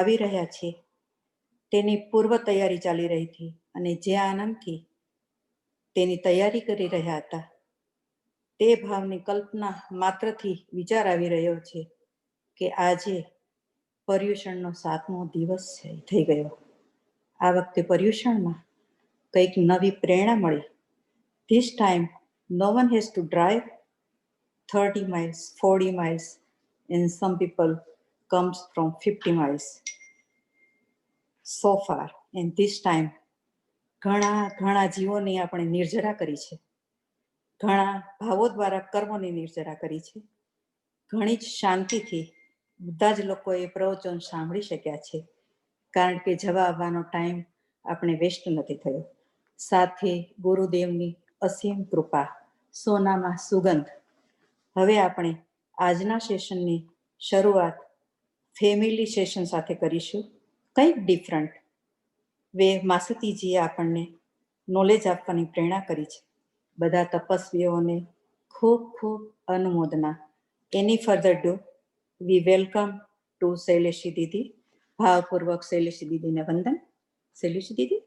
આવી રહ્યા છે તેની પૂર્વ તૈયારી ચાલી રહી હતી અને જે આનંદથી તેની તૈયારી કરી રહ્યા હતા તે ભાવની કલ્પના માત્રથી વિચાર આવી રહ્યો છે કે આજે પર્યુષણનો 7મો દિવસ થઈ ગયો. આ વખતે પર્યુષણમાં કંઈક નવી પ્રેરણા મળી. This time no one has to drive 30 miles, 40 miles, and some people comes from 50 miles so far. And this time ઘણા જીવોની આપણે નિર્જરા કરી છે, ઘણા ભાવો દ્વારા કર્મોની નિર્જરા કરી છે, ઘણી જ શાંતિથી બધા જ લોકોએ પ્રવચન સાંભળી શક્યા છે, કારણ કે જવા આવવાનો ટાઈમ આપણે વેસ્ટ નથી થયો. સાથે ગુરુદેવની અસીમ કૃપા, સોનામાં સુગંધ. હવે આપણે આજના સેશનની શરૂઆત ફેમિલી સેશન સાથે કરીશું, કંઈક ડિફરન્ટ વે. માસતીજીએ આપણને નોલેજ આપવાની પ્રેરણા કરી છે. બધા તપસ્વીઓને ખૂબ ખૂબ અનુમોદના. Any further do we welcome to Shaileshi Didi. ભાવપૂર્વક શૈલેષી દીદીને વંદન. શૈલેષી દીદી.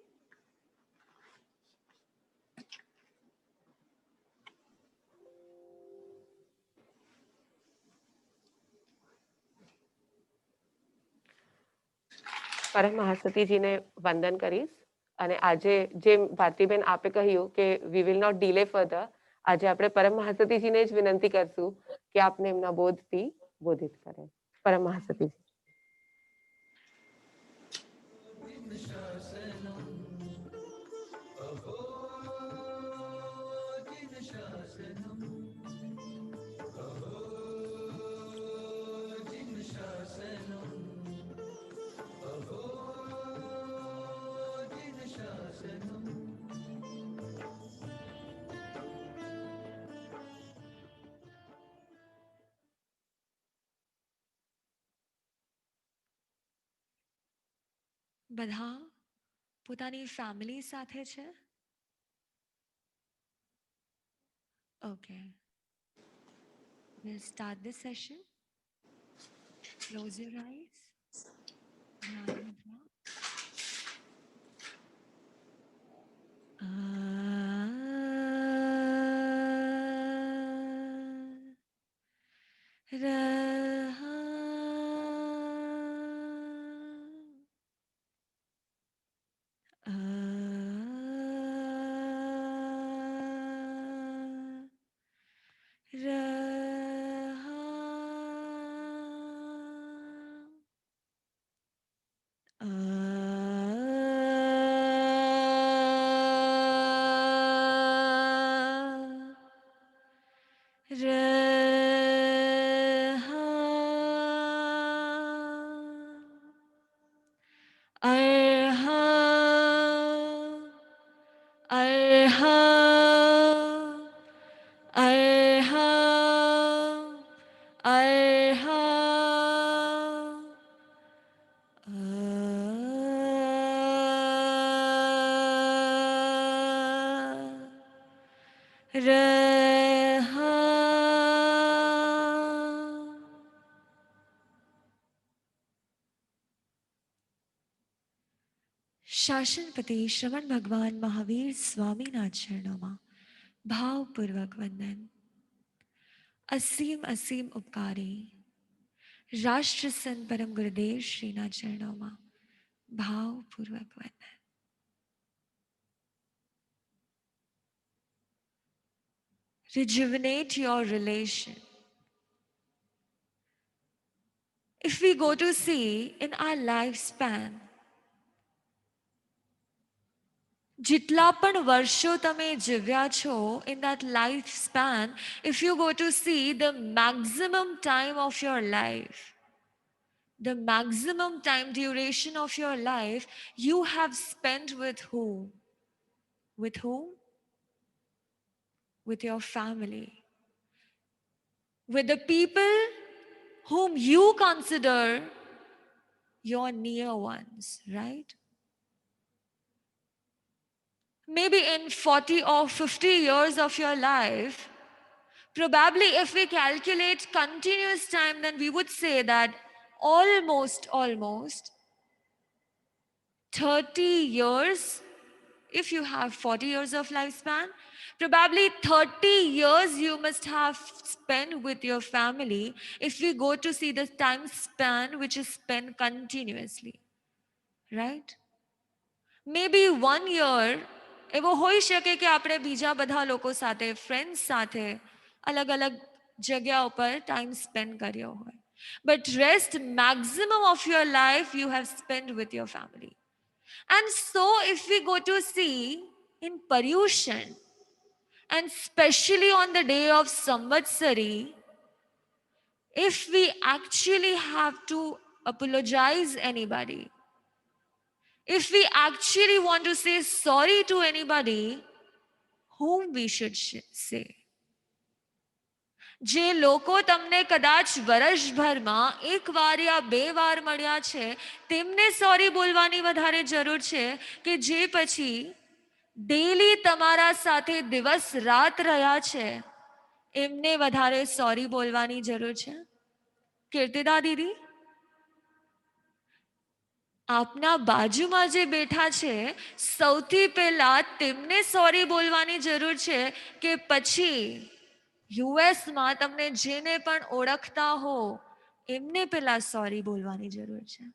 પરમ મહાસતીજીને વંદન કરીશ. અને આજે જેમ ભારતીબેન આપે કહ્યું કે we will not delay further, આજે આપણે પરમ મહાસતીજીને જ વિનંતી કરશું કે આપને એમના બોધથી બોધિત કરે. પરમ મહાસતીજી. બધા પોતાની ફેમિલી સાથે છે? Okay, we'll start this session. Close your eyes. ધ્યાન મુદ્રા. શાસનપતિ શ્રવણ ભગવાન મહાવીર સ્વામીના ચરણોમાં ભાવપૂર્વક વંદન. અસીમ અસીમ ઉપકારી રાષ્ટ્રસંત પરમ ગુરુદેવ શ્રીના ચરણોમાં ભાવપૂર્વક વંદન. Rejuvenate your relation. If we go to see in our lifespan, જેટલા પણ વર્ષો તમે જીવ્યા છો, in that lifespan, if you go to see the maximum time of your life, the maximum time duration of your life, you have spent with whom? With whom? With your family. With the people whom you consider your near ones, right? Maybe in 40 or 50 years of your life, probably if we calculate continuous time, then we would say that almost 30 years, if you have 40 years of lifespan, probably 30 years you must have spent with your family if we go to see the time span which is spent continuously, right? Maybe 1 year એવો હોઈ શકે કે આપણે બીજા બધા લોકો સાથે friends સાથે અલગ અલગ જગ્યા ઉપર ટાઈમ સ્પેન્ડ કર્યો હોય, but rest maximum of your life you have spent with your family. And so if we go to see in Paryushan, and especially on the day of Samvatsari, if we actually have to apologize anybody, if we actually want to say sorry to anybody, whom we should say? જે લોકો તમને કદાચ વર્ષભરમાં એક વાર યા બે વાર મળ્યા છે તેમને સોરી બોલવાની વધારે જરૂર છે કે જે પછી ડેલી તમારા સાથે દિવસ રાત રહ્યા છે એમને વધારે સોરી બોલવાની જરૂર છે? કીર્તિદા દીદી, આપના બાજુમાં જે બેઠા છે સૌથી પહેલા તેમને સોરી બોલવાની જરૂર છે કે પછી યુએસમાં તમને જેને પણ ઓળખતા હો એમને પહેલા સોરી બોલવાની જરૂર છે?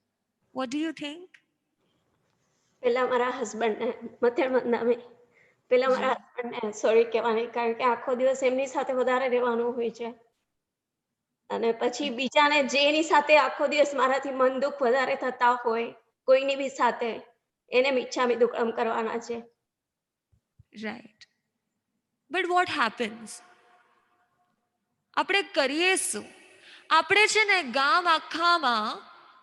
Vote do you think? પહેલા મારા હસબન્ડને મધ્યમ નામે પહેલા મારા હસબન્ડને સોરી કહેવાની, કારણ કે આખો દિવસ એમની સાથે વધારે રહેવાનું હોય છે, અને પછી બીજાને જેની સાથે આખો દિવસ મારાથી મન દુઃખ વધારે થતા હોય કોઈની બી સાથે એને મિચ્છામી દુક્કડમ કરવાના છે. Right, but what happens? આપણે કરીએ શું? આપણે છે ને ગામ આખામાં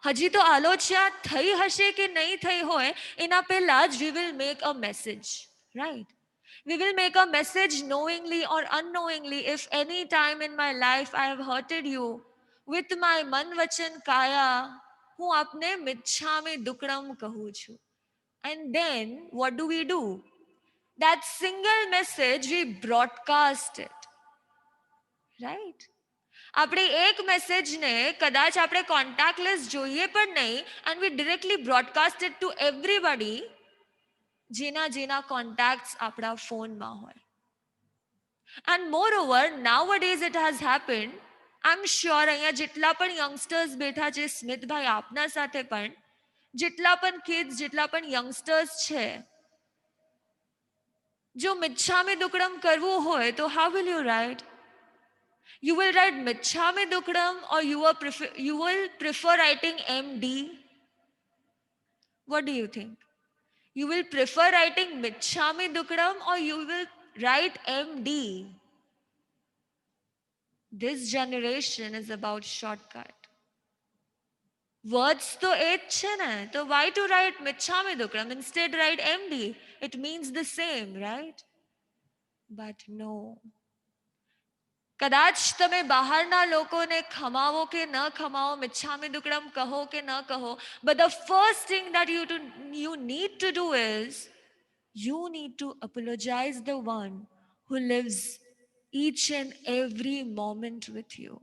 હજી તો આલોચના થઈ હશે કે નહીં થઈ હોય એના પહેલા જ we will make a message, right? We will make a message knowingly or unknowingly. If any time in my life I have hurted you with my man vachan kaya, હું આપને મિચ્છામી દુક્કડમ કહું છું. And then what do? That single message we broadcast it, right? આપણે એક મેસેજને કદાચ આપણે contactless જોઈએ પણ નહીં, and we directly broadcast it to everybody જેના જેના contacts આપણા ફોનમાં હોય. And moreover, nowadays it has happened, I'm sure અહીંયા જેટલા પણ youngsters બેઠા છે, સ્મિતભાઈ આપના સાથે પણ જેટલા પણ kids, જેટલા પણ youngsters છે, જો મિચ્છામી દુક્કડમ કરવું હોય તો how will you write? You will write મિચ્છામી દુક્કડમ or you will prefer writing MD? What do you think? You will prefer writing મિચ્છામી દુક્કડમ or you will write MD? This generation is about shortcut. Words તો એ જ છે ને, તો why to write મિચ્છામી દુક્કડમ? Instead write MD. It means the same, right? But no. કદાચ તમે બહારના લોકોને ખમાવો કે ન ખમાવો, મિચ્છામી દુક્કડમ કહો કે ન કહો, but the first thing that you need to do is you need to apologize the one who lives each and every moment with you.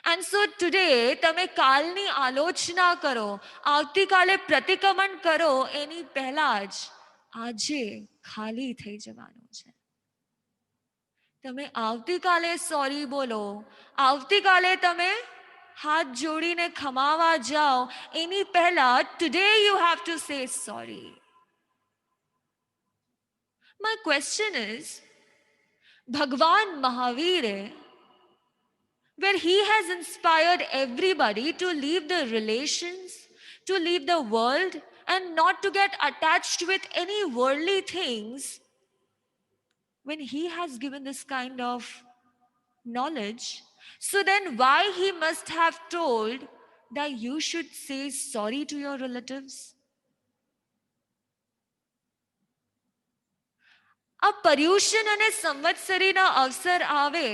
And so today તમે કાલની આલોચના કરો, આવતીકાલે પ્રતિક્રમણ કરો એની પહેલા જ આજે ખાલી થઈ જવાનું છે. તમે આવતીકાલે સોરી બોલો, આવતીકાલે તમે હાથ જોડીને ખમાવા જાઓ એની પહેલા today you have to say sorry. My question is, ભગવાન મહાવીરે, where he has inspired everybody to leave the relations, to leave the world, and not to get attached with any worldly things, when he has given this kind of knowledge, so then why he must have told that you should say sorry to your relatives? આ પર્યુષણ અને સંવત્સરીના અવસર આવે,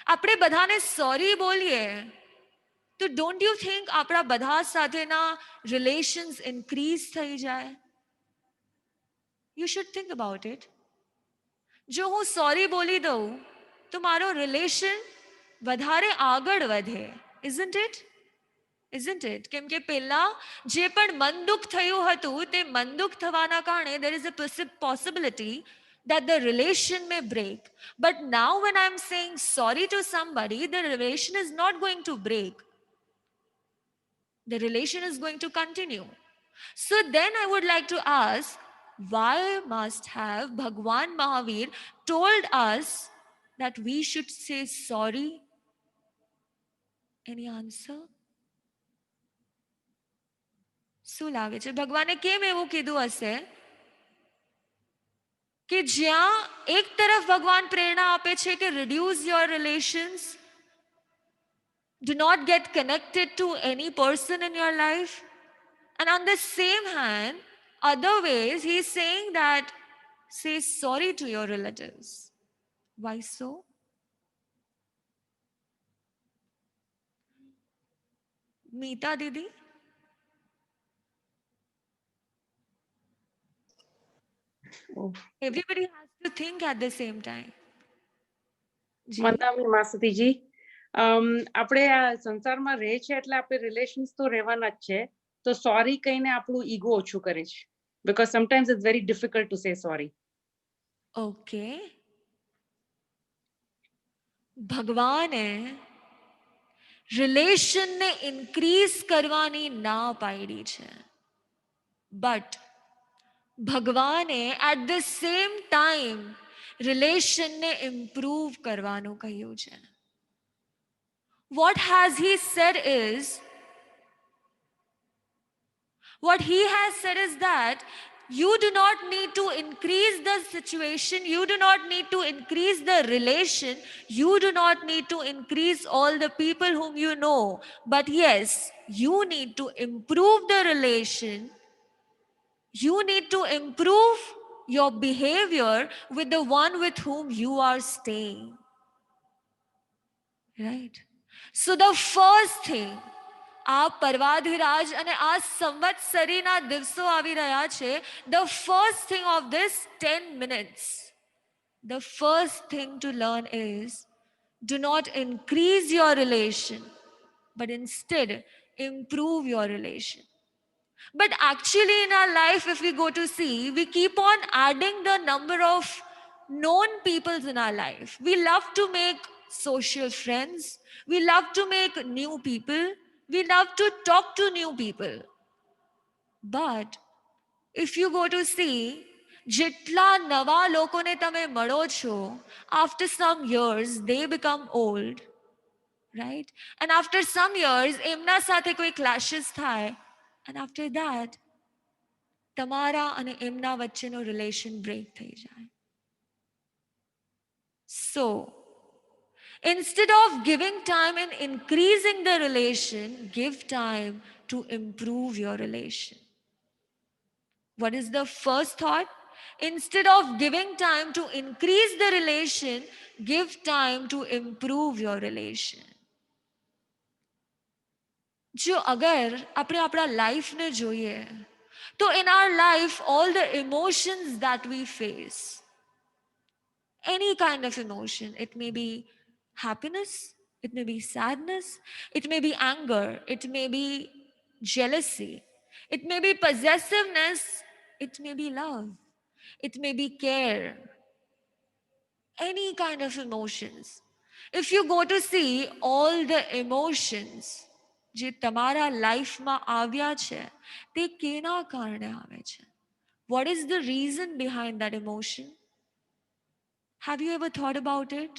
આપણે બધાને sorry બોલીએ તો don't you think આપણા બધા સાથેના રિલેશન્સ ઇન્ક્રીઝ થઈ જાય? You should think about it. જો હું સોરી બોલી દઉં તો મારો રિલેશન વધારે આગળ વધે, isn't it? isn't it? કેમ કે પહેલા જે પણ મન દુઃખ થયું હતું તે મન દુઃખ થવાના કારણે there is a possibility that the relation may break. But now when I'm saying sorry to somebody, the relation is not going to break. The relation is going to continue. So then I would like to ask, why must have Bhagwan Mahavir told us that we should say sorry? Any answer? શું લાગે છે ભગવાને કેમ એવું કીધું હશે કે જ્યાં એક તરફ ભગવાન પ્રેરણા આપે છે કે reduce your relations, do not get connected to any person in your life, and on the same hand other ways he is saying that say sorry to your relatives. Why so? मीता दीदी, everybody has to think at the same time. જી મંદામી માસતીજી, આપણે આ સંસારમાં રહે છે એટલે આપણે relations તો રહેવાના જ છે. તો સોરી કહીને આપણું ઈગો ઓછું કરે છે, because sometimes it's very difficult to say sorry. Okay, ભગવાને રિલેશનને ઇન્ક્રીઝ કરવાની ના પાડી છે, બટ ભગવાને એટ ધ સેમ ટાઈમ રિલેશનને ઇમ્પ્રૂવ કરવાનું કહ્યું છે. What has he said is, what he has said is that you do not need to increase the situation, you do not need to increase the relation, you do not need to increase all the people whom you know, but yes, you need to improve the relation, you need to improve your behavior with the one with whom you are staying. Right? So the first thing, આ પર્વાધિરાજ અને આ સંવત્સરીના દિવસો આવી રહ્યા છે, the first thing of this 10 minutes, the first thing to learn is, do not increase your relation, but instead improve your relation. But actually in our life, if we go to see, we keep on adding the number of known peoples in our life. We love to make social friends, we love to make new people, we love to talk to new people. But if you go to see, જેટલા નવા લોકોને તમે મળો છો, after some years they become old, right? And after some years એમના સાથે કોઈ clashes થાય, and after that તમારા અને એમના વચ્ચેનો રિલેશન બ્રેક થઈ જાય. So instead of giving time in increasing the relation, give time to improve your relation. What is the first thought? Instead of giving time to increase the relation, give time to improve your relation. જો અગર આપણે આપણા લાઈફને જોઈએ તો in our life all the emotions that we face, any kind of emotion, it may be happiness, it may be sadness, it may be anger, it may be jealousy, it may be possessiveness, it may be love, it may be care, any kind of emotions. If you go to see all the emotions જે તમારા લાઈફમાં આવ્યા છે તે કેના કારણે આવે છે? What is the reason behind that emotion? Have you ever thought about it?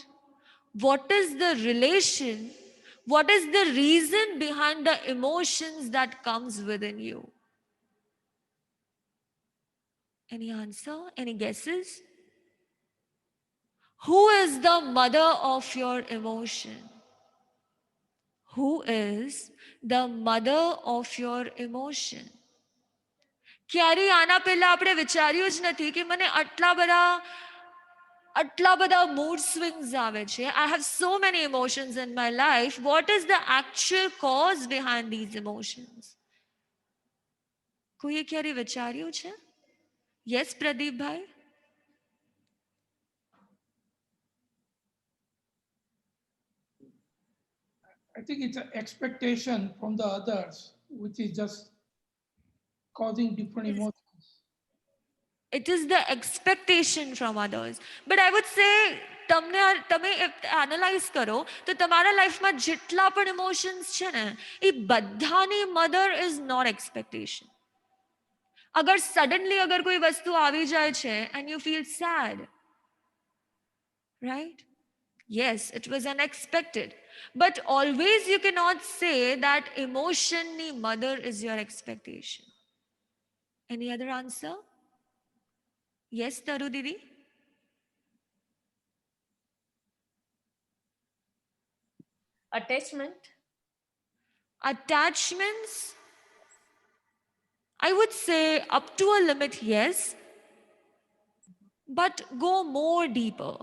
What is the relation? What is the reason behind the emotions that comes within you? Any answer? Any guesses? Who is the mother of your emotion? Who is the mother of your emotion? ક્યારે આના પહેલા આપણે વિચાર્યું જ નથી કે મને આટલા બધા mood swings આવે છે. I have so many emotions in my life. What is the actual cause behind these emotions? કોઈએ ક્યારે વિચાર્યું છે? Yes, પ્રદીપ ભાઈ? I think it's an expectation from the others, which is just causing different emotions. It is the expectation from others. But I would say તમે analyse કરો તો તમારા લાઈફમાં જેટલા પણ ઇમોશન્સ છે ને એ બધાની મધર ઇઝ નોટ એક્સપેક્ટેશન. અગર સડનલી અગર કોઈ વસ્તુ આવી જાય છે and you feel sad, right? Yes, it was unexpected. But always you cannot say that emotion's mother is your expectation. Any other answer? Yes, Taru Didi? Attachment. Attachments? I would say up to a limit, yes. But go more deeper.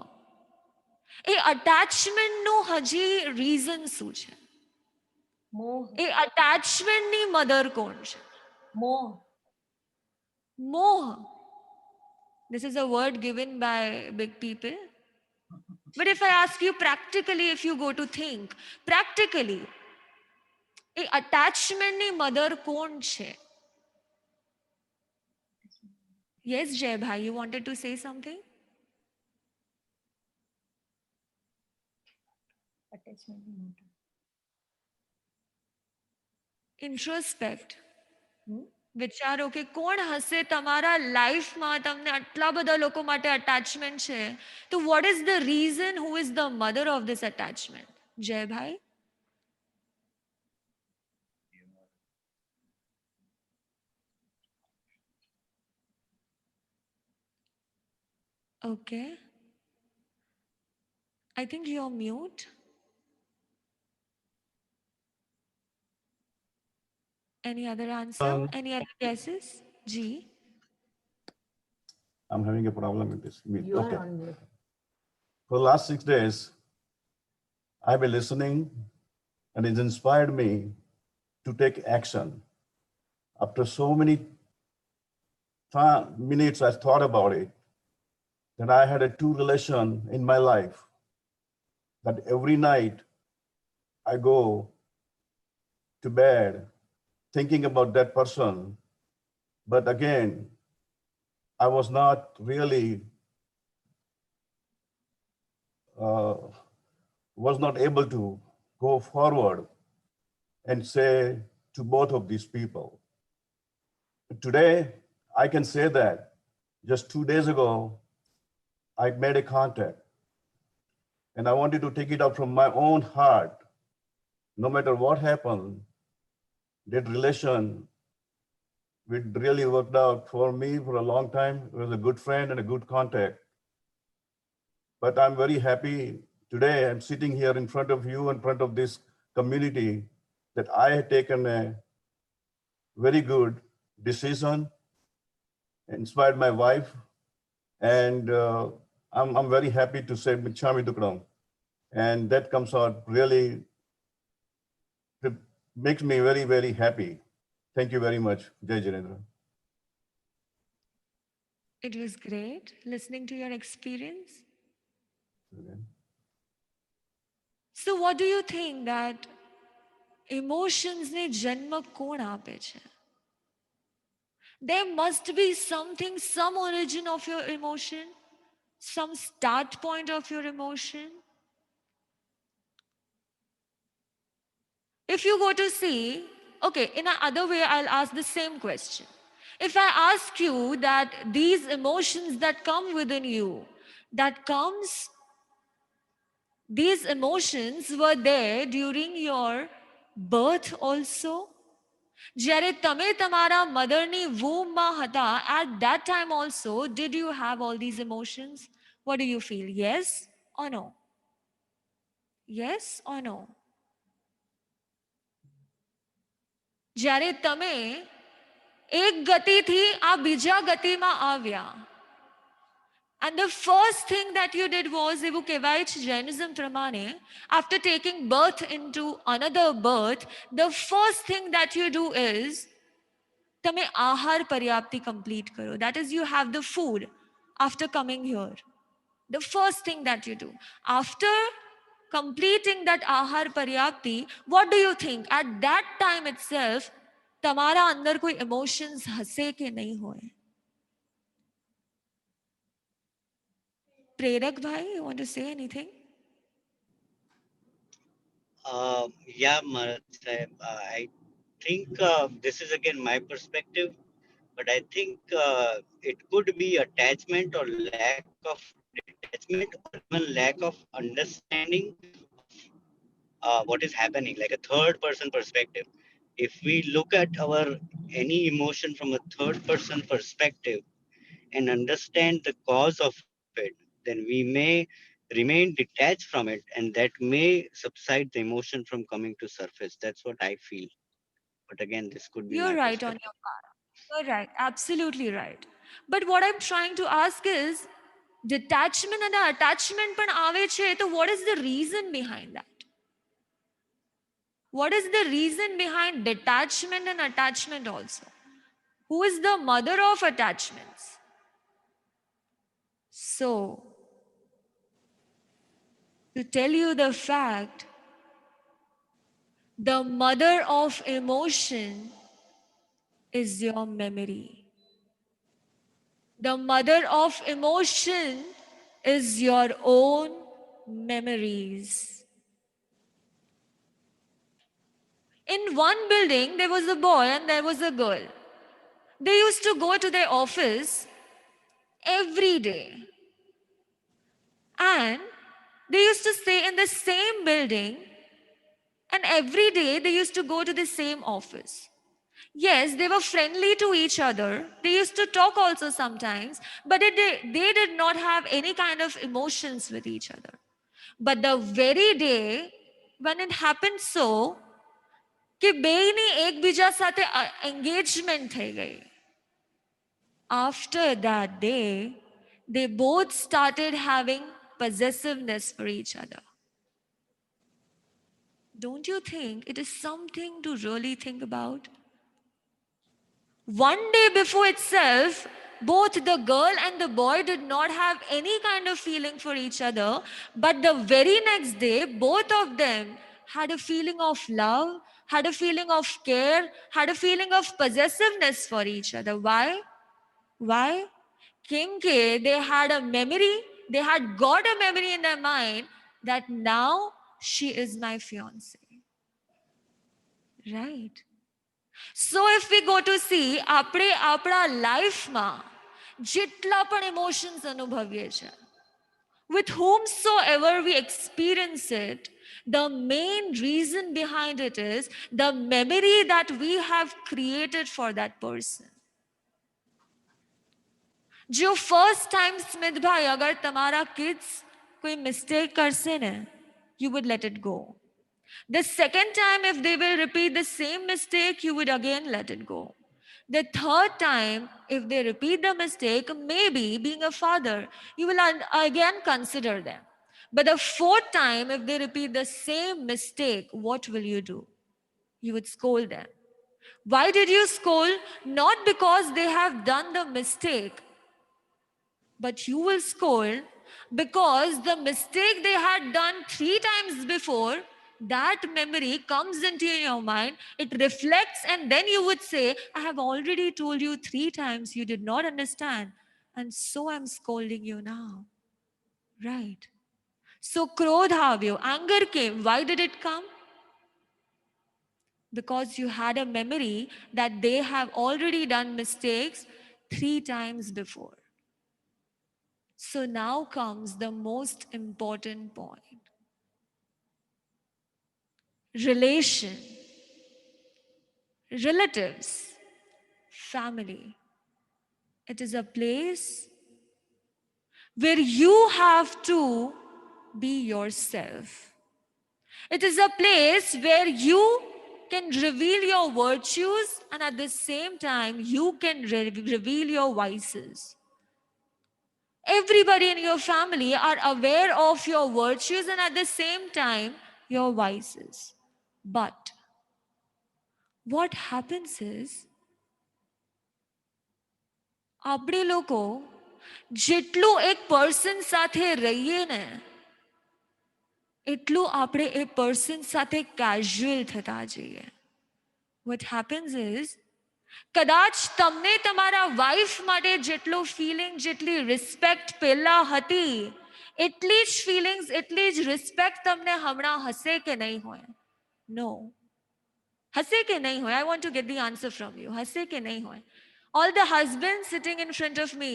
A attachment no haji reason શું છે? મોહ. એ attachment ની mother કોણ છે? મોહ. મોહ. This is a word given by big people. But if I ask you practically, if you go to think, practically, a attachment ની mother કોણ છે? Yes, Jay Bhai, you wanted to say something? Attachment. Introspect. વિચારો કે કોણ હશે તમારા લાઈફમાં તમને આટલા બધા લોકો માટે અટેચમેન્ટ છે, તો what is the reason, who is the mother of this attachment? જય ભાઈ. Okay. I think you're mute. Any other answer? Any other guesses? G. I'm having a problem with this. You are on mute. For the last 6 days, I've been listening and it's inspired me to take action. After so many minutes I thought about it, that I had a two relation in my life, that every night I go to bed thinking about that person, but again, I was not really was not able to go forward and say to both of these people. Today, I can say that just 2 days ago, I made a contact and I wanted to take it out from my own heart. No matter what happened, that relation, it really worked out for me for a long time. It was a good friend and a good contact. But I'm very happy today. I'm sitting here in front of you, in front of this community, that I had taken a very good decision, inspired my wife, and I'm very happy to say Michami Dukram. And that comes out really, it makes me very, very happy. Thank you very much, Jai Jirendra. It was great listening to your experience. So what do you think that emotions ne janma kon ape છે? There must be something, some origin of your emotion, some start point of your emotion. If you go to see, okay, in another way, I'll ask the same question. If I ask you that these emotions that come within you, these emotions were there during your birth also? જ્યારે તમે તમારા મધરની womb હતા, at that time also, did you have all these emotions? What do you feel? Yes or no? Yes or no? જ્યારે તમે એક ગતિથી આ બીજા ગતિમાં આવ્યા, and the first thing that you did was, એવું કહેવાય છે Jainism પ્રમાણે, after taking birth into another birth, the first thing that you do is તમે આહાર પર્યાપ્તિ complete કરો. That is, you have the food after coming here. The first thing that you do. After completing that ahar paryapti, what do you think? At that time itself, તમારા અંદર કોઈ emotions હશે કે નહીં હોય? પ્રેરક ભાઈ, you want to say anything? Yeah, Maharaj Sahib, I think this is again my perspective, but I think it could be attachment or lack of detachment or even lack of understanding what is happening, like a third person perspective. If we look at our any emotion from a third person perspective and understand the cause of it, then we may remain detached from it, and that may subside the emotion from coming to surface. That's what I feel. But again, this could be You're my right on perspective. your part. You're right, absolutely right. But what I'm trying to ask is, detachment and attachment પણ આવે છે, તો what is the reason behind that? What is the reason behind detachment and attachment also? Who is the mother of attachments? So, to tell you the fact, the mother of emotion is your memory. The mother of emotion is your own memories. In one building, there was a boy and there was a girl. They used to go to their office every day. And they used to stay in the same building. And every day they used to go to the same office. Yes, they were friendly to each other. They used to talk also sometimes, but they did not have any kind of emotions with each other. But the very day when it happened so, કે બેયની એકબીજા સાથે engagement થઈ ગઈ. After that day, they both started having possessiveness for each other. Don't you think it is something to really think about? One day before itself, both the girl and the boy did not have any kind of feeling for each other, but the very next day, both of them had a feeling of love, had a feeling of care, had a feeling of possessiveness for each other. Why? Why? Kimke, they had a memory, they had got a memory in their mind that now she is my fiance. Right? So if we go to see, આપણે આપણા લાઈફમાં જેટલા પણ emotions અનુભવીએ છે, with whomsoever we experience it, the main reason behind it is the memory that we have created for that person. जो first time સ્મિત ભાઈ, અગર તમારા kids કોઈ mistake કરશે ને, you would let it go. The second time, if they will repeat the same mistake, you would again let it go. The third time, if they repeat the mistake, maybe being a father, you will again consider them. But the fourth time, if they repeat the same mistake, what will you do? You would scold them. Why did you scold? Not because they have done the mistake, but you will scold because the mistake they had done 3 times before, that memory comes into your mind, it reflects, and then you would say, I have already told you 3 times, you did not understand, and so I'm scolding you now. Right? So krodh આવ્યો, anger came. Why did it come? Because you had a memory that they have already done mistakes 3 times before. So now comes the most important point. Relation, relatives, family. It is a place where you have to be yourself. It is a place where you can reveal your virtues and at the same time you can reveal your vices. Everybody in your family are aware of your virtues and at the same time your vices. But what happens is, આપણે લોકો જેટલું એક person સાથે રહીએ ને, એટલું આપણે એ person સાથે કેઝ્યુઅલ થતા જઈએ. What happens is, કદાચ તમને તમારા વાઈફ માટે જેટલો ફિલિંગ, જેટલી રિસ્પેક્ટ પહેલા હતી, એટલી જ ફિલિંગ્સ, એટલી જ રિસ્પેક્ટ તમને હમણાં હશે કે નહીં હોય? નો. હશે કે નહીં હોય? I want to get the answer from you. હશે કે નહીં હોય? All the husbands sitting in front of me,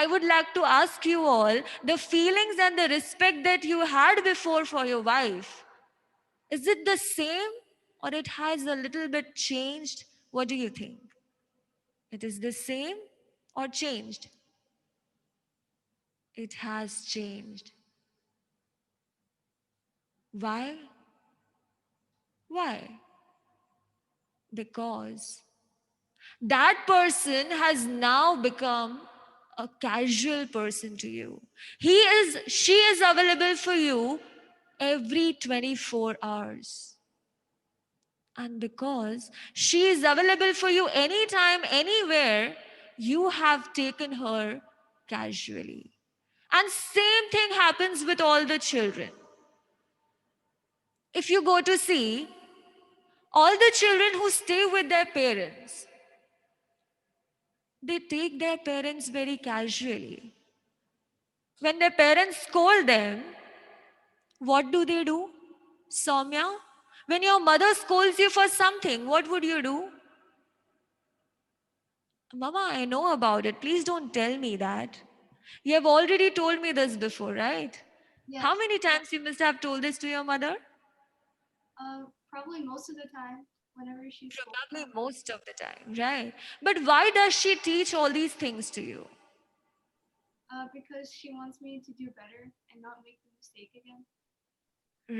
I would like to ask you all, the feelings and the respect that you had before for your wife, is it the same or it has a little bit changed? What do you think? It is the same or changed? It has changed. Why? Why? Because that person has now become a casual person to you. She is available for you every 24 hours. And because she is available for you anytime, anywhere, you have taken her casually. And same thing happens with all the children. If you go to see, all the children who stay with their parents, they take their parents very casually. When their parents scold them, what do they do? Soumya, when your mother scolds you for something, what would you do? Mama, I know about it. Please don't tell me that. You have already told me this before, right? Yes. How many times you must have told this to your mother? Probably most of the time, whenever she's Probably most of the time, right? But why does she teach all these things to you? because she wants me to do better and not make the mistake again.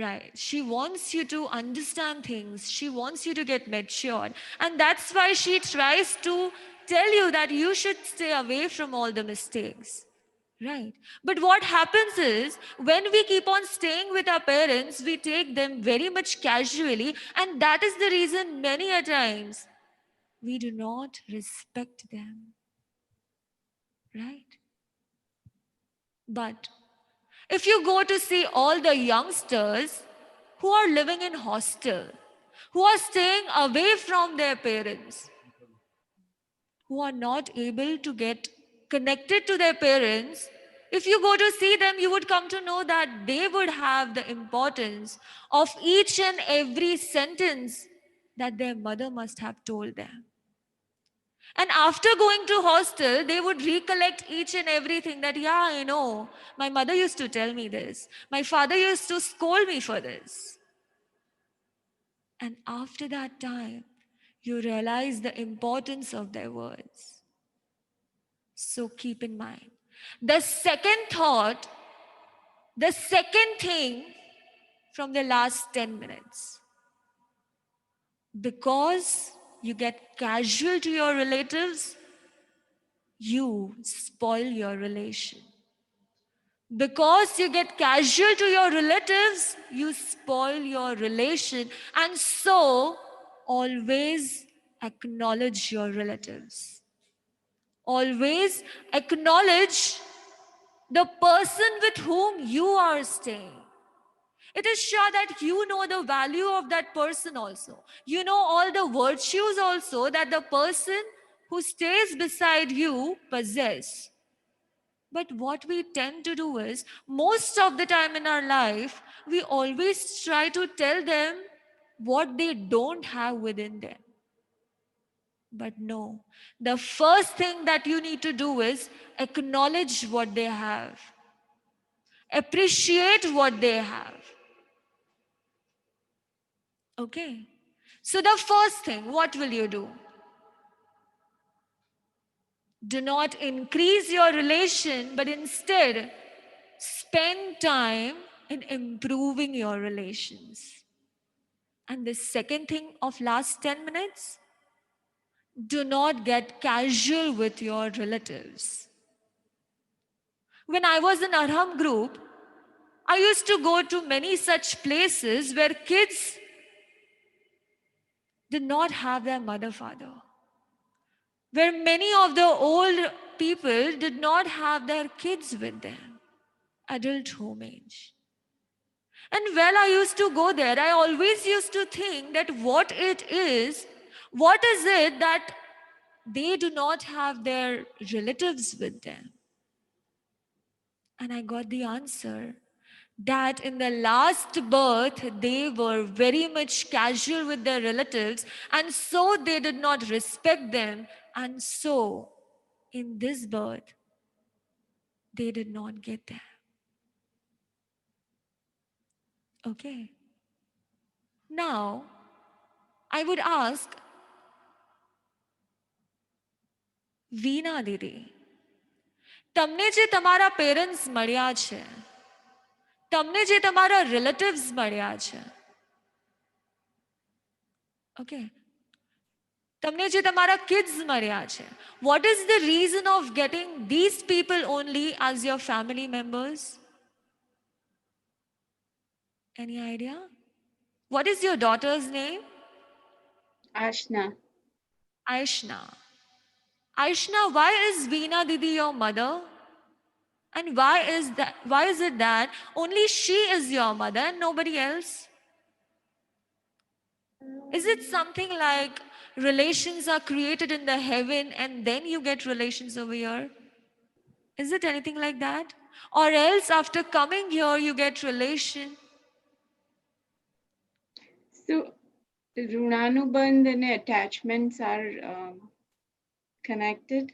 Right. She wants you to understand things. She wants you to get matured. And that's why she tries to tell you that you should stay away from all the mistakes. Right. But what happens is, when we keep on staying with our parents, we take them very much casually. And that is the reason many a times we do not respect them. Right. But if you go to see all the youngsters who are living in hostel, who are staying away from their parents, who are not able to get connected to their parents, if you go to see them, you would come to know that they would have the importance of each and every sentence that their mother must have told them. And after going to hostel, they would recollect each and everything that, yeah, I know, my mother used to tell me this. My father used to scold me for this. And after that time, you realize the importance of their words. So keep in mind. The second thought, the second thing from the last 10 minutes. Because you get casual to your relatives, you spoil your relation. Because you get casual to your relatives, you spoil your relation. And so, always acknowledge your relatives. Always acknowledge the person with whom you are staying. It is sure that you know the value of that person also. You know all the virtues also that the person who stays beside you possess. But what we tend to do is, most of the time in our life, we always try to tell them what they don't have within them. But no, the first thing that you need to do is acknowledge what they have, appreciate what they have. Okay? So the first thing, what will you do? Do not increase your relation, but instead spend time in improving your relations. And the second thing of last 10 minutes, do not get casual with your relatives. When I was in Arham group, I used to go to many such places where kids did not have their mother, father. Where many of the old people did not have their kids with them, adult home age. And when I used to go there, I always used to think that what is it that they do not have their relatives with them? And I got the answer that in the last birth, they were very much casual with their relatives, and so they did not respect them. And so, in this birth, they did not get them. Okay. Now, I would ask Veena Didi, તમને જે તમારા parents મળ્યા છે, તમને જે તમારા relatives મળ્યા છે, ઓકે, તમને જે તમારા કિડ્સ મળ્યા છે, what is the reason of getting these people only as your family members? Any idea? What is your daughter's name? Ashna. Aishna. Aishna, why is Veena Didi your mother? And why is it that only she is your mother and nobody else? Is it something like relations are created in the heaven and then you get relations over here? Is it anything like that? Or else after coming here you get relation? So, Runanubandh and attachments are connected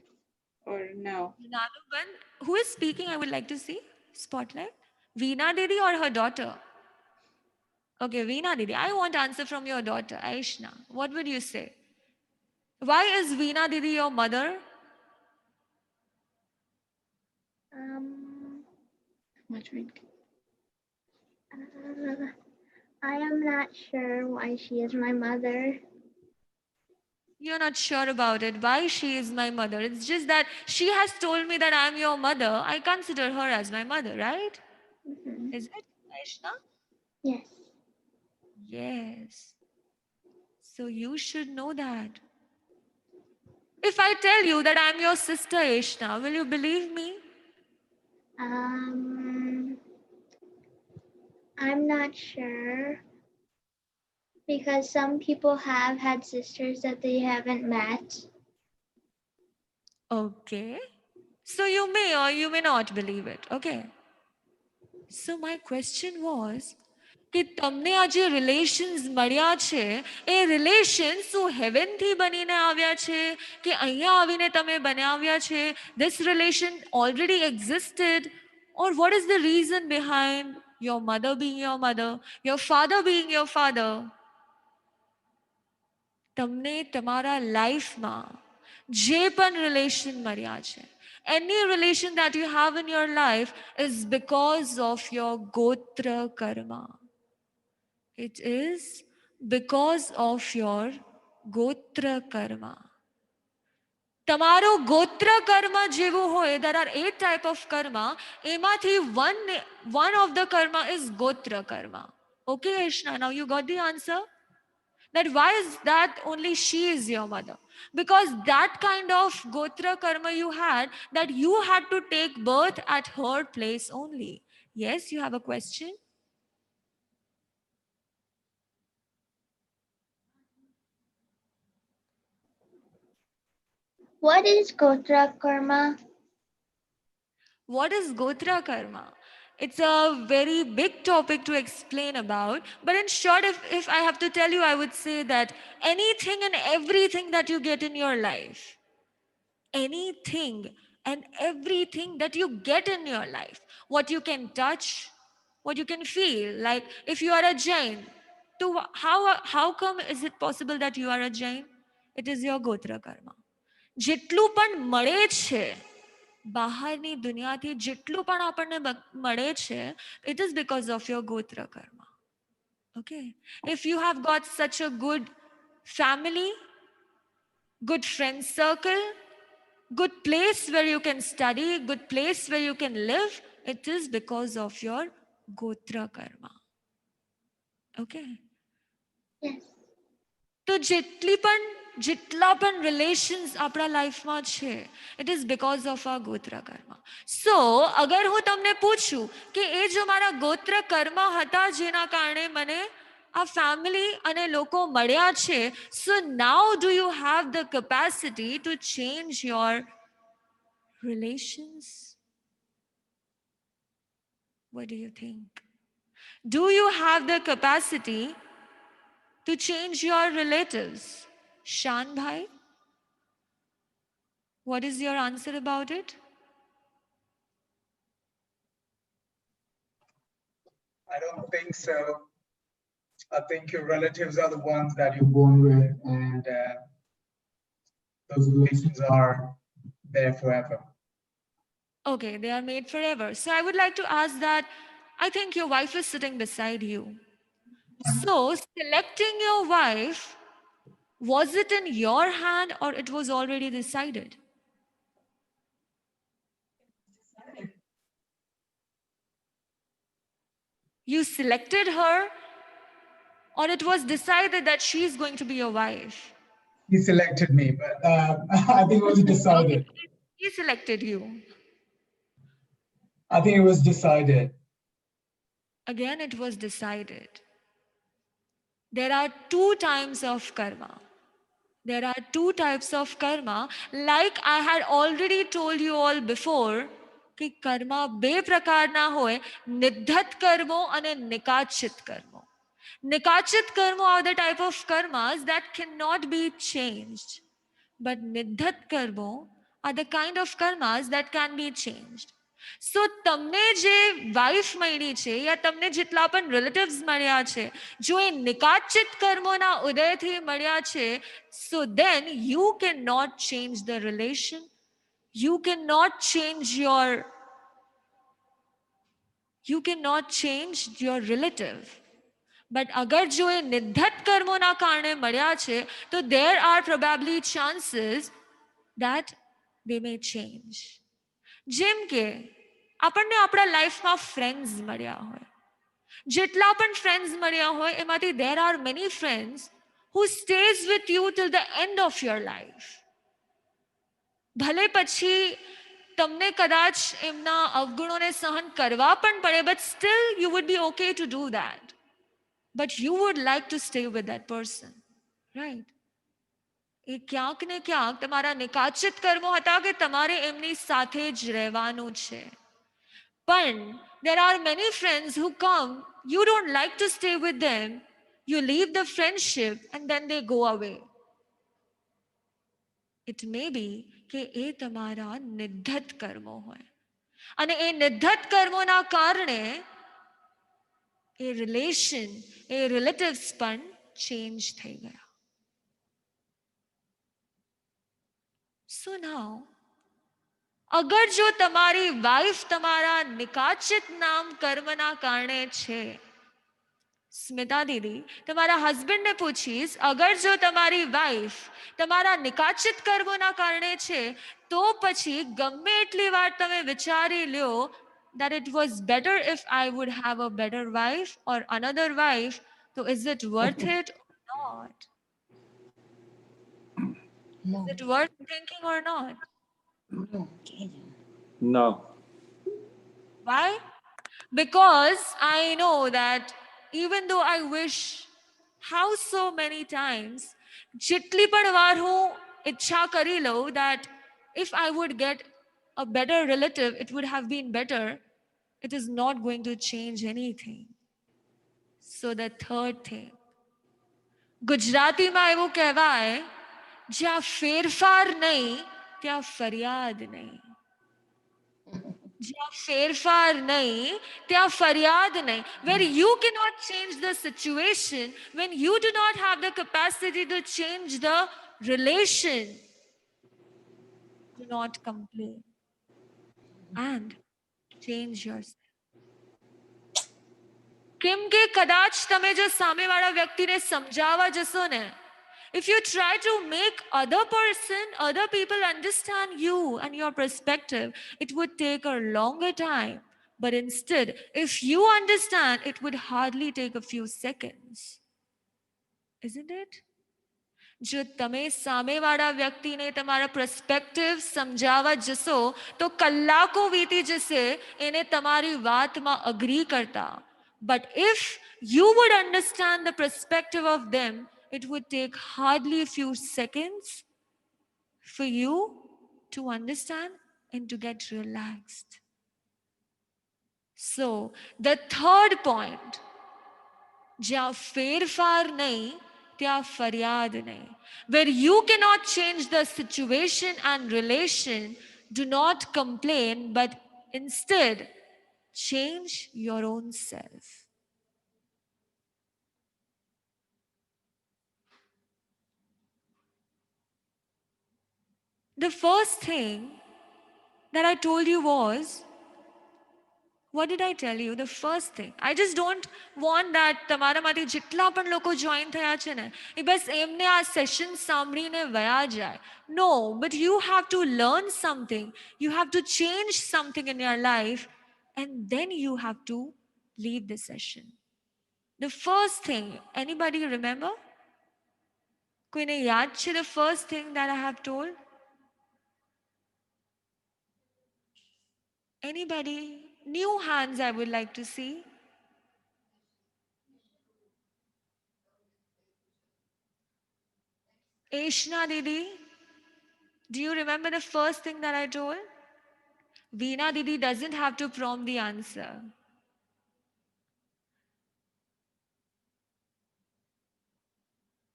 or no? Nanuban, who is speaking? I would like to see. Spotlight. Veena Didi or her daughter? Okay, Veena Didi. I want answer from your daughter, Aishna. What would you say? Why is Veena Didi your mother? Much I am not sure why she is my mother. You're not sure about it. Why she is my mother? It's just that she has told me that I'm your mother. I consider her as my mother, right? Mhm. Is it, Aishna? Yes. Yes. So you should know that. If I tell you that I'm your sister, Aishna, will you believe me? I'm not sure because some people have had sisters that they haven't met. Okay. So you may or you may not believe it. Okay. So my question was કે તમને આ જે relations મળ્યા છે એ relation શું હેવનથી બનીને આવ્યા છે કે અહીંયા આવીને તમે બનાવ્યા છે? This relation already existed, or what is the reason behind your mother being your mother, your father being your father? તમને તમારા લાઈફમાં જે પણ રિલેશન મળ્યા છે, any relation that you have in your life is because of your gotra karma. It is because of your gotra karma. તમારો ગોત્ર કર્મ જેવું હોય, there are 8 type of karma. એમાંથી one of the karma is gotra karma. Okay, Aishna, now you got the answer? That why is that only she is your mother? Because that kind of gotra karma you had, that you had to take birth at her place only. Yes, you have a question? What is Gotra Karma? What is gotra karma? It's a very big topic to explain about, but in short, if I have to tell you, I would say that anything and everything that you get in your life, anything and everything that you get in your life, what you can touch, what you can feel, like if you are a Jain, to how come is it possible that you are a Jain? It is your gotra karma. જેટલું પણ મળે છે બહારની દુનિયાથી, જેટલું પણ આપણને મળે છે, it is because of your gotra karma. Okay, if you have got such a good family, good friend circle, good place where you can study, good place where you can live, it is because of your gotra karma. Okay. Yes. તો જેટલી પણ જેટલા પણ relations આપણા લાઈફમાં છે it is because of આ ગોત્ર કર્મ. સો અગર હું તમને પૂછું કે એ જો મારા ગોત્ર કર્મ હતા જેના કારણે મને આ ફેમિલી અને લોકો મળ્યા છે, so now do you have the capacity to change your relations? What do you think? Do you have the capacity to change your relatives? Shan bhai, what is your answer about it? I don't think so. I think your relatives are the ones that you're born with, and those relations are there forever. Okay, they are made forever. So I would like to ask that I think your wife is sitting beside you. So selecting your wife, was it in your hand or it was already decided? You selected her or it was decided that she's going to be your wife? He selected me, but I think it was decided. Okay, he selected you. I think it was decided. Again, it was decided. There are two types of karma. There are two types of karma. Like I had already told you all before, कि कर्मा બે પ્રકારના હોય, નિધ્ધત કર્મો અને નિકાચિત કર્મો. Nikachit karma are the type of karmas that cannot be changed. But niddhat karmo are the kind of karmas that can be changed. So તમને જે wife મળી છે યા તમને જેટલા પણ રિલેટિવ્સ મળ્યા છે જો એ નિકાચિત કર્મોના ઉદયથી મળ્યા છે, so then you cannot change the relation, you cannot change your relative. But agar jo એ નિધ્ધત કર્મોના કારણે મળ્યા છે તો there are probably chances that they may change. જેમ કે આપણને આપણા લાઈફમાં ફ્રેન્ડ્સ મળ્યા હોય, જેટલા પણ ફ્રેન્ડ્સ મળ્યા હોય એમાંથી there are many friends who stays with you till the end of your life. ભલે પછી તમને કદાચ એમના અવગુણોને સહન કરવા પણ પડે, but still you would be okay to do that. But you would like to stay with that person, right? એ ક્યાંક ને ક્યાંક તમારા નિકાચિત કર્મો હતા કે તમારે એમની સાથે જ રહેવાનું છે. પણ there are many friends who come, you don't like to stay with them, you leave the friendship and then they go away. It may be કે એ તમારા નિધ્ધત કર્મો હોય અને એ નિધ્ધત કર્મોના કારણે એ રિલેશન, એ રિલેટિવ્સ પણ ચેન્જ થઈ ગયા. So now, અગર જો તમારી વાઇફ તમારા નિકાચિત નામ કર્મના કારણે છે, સ્મિતા દીદી તમારા હસબન્ડને પૂછીશ, અગર જો તમારી વાઇફ તમારા નિકાચિત કર્મોના કારણે છે તો પછી ગમે એટલી વાર તમે વિચારી લ્યો that it was better if I would have a better wife or another wife, so is it worth it or not? No. Is it worth thinking or not? No. Why? Because I know that even though I wish how so many times, જેટલી પણ વાર હું ઈચ્છા કરી લઉં that if I would get a better relative, it would have been better, it is not going to change anything. So the third thing, ગુજરાતીમાં એવું કહેવાય, જ્યાં ફેરફાર નહીં ત્યાં ફરિયાદ નહીં. જ્યાં ફેરફાર નહીં ત્યાં ફરિયાદ નહીં. Where you cannot change the situation, when you do not have the capacity to change the relation, do not complain and change yourself. કેમ કે કદાચ તમે જો સામેવાળા વ્યક્તિને સમજાવવા જશો ને, if you try to make other people understand you and your perspective, it would take a longer time. But instead, if you understand, it would hardly take a few seconds. Isn't it? જો તમે સામેવાળા વ્યક્તિને તમારા perspective સમજાવવા જશો તો કલાકો વીતી જશે એને તમારી વાતમાં અગ્રી કરતા. But if you would understand the perspective of them, it would take hardly a few seconds for you to understand and to get relaxed. So, the third point, જ્યાં ફેરફાર નહીં ત્યાં ફરિયાદ નહીં. Where you cannot change the situation and relation, do not complain, but instead change your own self. The first thing that I told you was, what did I tell you? The first thing. I just don't want that તમારામાંથી જેટલા પણ લોકો join થયા છે ને એ બસ એમને આ session સાંભળીને વયા જાય. No, but you have to learn something. You have to change something in your life and then you have to leave the session. The first thing, anybody remember? કોઈને યાદ છે the first thing that I have told? Anybody? New hands I would like to see. Ashna Didi, do you remember the first thing that I told? Veena Didi doesn't have to prompt the answer.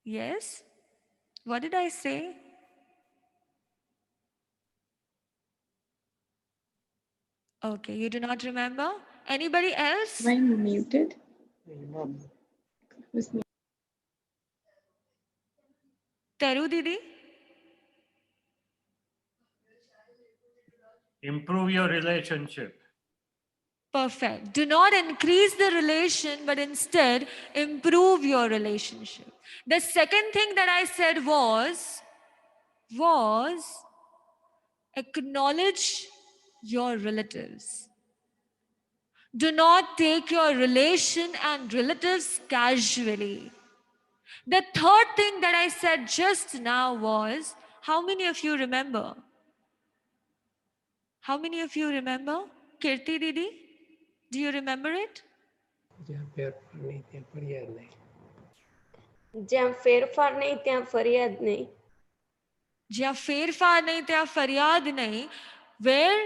Yes? What did I say? Okay, you do not remember? Anybody else? I'm muted. Who's muted? Taru Didi? Improve your relationship. Perfect. Do not increase the relation, but instead improve your relationship. The second thing that I said was acknowledge your relatives. Do not take your relation and relatives casually. The third thing that I said just now was, how many of you remember? How many of you remember? Kirti Didi, do you remember it? જ્યાં ફેરફાર નહીં ત્યાં ફરિયાદ નહીં. જ્યાં ફેરફાર નહીં ત્યાં ફરિયાદ નહીં. Where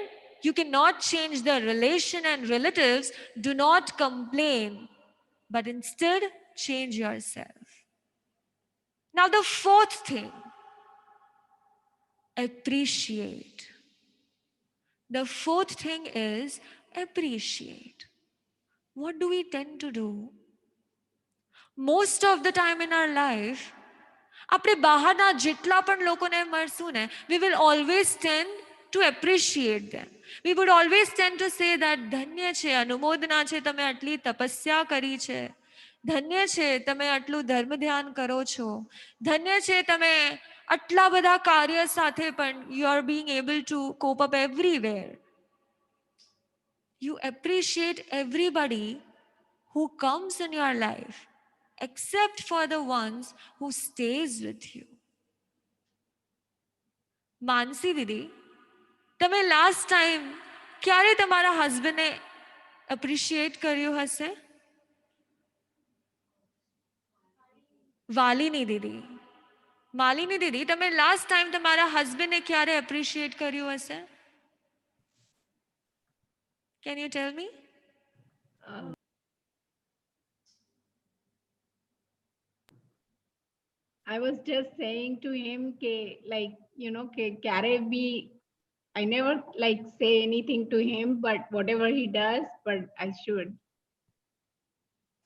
you cannot change the relation and relatives, do not complain, but instead change yourself. Now the fourth thing, appreciate. The fourth thing is appreciate. What do we tend to do? Most of the time in our life, આપણે બહારના જેટલા પણ લોકોને મળશું ને, we will always tend to appreciate them. We would always tend to say that ધન્ય છે, અનુમોદના છે, તમે આટલી તપસ્યા કરી છે. ધન્ય છે, તમે આટલું ધર્મ ધ્યાન કરો છો. ધન્ય છે, તમે આટલા બધા કાર્ય સાથે પણ you are being able to cope up everywhere. You appreciate everybody who comes in your life, except for the ones who stays with you. માનસી દીદી, તમે લાસ્ટ ટાઈમ ક્યારે તમારા હસબન્ડને એપ્રિશિએટ કર્યું હશે? વાલીની દીદી, માલિની દીદી, તમે લાસ્ટ ટાઈમ તમારા હસબન્ડને ક્યારે એપ્રિશિએટ કર્યું હશે? Can you tell me? I was just saying to him, like, I never like say anything to him, but whatever he does, but I should.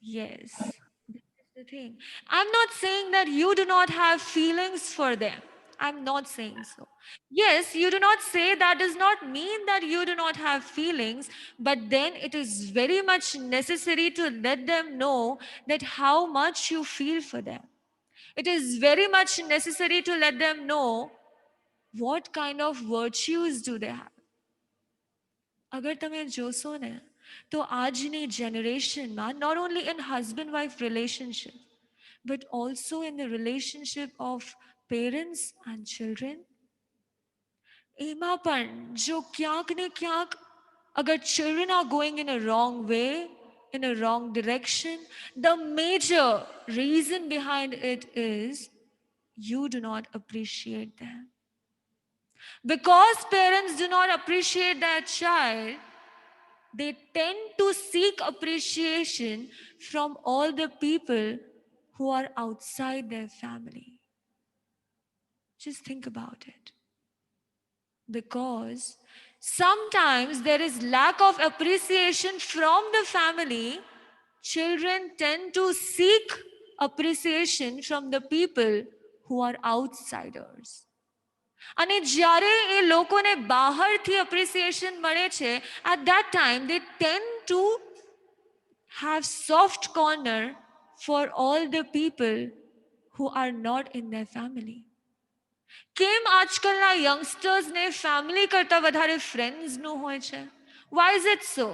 Yes, this is the thing. I'm not saying that you do not have feelings for them. I'm not saying so. Yes, you do not say that does not mean that you do not have feelings, but then it is very much necessary to let them know that how much you feel for them. It is very much necessary to let them know what kind of virtues do they have. અગર તમે જોશો ને તો આજની જનરેશનમાં not only in husband wife relationship, but also in the relationship of parents and children. એમાં પણ જો ક્યાંક ને ક્યાંક અગર children are going in a wrong way, in a wrong direction, the major reason behind it is you do not appreciate them. Because parents do not appreciate their child, they tend to seek appreciation from all the people who are outside their family. Just think about it. Because sometimes there is lack of appreciation from the family, children tend to seek appreciation from the people who are outsiders. અને જ્યારે એ લોકોને બહારથી appreciation મળે છે, at that time they tend to have soft corner for all the people who are not in their family. કેમ આજકાલના યંગસ્ટર્સને family કરતા વધારે ફ્રેન્ડ્સનું હોય છે? Why is it so?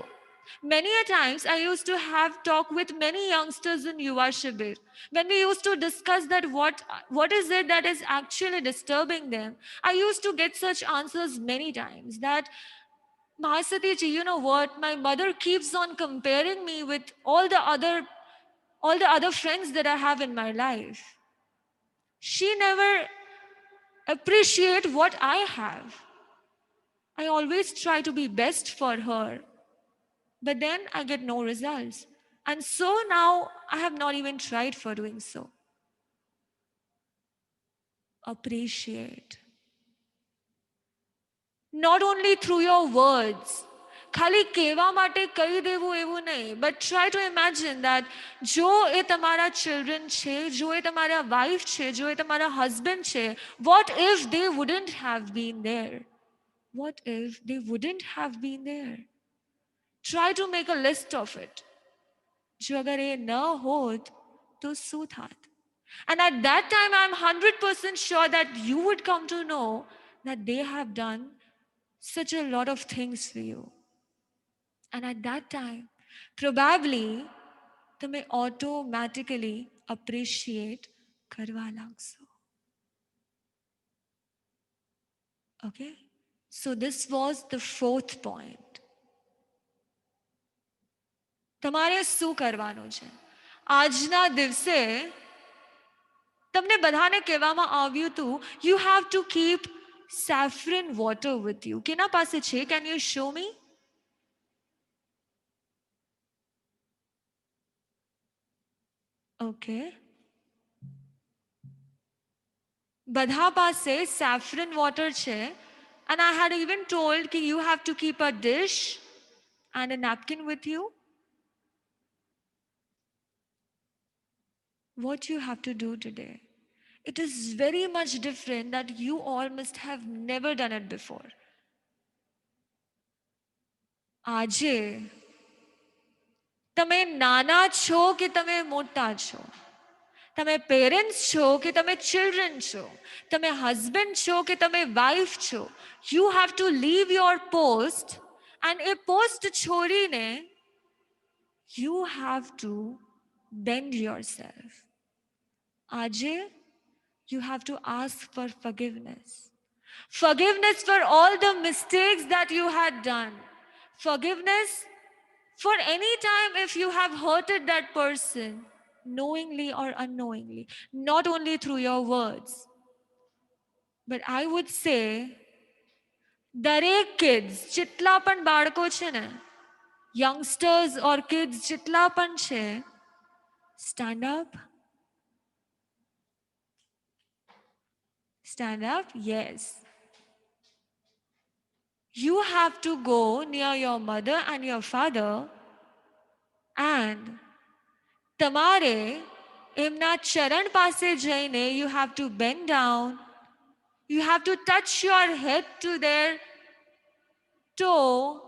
Many a times I used to have talk with many youngsters in Yuva Shibir. When we used to discuss that what is it that is actually disturbing them, I used to get such answers many times that, Mahasatiji, you know what? My mother keeps on comparing me with all the other friends that I have in my life. She never appreciate what I have. I always try to be best for her, but then I get no results. And so now I have not even tried for doing so. Appreciate. Not only through your words. ખાલી કહેવા માટે કહી દેવું એવું નહીં, but try to imagine that જો એ તમારા children છે, જો એ તમારા wife છે, જો એ તમારા husband છે, what if they wouldn't have been there? What if they wouldn't have been there? Try to make a list of it. જો અગર એ ન હોત તો શું થાત? And at that time, I'm 100% sure that you would come to know that they have done such a lot of things for you. And at that time, probably, તમે automatically appreciate કરવા લાગશો. Okay? So this was the fourth point. તમારે શું કરવાનું છે? આજના દિવસે તમને બધાને કહેવામાં આવ્યું હતું, you have to keep saffron water with you. કેના પાસે છે? Can you show me? Okay. બધા પાસે saffron water છે. And I had even told that you have to keep a dish and a napkin with you. What you have to do today, it is very much different that you all must have never done it before. આજે તમે નાના છો કે તમે મોટા છો, તમે parents છો કે તમે ચિલ્ડ્રન છો, તમે હસબન્ડ છો કે તમે વાઇફ છો, you have to leave your post and A post છોડીને you have to bend yourself. આજે you have to ask for forgiveness. Forgiveness for all the mistakes that you had done. Forgiveness for any time if you have hurted that person, knowingly or unknowingly, not only through your words. But I would say, દરેક kids, જેટલા પણ બાળકો છે ને, youngsters or kids જેટલા પણ છે, stand up. Stand up? Yes. You have to go near your mother and your father and તમારે એમના ચરણ પાસે જઈને you have to bend down, you have to touch your head to their toe.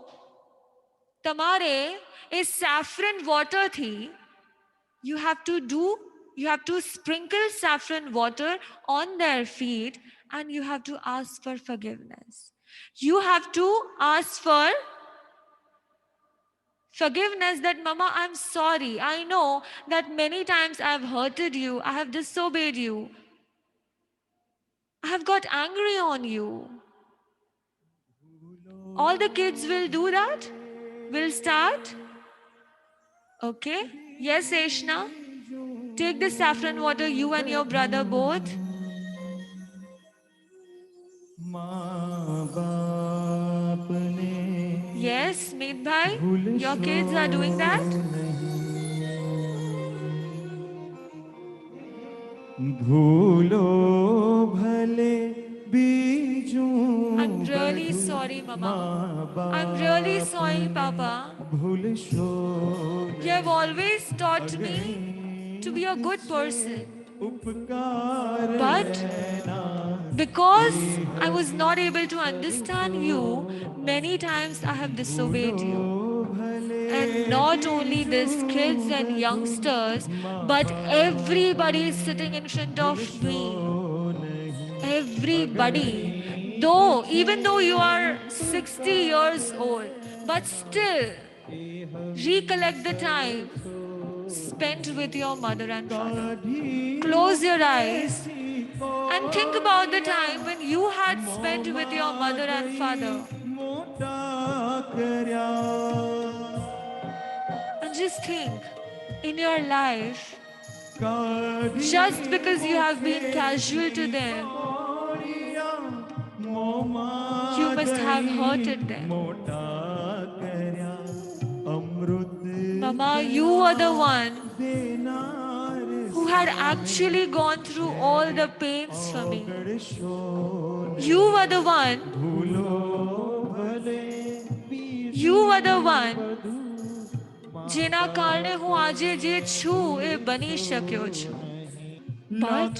તમારે એ saffron water થી you have to sprinkle saffron water on their feet and you have to ask for forgiveness. You have to ask for Forgiveness that, Mama, I'm sorry. I know that many times I've hurted you, I have disobeyed you, I have got angry on you. All the kids will do that? Will start? Okay. Yes, Eshna. Take the saffron water, you and your brother both. Yes, Meet Bhai, your kids are doing that. I'm really sorry, Mama. I'm really sorry, Papa. You have always taught me to be a good person. But because I was not able to understand you, many times I have disobeyed you. And not only this, kids and youngsters, but everybody sitting in front of me. Everybody. Though, even though you are 60 years old, but still recollect the time spent with your mother and father. Close your eyes and think about the time when you had spent with your mother and father. And just think, in your life, just because you have been casual to them, you must have hurted them. Mama, you were the one who had actually gone through all the pains for me. You were the one. You were the one. જેના કારણે હું આજે જે છું એ બની શક્યો છું. But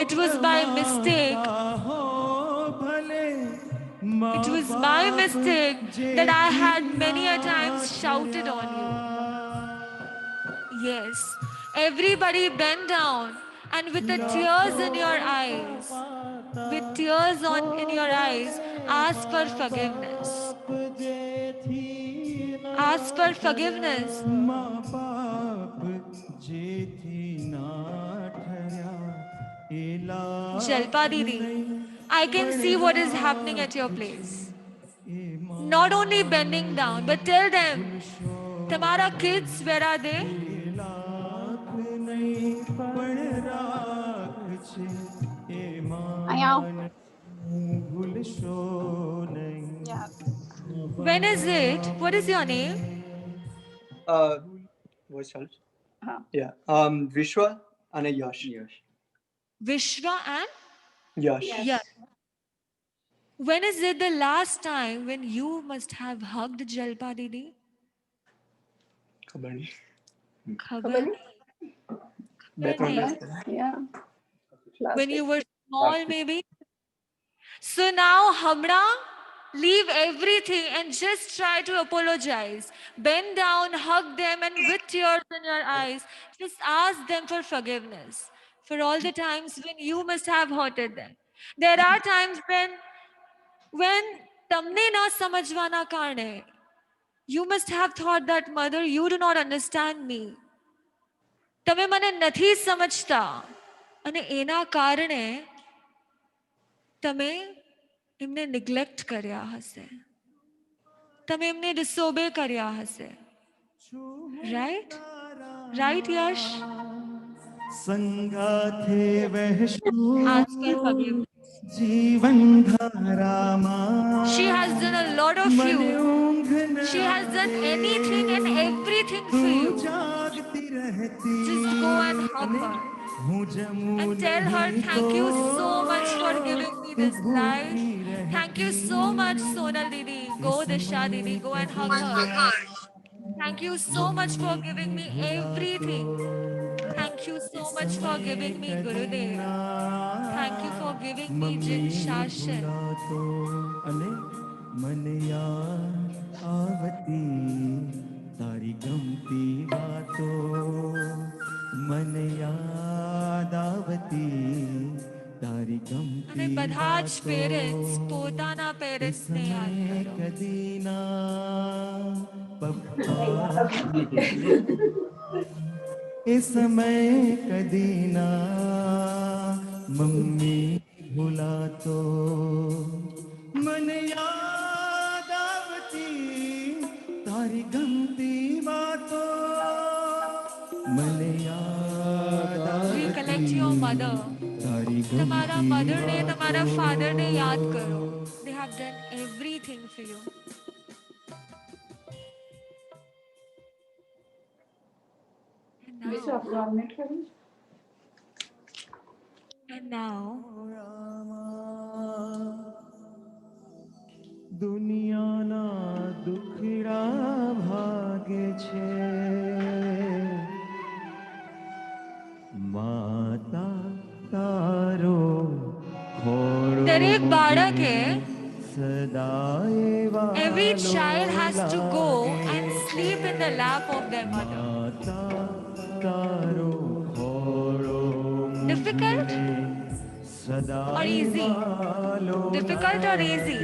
it was by mistake. It was my mistake that I had many a times shouted on you. Yes, everybody bend down and with the tears in your eyes, with tears in your eyes, ask for forgiveness. Ask for forgiveness. Jalpa Didi, I can see what is happening at your place. Not only bending down, but tell them, Tamara kids, where are they? When is it? What is your name? Voice challenge. Yeah. Vishwa and Yash. Vishwa and Yash. Yash. When is it the last time when you must have hugged Jalpa Didi? Khabar nahi. Khabar nahi. Yeah. When you were small, maybe. So now, Hamra, leave everything and just try to apologize. Bend down, hug them, and with tears in your eyes, just ask them for forgiveness for all the times when you must have hurted them. There are times when tamne na samajhwana karne, you must have thought that, Mother, you do not understand me. તમે મને નથી સમજતા અને એના કારણે તમે એમને neglect કર્યા હશે, તમે એમને ડિસઓબે કર્યા હશે. Right? Right, yes? Ask for forgiveness. She has done a lot of you. She has done anything and everything for you. Just go and hug her and tell her, thank you so much for giving me this life. Thank you so much, Sonal Didi. Go, Disha Didi, go and hug her. Thank you so much for giving me everything. Thank you so much for giving me Gurudev. Thank you for giving me Jin Shashan. તારી ગમતી વાતો મને યાદ આવતી તારી ગમતી અને બધા જ પેરેન્ટ્સ પોતાના પેરેન્ટ્સને યાદ समय કરો. कदीना पप्पा इस समय कदीना मम्मी भुला तो मन याद आवती तारी गमती बातों मन याद Recollect your mother. तारी તમારા गमती મધરને તમારા ફાધરને યાદ કરો. बातों They have done everything for you. And now દુનિયાના દુખડા ભાગે છે માતા તારો ખોળો દરેક બાળકે સદાય every વાલો child has to go and લાગે sleep in the lap of their mother. માતા તારો ખોળો Difficult મુજને or સદાય easy? વાલો Difficult or easy?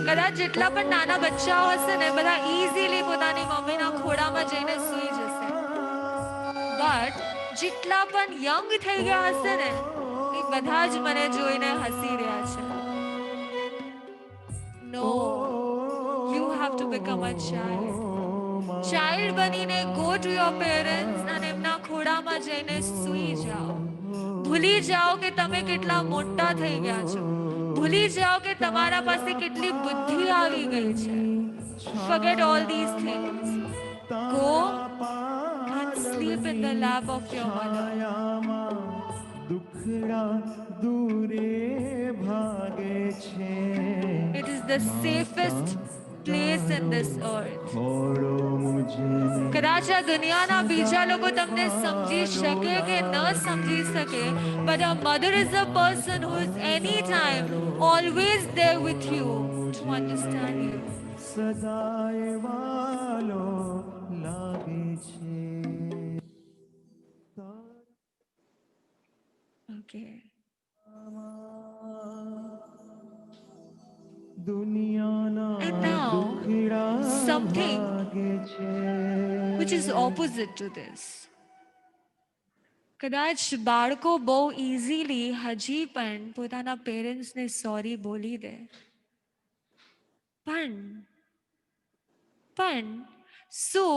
કદાચ જેટલા પણ નાના બચ્ચાઓ હશે ને બધા ઇઝીલી પોતાની મમ્મીના ખોળામાં જઈને સૂઈ જશે. બટ જેટલા પણ યંગ થઈ ગયા હશે ને એ બધા જ મને જોઈને હસી રહ્યા છે. નો, you have to become a child. Child બનીને go to your parents અને એમના ખોળામાં જઈને સૂઈ જાઓ. ભૂલી જાઓ કે તમે કેટલા મોટા થઈ ગયા છો. ભૂલી જાઓ કે તમારા પાસે કેટલી બુદ્ધિ આવી ગઈ છે. Forget all these things. Go and sleep in the lap of your mother. દુખડા દૂરે ભાગે છે It is the safest place in this earth. ખોળો મુજને કદાચ આ દુનિયાના બીજા લોકો તમને સમજી શકે કે ન સમજી શકે, but a mother is a person who is anytime always there with you to understand you. સદાય વાલો લાગે છે Okay. દુનિયાના And now, દુખડા something ભાગે છે which is opposite to this. કદાચ બાળકો બહુ ઇઝીલી હજી પણ પોતાના પેરેન્ટ્સને સોરી બોલી દે. પણ શું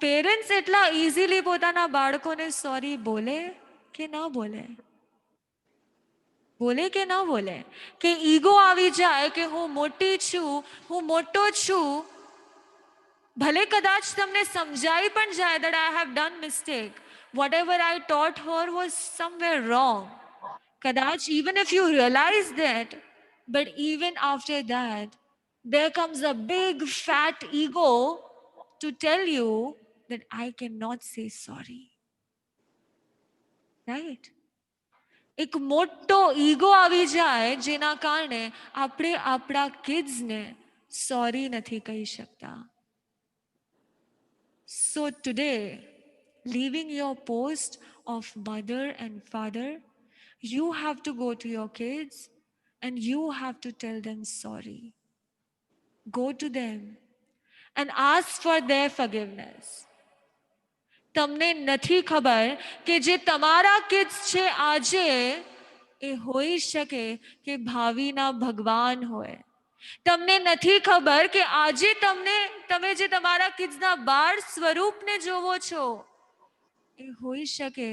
પેરેન્ટ્સ એટલા ઇઝીલી પોતાના બાળકોને સોરી બોલે કે ન બોલે? બોલે કે ન બોલે? કે ઈગો આવી જાય કે હું મોટી છું, હું મોટો છું. ભલે કદાચ તમને સમજાઈ પણ જાય that I have done mistake. Whatever I taught her was somewhere wrong. Kadach, even if you realize that, but even after that, there comes a big fat ego to tell you that I cannot say sorry. Right? એક મોટો ego આવી જાય જેના કારણે આપણે આપણા કિડ્સને sorry નથી કહી શકતા. So today, leaving your post of mother and father, you have to go to your kids and you have to tell them sorry. Go to them and ask for their forgiveness. તમને નથી ખબર કે જે તમારા kids છે આજે એ હોઈ શકે કે ભાવિના ભગવાન હોય. તમને નથી ખબર કે આજે તમે જે તમારા કિડ્સના બાળ સ્વરૂપને જોવો છો એ હોઈ શકે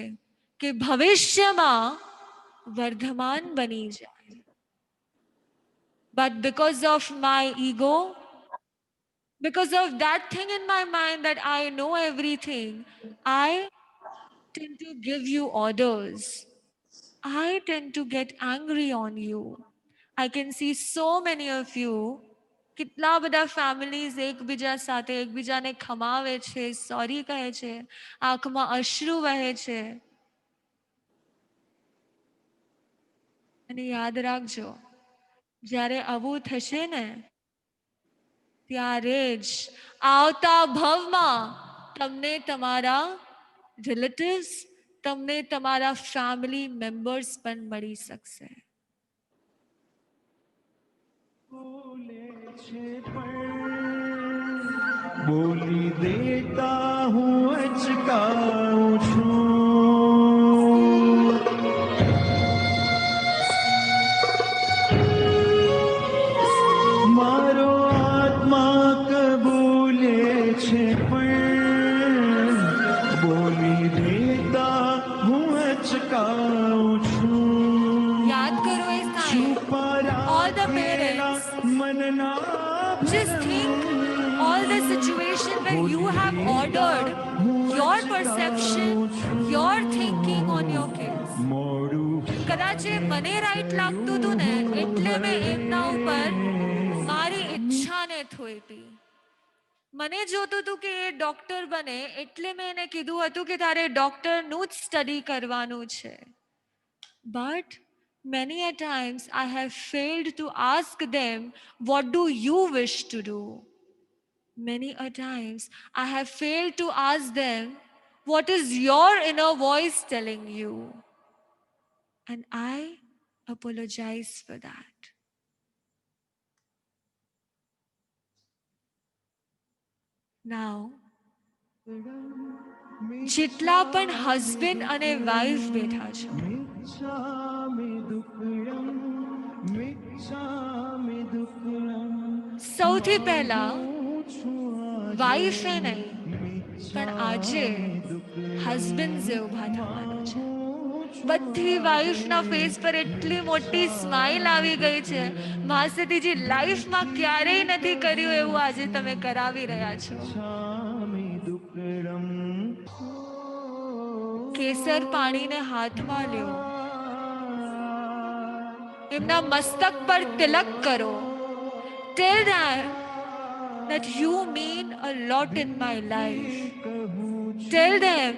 કે ભવિષ્યમાં વર્ધમાન બની જાય. But because of my ego, because of that thing in my mind that I know everything, I tend to give you orders. I tend to get angry on you. I can see so many of you. કેટલા બધા families એકબીજા સાથે એકબીજાને ખમાવે છે, sorry કહે છે, આંખમાં અશ્રુ વહે છે. અને યાદ રાખજો, જ્યારે આવું થશે ને ત્યારે જ આવતા ભવમાં તમને તમારા રિલેટિવ્સ, તમને તમારા ફેમિલી મેમ્બર્સ પણ મળી શકશે. બોલી દેતા હું અચકાઉં છું મારો આત્મા કબૂલે છે પણ બોલી દેતા હું અચકાઉં છું યાદ કરો એ time. All the parents, just think all the situation where you have ordered your perception, your thinking on your kids. કદાચ એ મને રાઈટ લાગતું હતું ને એટલે મેં એમના ઉપર મારી ઈચ્છાને થોઈતી. મને જોતું હતું કે એ ડોક્ટર બને એટલે મેં એને કીધું હતું કે તારે ડોક્ટરનું જ સ્ટડી કરવાનું છે. But many a times I have failed to ask them, what do you wish to do? Many a times I have failed to ask them, what is your inner voice telling you? And I apologize for that. Now, જેટલા પણ husband અને wife બેઠા છો, સૌથી પહેલા વાઈફે નહીં પણ આજે હસબન્ડ ઉભા થવાના છે. બધી વાઈફના ફેસ પર એટલી મોટી સ્માઇલ આવી ગઈ છે. મહાસતીજી લાઈફમાં ક્યારેય નથી કર્યું એવું આજે તમે કરાવી રહ્યા છો. કેસર પાણીને હાથમાં લ્યો, એમના મસ્તક પર તિલક કરો. Tell them that you mean a lot in my life. Tell them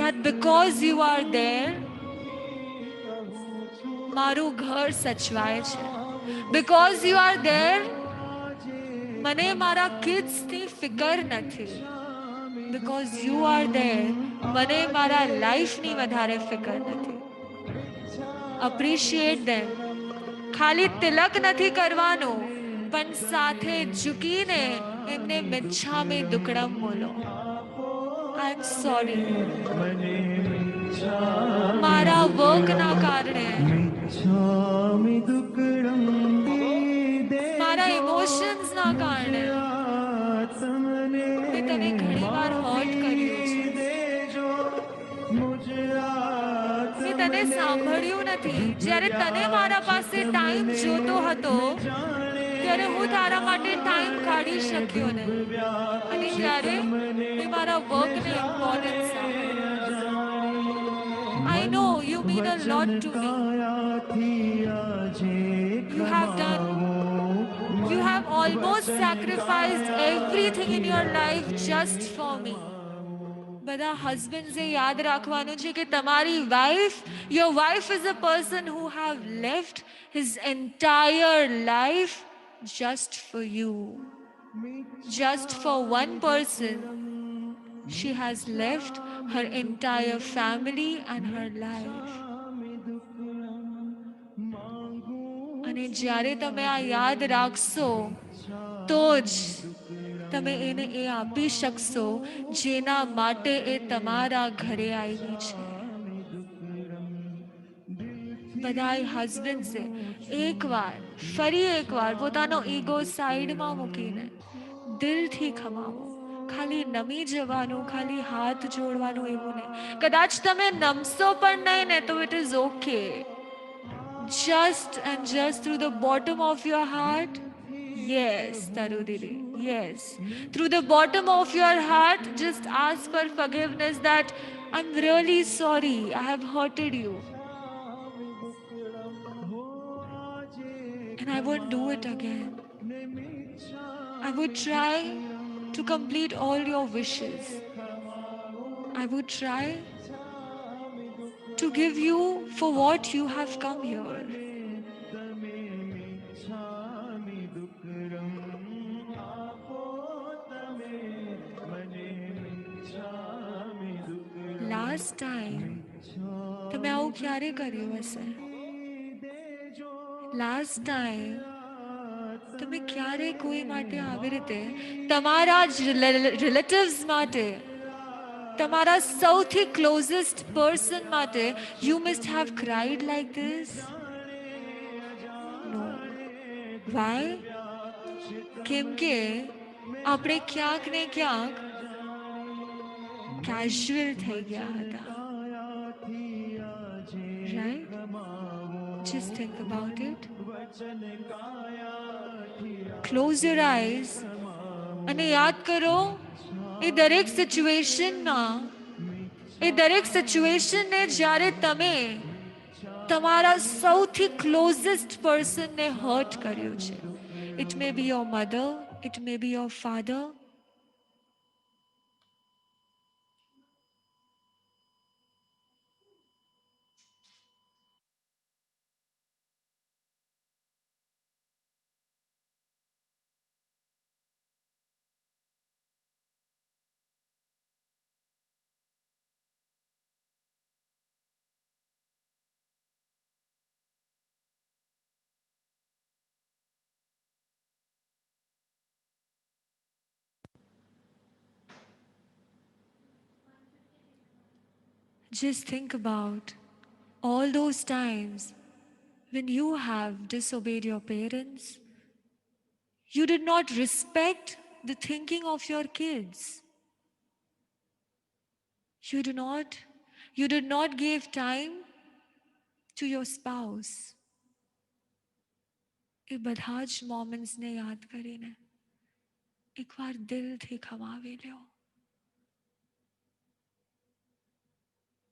that because you are there, મારું ઘર સચવાય છે. Because you are there, મને મારા કિડ્સની ફિકર નથી. Because you are there, મને મારા લાઈફની વધારે ફિકર નથી. Appreciate them. ખાલી તિલક નથી કરવાનું પણ સાથે ઝૂકીને એમને મિચ્છામી દુક્કડમ બોલો. I am sorry. મારા વર્કના કારણે, મારા ઇમોશન્સના કારણે મેં તને ઘણીવાર હર્ટ કર્યું છે. મેં તને સાંભળ્યું નથી. જ્યારે તને મારા પાસે ટાઈમ જોતો હતો ત્યારે હું તારા માટે ટાઈમ કાઢી શક્યો નહીં અને ત્યારે મેં મારા વર્કને ઇમ્પોર્ટન્સ આપ્યું. I know you mean a lot to me. You have almost sacrificed everything in your life just for me. બધા હસબન્ડ્સે યાદ રાખવાનું છે કે તમારી wife, your wife is a person who have left his entire life just for you. Just for one person, she has left her entire family and her life. અને જ્યારે તમે આ યાદ રાખશો તો જ તમે એને એ આપી શકશો જેના માટે એ તમારા ઘરે આવી છે. બધાય હસબન્ડ્સે એકવાર, ફરી એકવાર પોતાનો ઈગો સાઈડમાં મૂકીને દિલથી ખમાવો. ખાલી નમી જવાનું, ખાલી હાથ જોડવાનું એવું નહીં. કદાચ તમે નમશો પણ નહીં ને તો it is okay. Just and just through the bottom of your heart, yes, Taru Didi, yes. Through the bottom of your heart, just ask for forgiveness that I'm really sorry, I have hurted you. And I won't do it again. I would try to complete all your wishes. I would try to give you for what you have come here. Last time તમે આવું ક્યારે કર્યું હશે? Last time તમે ક્યારે કોઈ માટે આવી રીતે તમારા જ રિલેટિવ્સ માટે તમારા સૌથી ક્લોઝેસ્ટ પર્સન માટે you must have cried like this? No. Why? કેમ કે આપણે ક્યાંક ને ક્યાંક કેઝ્યુઅલ થઈ ગયા હતા. Right? Just think about it. Close your eyes અને યાદ કરો એ દરેક સિચ્યુએશનમાં જ્યારે તમે તમારા સૌથી ક્લોઝેસ્ટ પર્સનને હર્ટ કર્યું છે. It may B your mother, it may B your father. Just think about all those times when you have disobeyed your parents. You did not respect the thinking of your kids. You did not give time to your spouse. એ બધા જ મોમેન્ટ્સને યાદ કરીને એકવાર દિલથી ખમાવી લ્યો.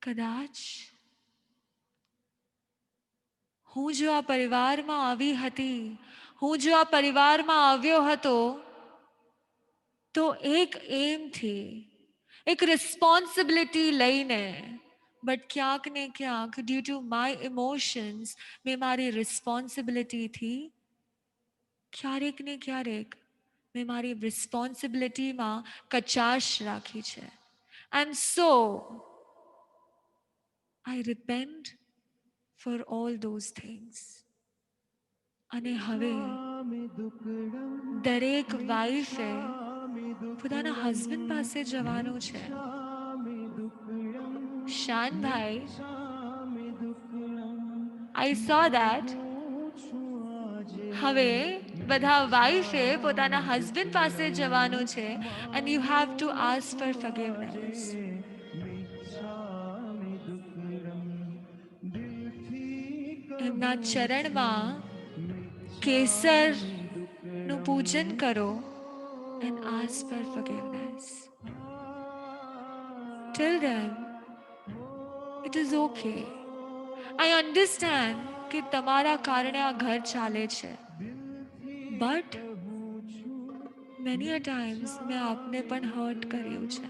કદાચ હું જો આ પરિવારમાં આવી હતી, હું જો આ પરિવારમાં આવ્યો હતો તો એક એમથી, એક રિસ્પોન્સિબિલિટી લઈને, બટ ક્યાંક ને ક્યાંક ડ્યુ ટુ માય ઇમોશન્સ મેં મારી રિસ્પોન્સિબિલિટીથી ક્યારેક ને ક્યારેક મેં મારી રિસ્પોન્સિબિલિટીમાં કચાશ રાખી છે. And so I રિપેન્ટ for all those things. અને હવે દરેક વાઈફે પોતાના હસબન્ડ પાસે જવાનું છે. શાનભાઈ, આઈ સો ધેટ હવે બધા વાઈફે પોતાના હસબન્ડ પાસે જવાનું છે and you have to ask for ફોરગિવનેસ. એમના ચરણમાં કેસરનું પૂજન કરો and ask for forgiveness. Till then, it is okay. I understand કે તમારા કારણે આ ઘર ચાલે છે. But many a times મેં આપને પણ હર્ટ કર્યું છે.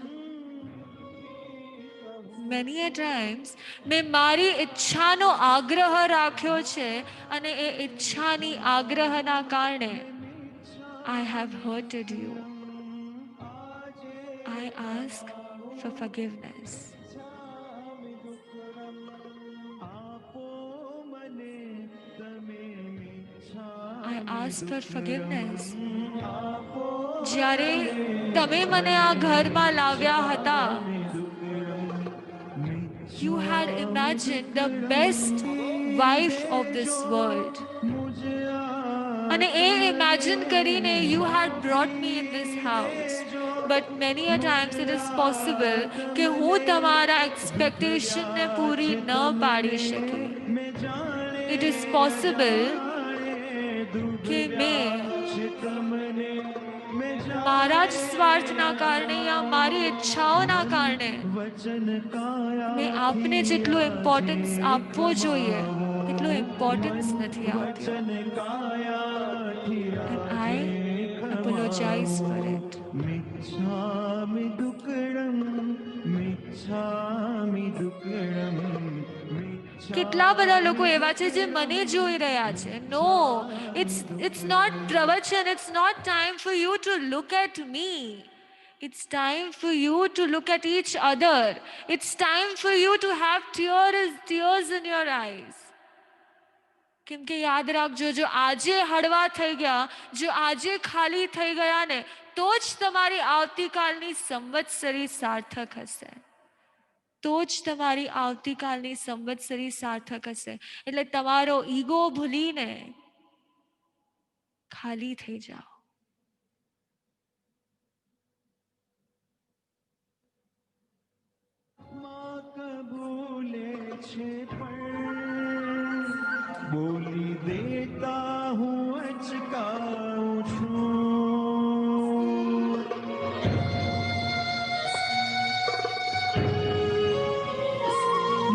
Many a times મેં મારી ઈચ્છાનો આગ્રહ રાખ્યો છે અને એ ઈચ્છાની આગ્રહના કારણે I have hurted you. I ask for forgiveness. I ask for forgiveness. જ્યારે તમે મને આ ઘરમાં લાવ્યા હતા, you had imagined the best wife of this world. અને એ imagine કરીને you had brought me in this house. But many a times it is possible કે હું તમારા expectation ને પૂરી ન પાડી શકી. It is possible કે મેં મારા જ સ્વાર્થના કારણે યા મારી ઈચ્છાઓના કારણે મેં આપને જેટલું ઇમ્પોર્ટન્સ આપવો જોઈએ એટલું ઇમ્પોર્ટન્સ નથી આપ્યો. And I apologize for it. કેટલા બધા લોકો એવા છે જે મને જોઈ રહ્યા છે. નો, it's not પ્રવચન, it's not time for you to look at me. It's time for you to look at each other. It's time for you to have tears in your eyes. કેમ કે યાદ રાખજો, જો આજે હળવા થઈ ગયા, જો આજે ખાલી થઈ ગયા ને, તો જ તમારી આવતીકાલની સંવત્સરી સાર્થક હશે. તો જ તમારી આવતીકાલની સંવત્સરી સાર્થક હશે. એટલે તમારો ઈગો ભૂલીને ખાલી થઈ જાઓ. કબૂલે છે પણ બોલી દેતા હું અચકાઉં છું.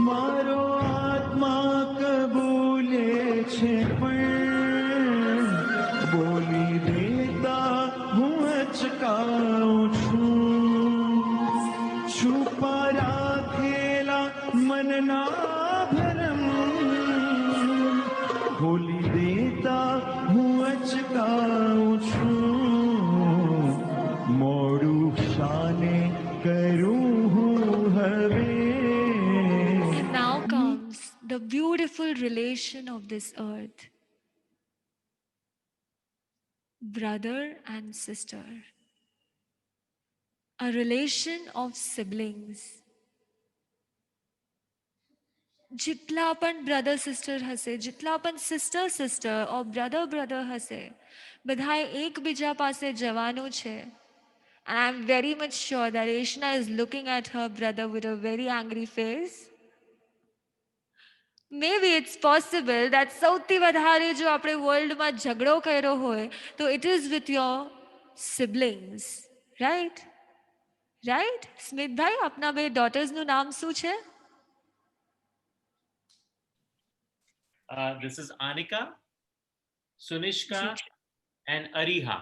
મારો આત્મા કબૂલે છે પણ બોલી દેતા હું અચકાઉં છું. છુપા રાખેલા મનના ભરમ ખોલી દેતા હું અચકાઉં છું. મોડું શાને કરું હું હવે. And now comes the beautiful relation of this earth. Brother and sister. A relation of siblings. જેટલા પણ બ્રધર સિસ્ટર હશે, જેટલા પણ સિસ્ટર સિસ્ટર ઓર બ્રધર બ્રધર હશે, બધાએ એકબીજા પાસે જવાનું છે. And I'm very much sure that Ashna is looking at her brother with a very angry face. Maybe it's possible that સૌથી વધારે જો આપણે વર્લ્ડમાં ઝઘડો કર્યો હોય તો it is with your siblings, right? Right? સ્મિત ભાઈ, આપના બે ડોટર્સનું નામ શું છે? This is Anika, Sunishka, and Ariha.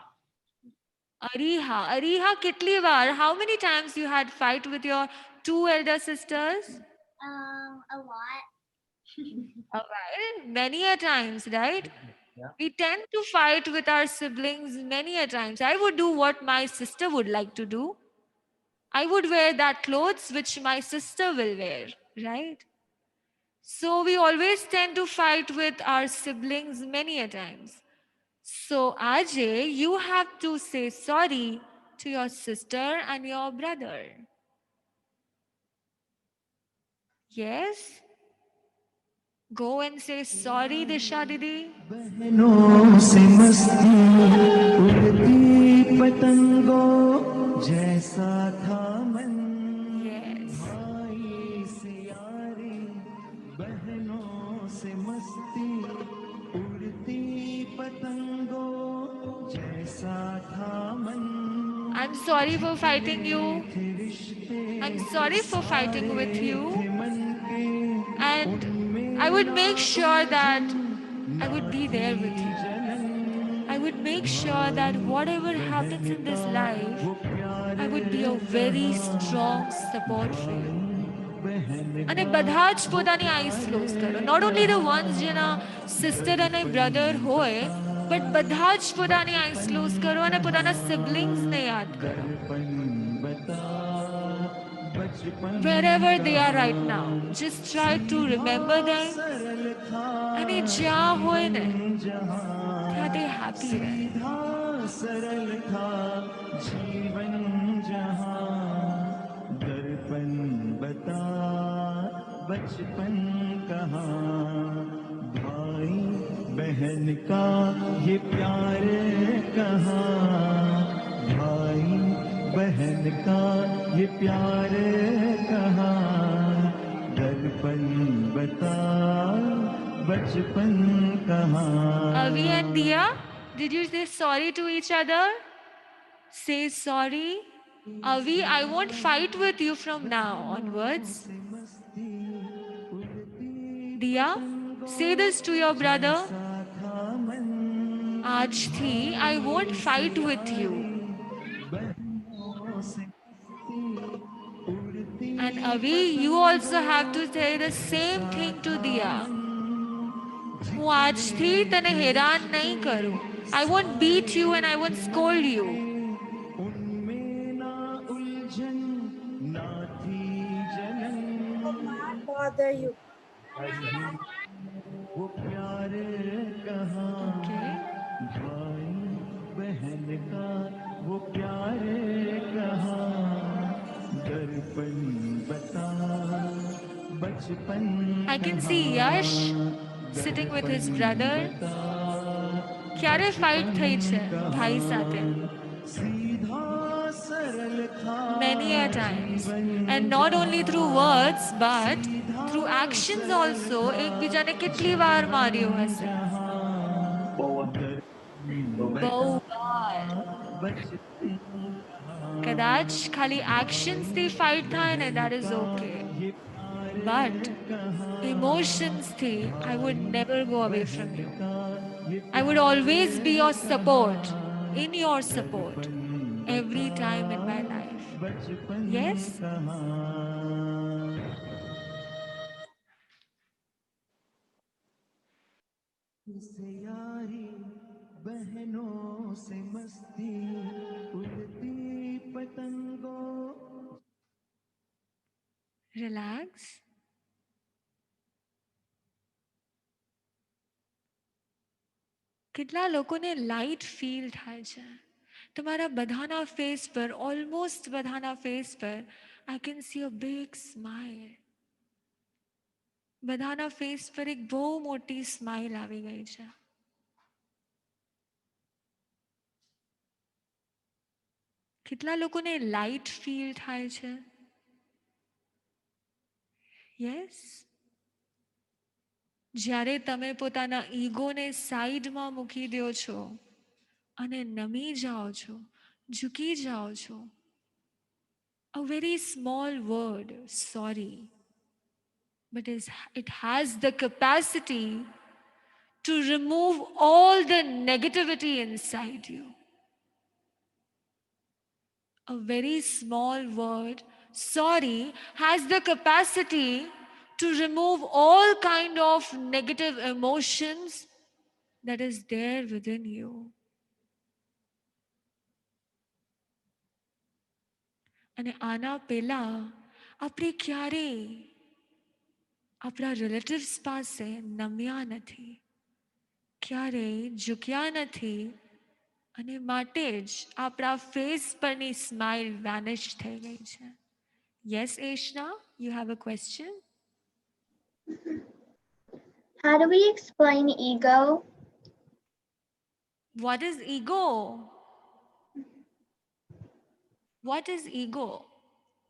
Ariha, કેટલી વાર? How many times you had fight with your two elder sisters? A lot. Alright, many a times, right? Yeah. We tend to fight with our siblings many a times. I would do what my sister would like to do. I would wear that clothes which my sister will wear, right? So we always tend to fight with our siblings many a times. So Ajay, you have to say sorry to your sister and your brother. Yes? Go and say sorry, Disha Didi. बहनों से मस्ती उड़ती पतंगों जैसा था मन. Yes. भाई से यारी बहनों से मस्ती उड़ती पतंगों जैसा था मन. I'm sorry for fighting you. I'm sorry for fighting with you. And I would make sure that I would be there with you. I would make sure that whatever happens in this life, I would be a very strong support for you. અને બધા જ પોતાની ice close કરો. Not only the once જેના sister અને brother હોય, but બધા જ પોતાની આઈસ ક્લોઝ કરો અને પોતાના સિબ્લિંગ્સને યાદ કરો. Wherever they are right now, just try to remember them. અને જ્યાં હોય ને ત્યાં તે happy રહે. सरल था जीवन जहां. दर्पण बता बचपन कहाँ. भाई बहन का ये प्यार कहाँ. भाई बहन का ये प्यार कहाँ. दर्पण बता बचपन कहाँ. Avi and Dia, did you say sorry to each other? Say sorry. Avi, I won't fight with you from now onwards. Dia, say this to your brother. Ajthi, I won't fight with you. And Avi, you also have to say the same thing to Dia. હું આજથી તને હેરાન નહીં કરું. I won't beat you and I won't scold you. Bother you. वो प्यार कहाँ, Okay. भाई बहन का वो प्यार कहाँ, दर्पण बता बचपन I can कहाँ, see Yash sitting with his brother. बता ક્યારે fight થઈ છે ભાઈ સાથે? सीधा सरल था Many a times. जीवन And not only through words, but सीधा through actions सरल also. था એકબીજાને કેટલી વાર માર્યો હશે? બહુ વાર. કદાચ ખાલી actions થી fight થાય ને, that is okay. But emotions thi, I would never go away from you. I would always be your support, in your support, every time in my life. Yes? से यारी बहनों से मस्ती उड़ती पतंगों. Relax. કેટલા લોકોને લાઇટ ફીલ થાય છે? તમારા બધાના ફેસ પર, ઓલમોસ્ટ બધાના ફેસ પર, I can see a big smile. બધાના ફેસ પર એક બહુ મોટી સ્માઇલ આવી ગઈ છે. કેટલા લોકોને લાઇટ ફીલ થાય છે? યસ. જ્યારે તમે પોતાના ઈગોને સાઈડમાં મૂકી દો છો અને નમી જાઓ છો, ઝૂકી જાઓ છો, a very small word, sorry, but it has the capacity to remove all the negativity inside you. A very small word, sorry, has the capacity to remove all kind of negative emotions that is there within you. અને આના પહેલા આપણે ક્યારેય આપણા relatives પાસે નમ્યા નથી, ક્યારેય ઝૂક્યા નથી, અને માટે જ આપણા ફેસ પરની સ્માઇલ વેનિશ થઈ ગઈ છે. Yes Eshna, you have a question? How do we explain ego? What is ego? What is ego?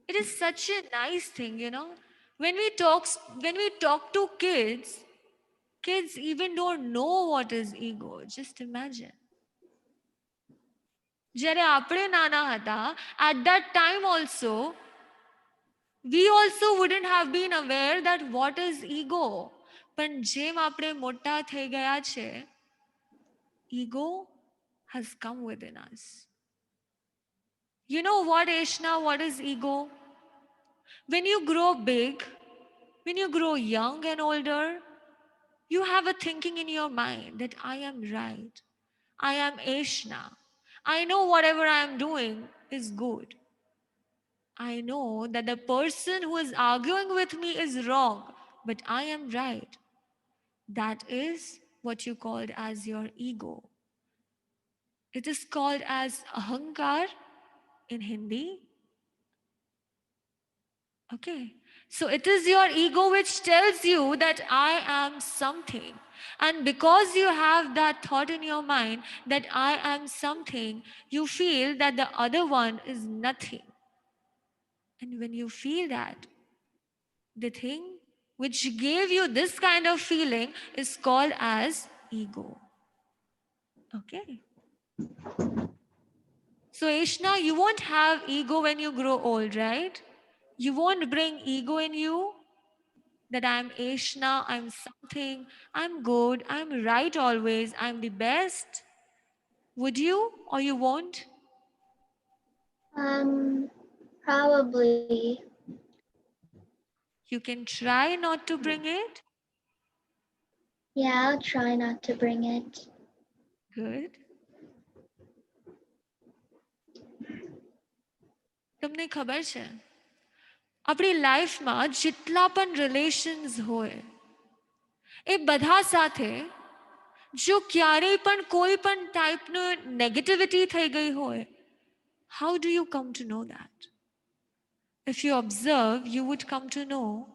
It is such a nice thing, you know. When we talk to kids, kids even don't know what is ego. Just imagine. જ્યારે આપણે નાના હતા, at that time also, we also wouldn't have been aware that what is ego. પણ જેમ આપણે મોટા થઈ ગયા છે, ego has come within us. You know what, Eshna, what is ego? When you grow big, when you grow young and older, you have a thinking in your mind that I am right. I am Eshna. I know whatever I am doing is good. I know that the person who is arguing with me is wrong, but I am right. That is what you called as your ego. It is called as ahankar in Hindi. Okay. So it is your ego which tells you that I am something. And because you have that thought in your mind that I am something, you feel that the other one is nothing. And when you feel that, the thing which gave you this kind of feeling is called as ego. Okay. So Ishna, you won't have ego when you grow old, right? You won't bring ego in you that I'm Ishna, I'm something, I'm good, I'm right always, I'm the best. Would you or you won't? Probably. You can try not to bring it. Yeah, I'll try not to bring it. Good. તમને ખબર છે, આપણી લાઈફમાં જેટલા પણ relations હોય, એ બધા સાથે જો ક્યારેય પણ કોઈ પણ ટાઈપનું નેગેટિવિટી થઈ ગઈ હોય, how do you come to know that? If you observe, you would come to know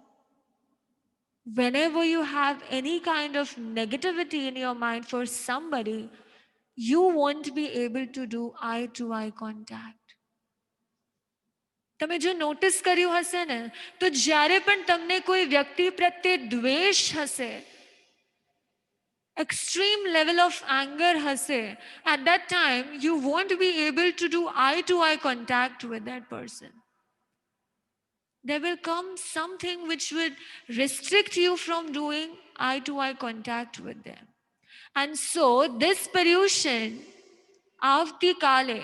whenever you have any kind of negativity in your mind for somebody, you won't be able to do eye to eye contact. તમે જો notice કર્યું હશે ને, તો જ્યારે પણ તમને કોઈ વ્યક્તિ પ્રત્યે દ્વેષ હશે, extreme level of anger hase, at that time you won't be able to do eye to eye contact with that person. There will come something which would restrict you from doing eye to eye contact with them. And so this pollution avti kale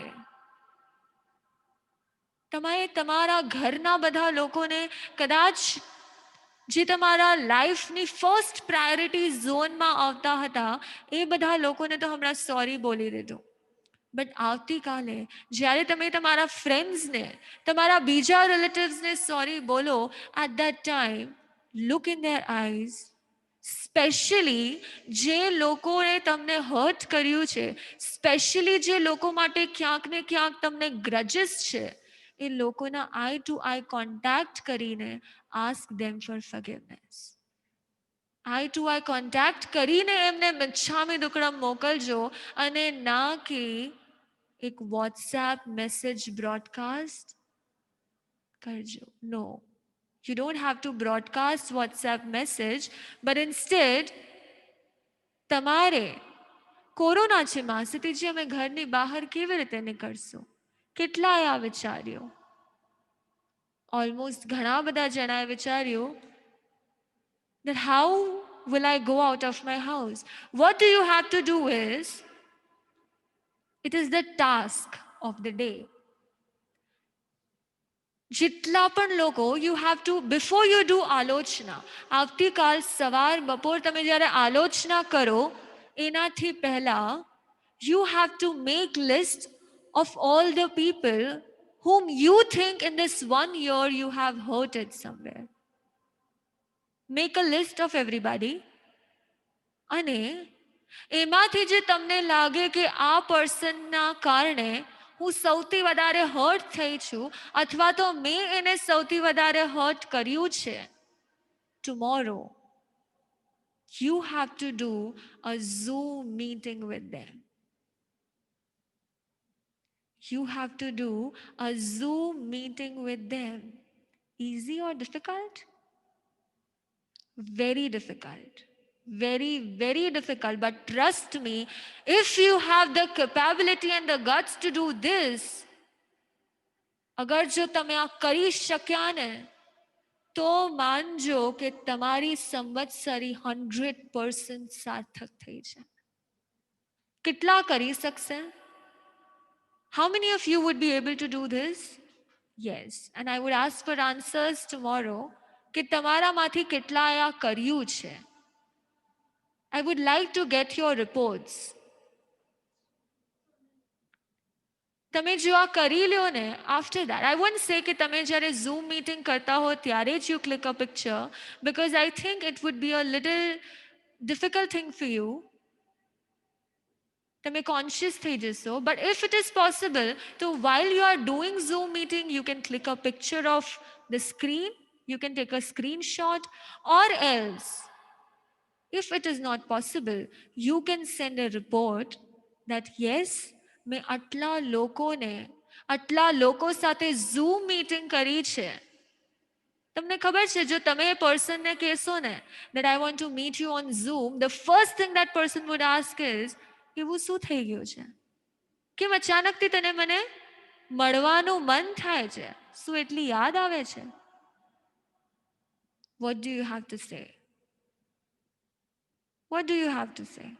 તમારે તમારા ઘરના બધા લોકોને કદાચ જે તમારા લાઈફની first priority ઝોનમાં આવતા હતા, એ બધા લોકોને તો હમણાં સોરી બોલી દીધું. બટ આવતીકાલે જ્યારે તમે તમારા ફ્રેન્ડ્સને, તમારા બીજા રિલેટિવ્સને સોરી બોલો, at that time look in their eyes. Specially જે લોકોએ તમને હર્ટ કર્યું છે, સ્પેશિયલી જે લોકો માટે ક્યાંક ને ક્યાંક તમને ગ્રજીસ છે, એ લોકોના આઈ ટુ આઈ કોન્ટેક્ટ કરીને ask them for forgiveness. Eye to eye contact કરીને એમને મિચ્છામી દુક્કડમ મોકલજો, અને ના કે એક વોટ્સએપ મેસેજ બ્રોડકાસ્ટ કરજો. નો, you don't have to broadcast WhatsApp message, but instead તમારે કોરોના છે માસીજી, અમે ઘરની બહાર કેવી રીતે નીકળશું, કેટલાય આ વિચાર્યું. ઓલમોસ્ટ ઘણા બધા જણાએ વિચાર્યું that how will I go out of my house? What do you have to do is, it is the task of the day. જેટલા પણ લોકો, you have to, before you do આલોચના, આવતીકાલ સવાર બપોર તમે જ્યારે આલોચના કરો એનાથી પહેલા you have to make list of all the people whom you think in this 1 year you have hurted somewhere. Make a list of everybody, અને એમાંથી જે તમને લાગે કે આ પર્સનના કારણે હું સૌથી વધારે હર્ટ થઈ છું, અથવા તો મેં એને સૌથી વધારે હર્ટ કર્યું છે, tomorrow you have to do a Zoom meeting with them. You have to do a Zoom meeting with them. Easy or difficult? Very difficult. Very, very difficult. But trust me, if you have the capability and the guts to do this, અગર જો તમે આ કરી શક્યા ને, તો માનજો કે તમારી સંવત્સરી 100% સાર્થક થઈ છે. કેટલા કરી શકશે? How many of you would be able to do this? Yes. And I would ask for answers tomorrow કે તમારામાંથી કેટલાએ આ કર્યું છે. I would like to get your reports. તમે જો આ કરી લ્યો ને, after that, I won't say કે તમે જ્યારે Zoom meeting કરતા હો ત્યારે જ you click a picture, because I think it would be a little difficult thing for you. તમે conscious થઈ જશો. But if it is possible, so while you are doing Zoom meeting, you can click a picture of the screen, you can take a screenshot, or else, if it is not possible, you can send a report that yes, મેં આટલા લોકો સાથે Zoom meeting કરી છે. તમને ખબર છે, જો તમે એ પર્સનને કહેશો ને that I want to meet you on Zoom, the first thing that person would ask is, એવું શું થઈ ગયું છે? કેમ અચાનકથી તને મને મળવાનું મન થાય છે? શું એટલી યાદ આવે છે? What do you have to say? What do you have to say?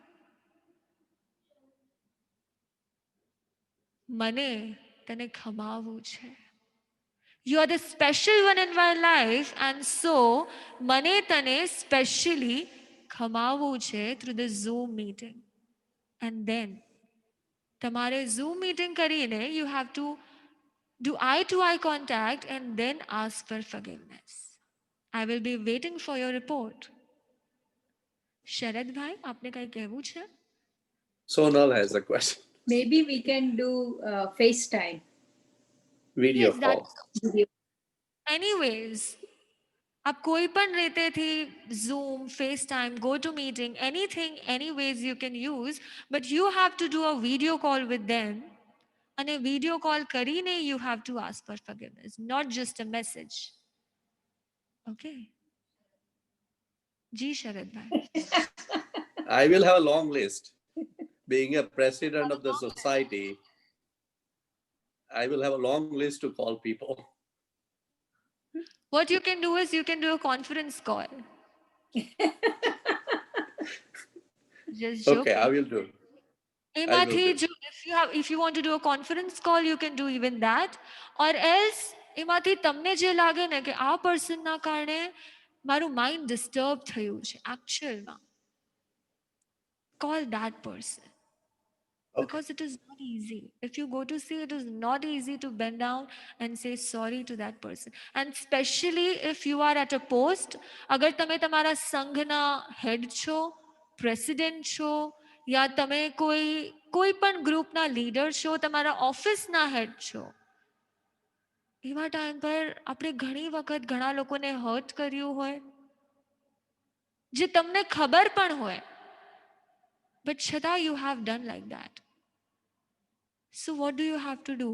મને તને ખમાવવું છે. You are the special one in my life, and so મને તને specially ખમાવવું છે through the Zoom meeting. And then તમારે Zoom meeting કરીને you have to do eye to eye contact and then ask for forgiveness. I will be waiting for your report. શરદભાઈ, આપને કઈ કહેવું છે? Sonal has a question. Maybe we can do FaceTime. Video Yes, call. Video. anyways, आप कोई पण રીતેથી Zoom, FaceTime, go to meeting, anything, any ways you can use, but you have to do a video call with them. અને video call કરીને you have to ask for forgiveness, not just a message. Okay? G શરદભાઈ. I will have a long list. Being a president of the society, I will have a long list to call people. What you can do is you can do a conference call. Just joking. Okay, I will do. એમાંથી જો if you want to do a conference call, you can do even that, or else એમાંથી તમને જે લાગે ને કે આ પર્સનના કારણે મારું માઇન્ડ ડિસ્ટર્બ થયું છે actualમાં, call that person. Okay. Because it is not easy. If you go to see, it is not easy to bend down and say sorry to that person. And especially if you are at a post, અગર તમે તમારા સંઘના હેડ છો, president છો, યા તમે કોઈ પણ ગ્રુપના લીડર છો, તમારા ઓફિસના હેડ છો, એવા ટાઈમ પર આપણે ઘણી વખત ઘણા લોકોને હર્ટ કર્યું હોય, જે તમને ખબર પણ હોય, but છતાં you have done like that. So what do you have to do?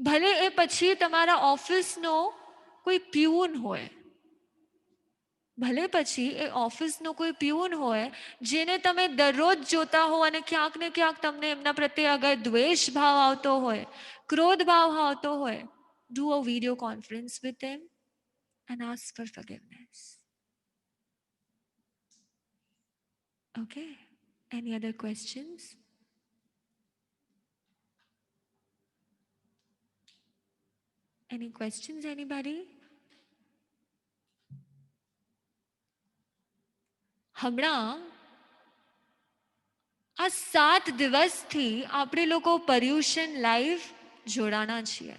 ભલે એ પછી તમારા ઓફિસનો કોઈ પ્યુન હોય, ભલે પછી એ ઓફિસનો કોઈ પ્યુન હોય જેને તમે દરરોજ જોતા હો અને ક્યાંક ને ક્યાંક તમને એમના પ્રત્યે અગર દ્વેષ ભાવ આવતો હોય, ક્રોધ ભાવ આવતો હોય, do a video conference with them and ask for forgiveness. Okay? Any other questions? Any questions, anybody? હમણાં આ 7 દિવસથી આપણે લોકો પર્યુષણ લાઈવ જોડાણા છીએ,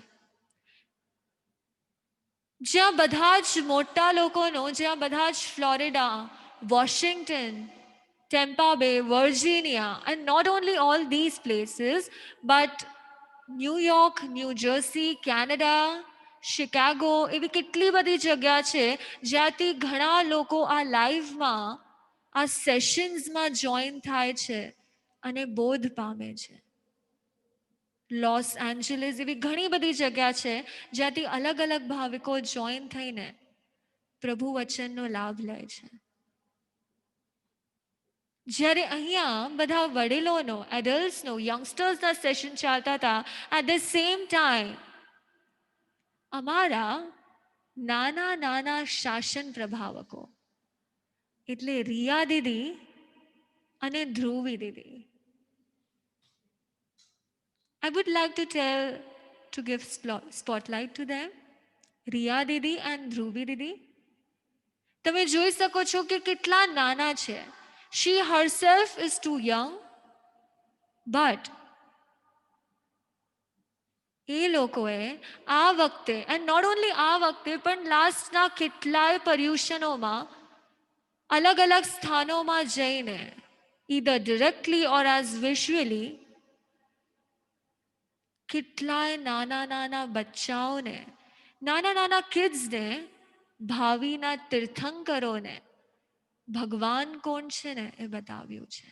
જ્યાં બધા જ મોટા લોકોનો, જ્યાં બધા જ ફ્લોરિડા, વોશિંગ્ટન, ટેમ્પા બે, Virginia, and not only all these places, but New York, new jersey, Canada, Chicago, એવી કેટલી બધી જગ્યા છે જ્યાંથી ઘણા લોકો આ લાઈવમાં, આ સેશન્સમાં જોઈન થાય છે અને બોધ પામે છે. લોસ એન્જલિસ, એવી ઘણી બધી જગ્યા છે જ્યાંથી અલગ અલગ ભાવિકો જોઈન થઈને પ્રભુ વચનનો લાભ લે છે. જ્યારે અહીંયા બધા વડીલોનો, એડલ્ટ્સનો, યંગસ્ટર્સના સેશન ચાલતા હતા, એટ ધ સેમ ટાઈમ અમારા નાના નાના શાસન પ્રભાવકો એટલે રિયા દીદી અને ધ્રુવી દીદી, I would like to give spotlight to them. Riya Didi and Dhruvi દીદી, તમે જોઈ શકો છો કે કેટલા નાના છે. She herself is too young, but એ લોકોએ આ વખતે, and not only આ વખતે પણ લાસ્ટના કેટલાય પર્યુષણોમાં અલગ અલગ સ્થાનોમાં જઈને, either directly or as visually, કેટલાય નાના નાના બચ્ચાઓને, નાના નાના કિડ્સને, ભાવિના તીર્થંકરોને ભગવાન કોણ છે ને એ બતાવ્યું છે.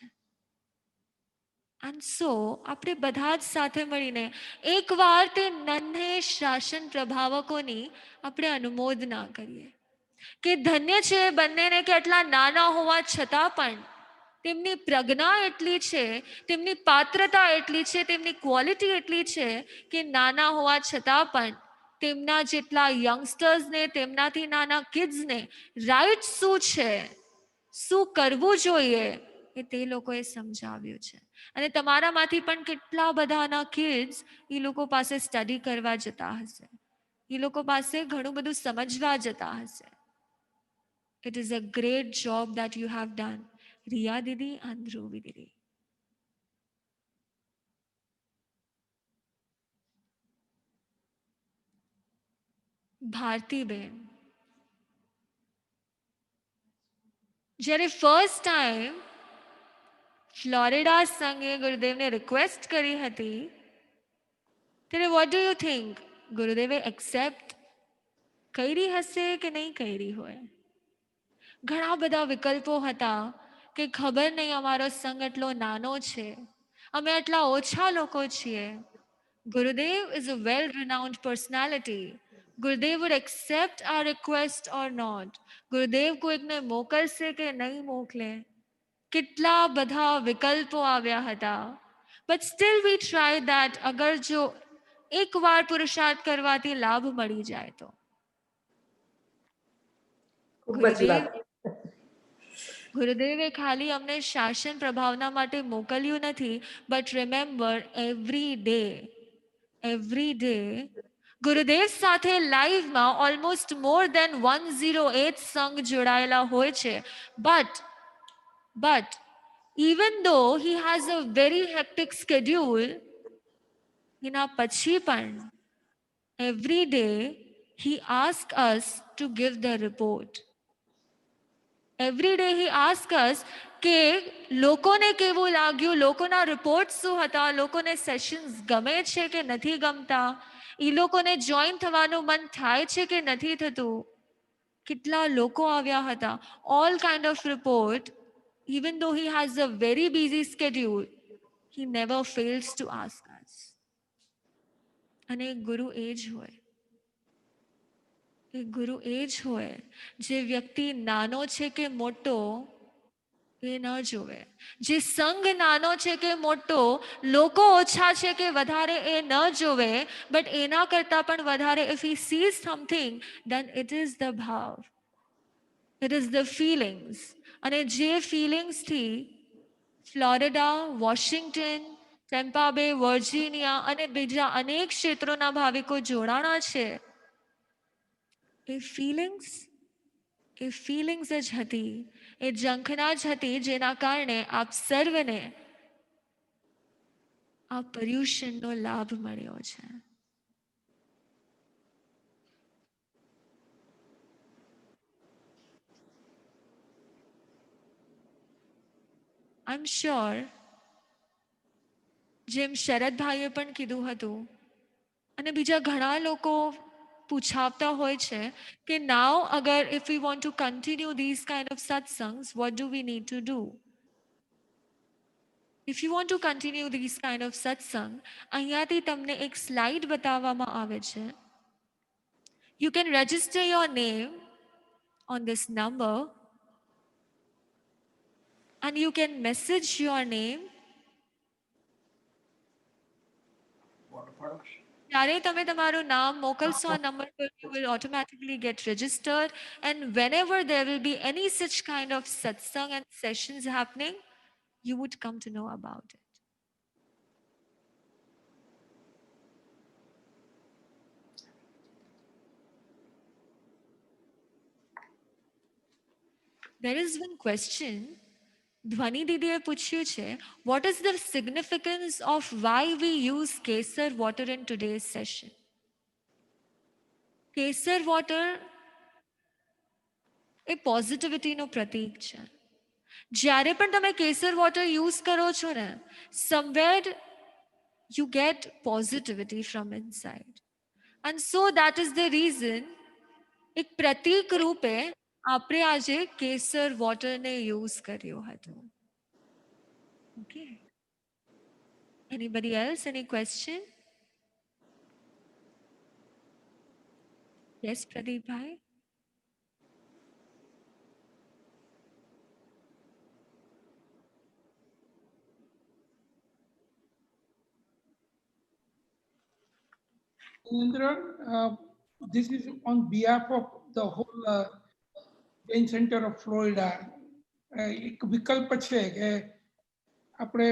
And so આપણે બધા જ સાથે મળીને એકવાર તે નન્હે શાસન પ્રભાવકોની આપણે અનુમોદના કરીએ કે ધન્ય છે એ બંનેને કે આટલા નાના હોવા છતાં પણ તેમની પ્રજ્ઞા એટલી છે, તેમની પાત્રતા એટલી છે, તેમની ક્વોલિટી એટલી છે કે નાના હોવા છતાં પણ તેમના જેટલા યંગસ્ટર્સને, તેમનાથી નાના કિડ્સને રાઈટ શું છે, શું કરવું જોઈએ, એ તે લોકોએ સમજાવ્યું છે. અને તમારામાંથી પણ કેટલા બધાના કિડ્સ એ લોકો પાસે સ્ટડી કરવા જતા હશે, એ લોકો પાસે ઘણું બધું સમજવા જતા હશે. It is a great job that you have done, Riya Didi and Dhruvi Didi. Bharti Ben. જ્યારે ફર્સ્ટ ટાઈમ ફ્લોરિડા સંઘે ગુરુદેવને રિક્વેસ્ટ કરી હતી, ત્યારે વોટ ડુ યુ થિંક? ગુરુદેવે એક્સેપ્ટ કરી હશે કે નહીં કરી હોય? ઘણા બધા વિકલ્પો હતા કે ખબર નહીં અમારો સંઘ એટલો નાનો છે, અમે એટલા ઓછા લોકો છીએ. Gurudev is a well-renowned personality. Gurudev would accept our request or not. Gurudev કોઈકને મોકલશે કે નહીં મોકલે. કેટલા બધા વિકલ્પો આવ્યા હતા. But still we tried that. અગર જો એકવાર પુરુષાર્થ કરવાથી લાભ મળી જાય તો. ગુરુદેવે ખાલી અમને શાસન પ્રભાવના માટે મોકલ્યું નથી, બટ રિમેમ્બર એવરી ડે ગુરુદેવ સાથે લાઈવમાં ઓલમોસ્ટ મોર દેન 108 સંઘ જોડાયેલા હોય છે. But even though he has a very hectic schedule, એના પછી પણ every day he asks us to give the report. Every day he asks us કે લોકોને કેવું લાગ્યું, લોકોના રિપોર્ટ શું હતા, લોકોને સેશન્સ ગમે છે કે નથી ગમતા, એ લોકોને જોઈન થવાનું મન થાય છે કે નથી થતું, કેટલા લોકો આવ્યા હતા. All kind of report. Even though he has a very busy schedule, he never fails to ask us. અને ગુરુ એ જ હોય, એ ગુરુ એ જ હોય જે વ્યક્તિ નાનો છે કે મોટો એ ન જોવે, જે સંઘ નાનો છે કે મોટો, લોકો ઓછા છે કે વધારે એ ન જોવે, બટ એના કરતા પણ વધારે if he sees something, then it is the ભાવ, it is the feelings. અને જે ફિલિંગ્સથી ફ્લોરિડા, વોશિંગ્ટન, ટેમ્પા બે, વર્જિનિયા અને બીજા અનેક ક્ષેત્રોના ભાવિકો જોડાણા છે, એ ફિલિંગ્સ જ હતી, એ ઝંખના જ હતી, જેના કારણે આપ સર્વને આ પર્યુષણનો લાભ મળ્યો છે. આઈ એમ શ્યોર, જેમ શરદભાઈએ પણ કીધું હતું અને બીજા ઘણા લોકો પૂછાવતા હોય છે કે નાવ અગર if we want to continue these kind of satsangs, what do we need to do? If you want to continue these kind of satsang, અહીંયાથી તમને એક સ્લાઇડ બતાવવામાં આવે છે. You can register your name on this number and you can message your name. જ્યારે તમે તમારું નામ મોકલશો આ નંબર પર, you will automatically get registered, and whenever there will be any such kind of satsang and sessions happening, you would come to know about it. There is one question ધ્વનિ દીદીએ પૂછ્યું છે, what is the significance of why we use Kesar water in today's session? Kesar water એ પોઝિટિવિટીનું પ્રતીક છે. જ્યારે પણ તમે કેસર water use કરો છો ને, somewhere you get positivity from inside, and so that is the reason એક પ્રતીક રૂપે આપણે આજે કેસર વોટરને યુઝ કર્યો હતો. Okay. Anybody else? Any question? Yes, Pradeep bhai. This is on behalf of the whole Jain Center of Florida. એક વિકલ્પ છે કે આપણે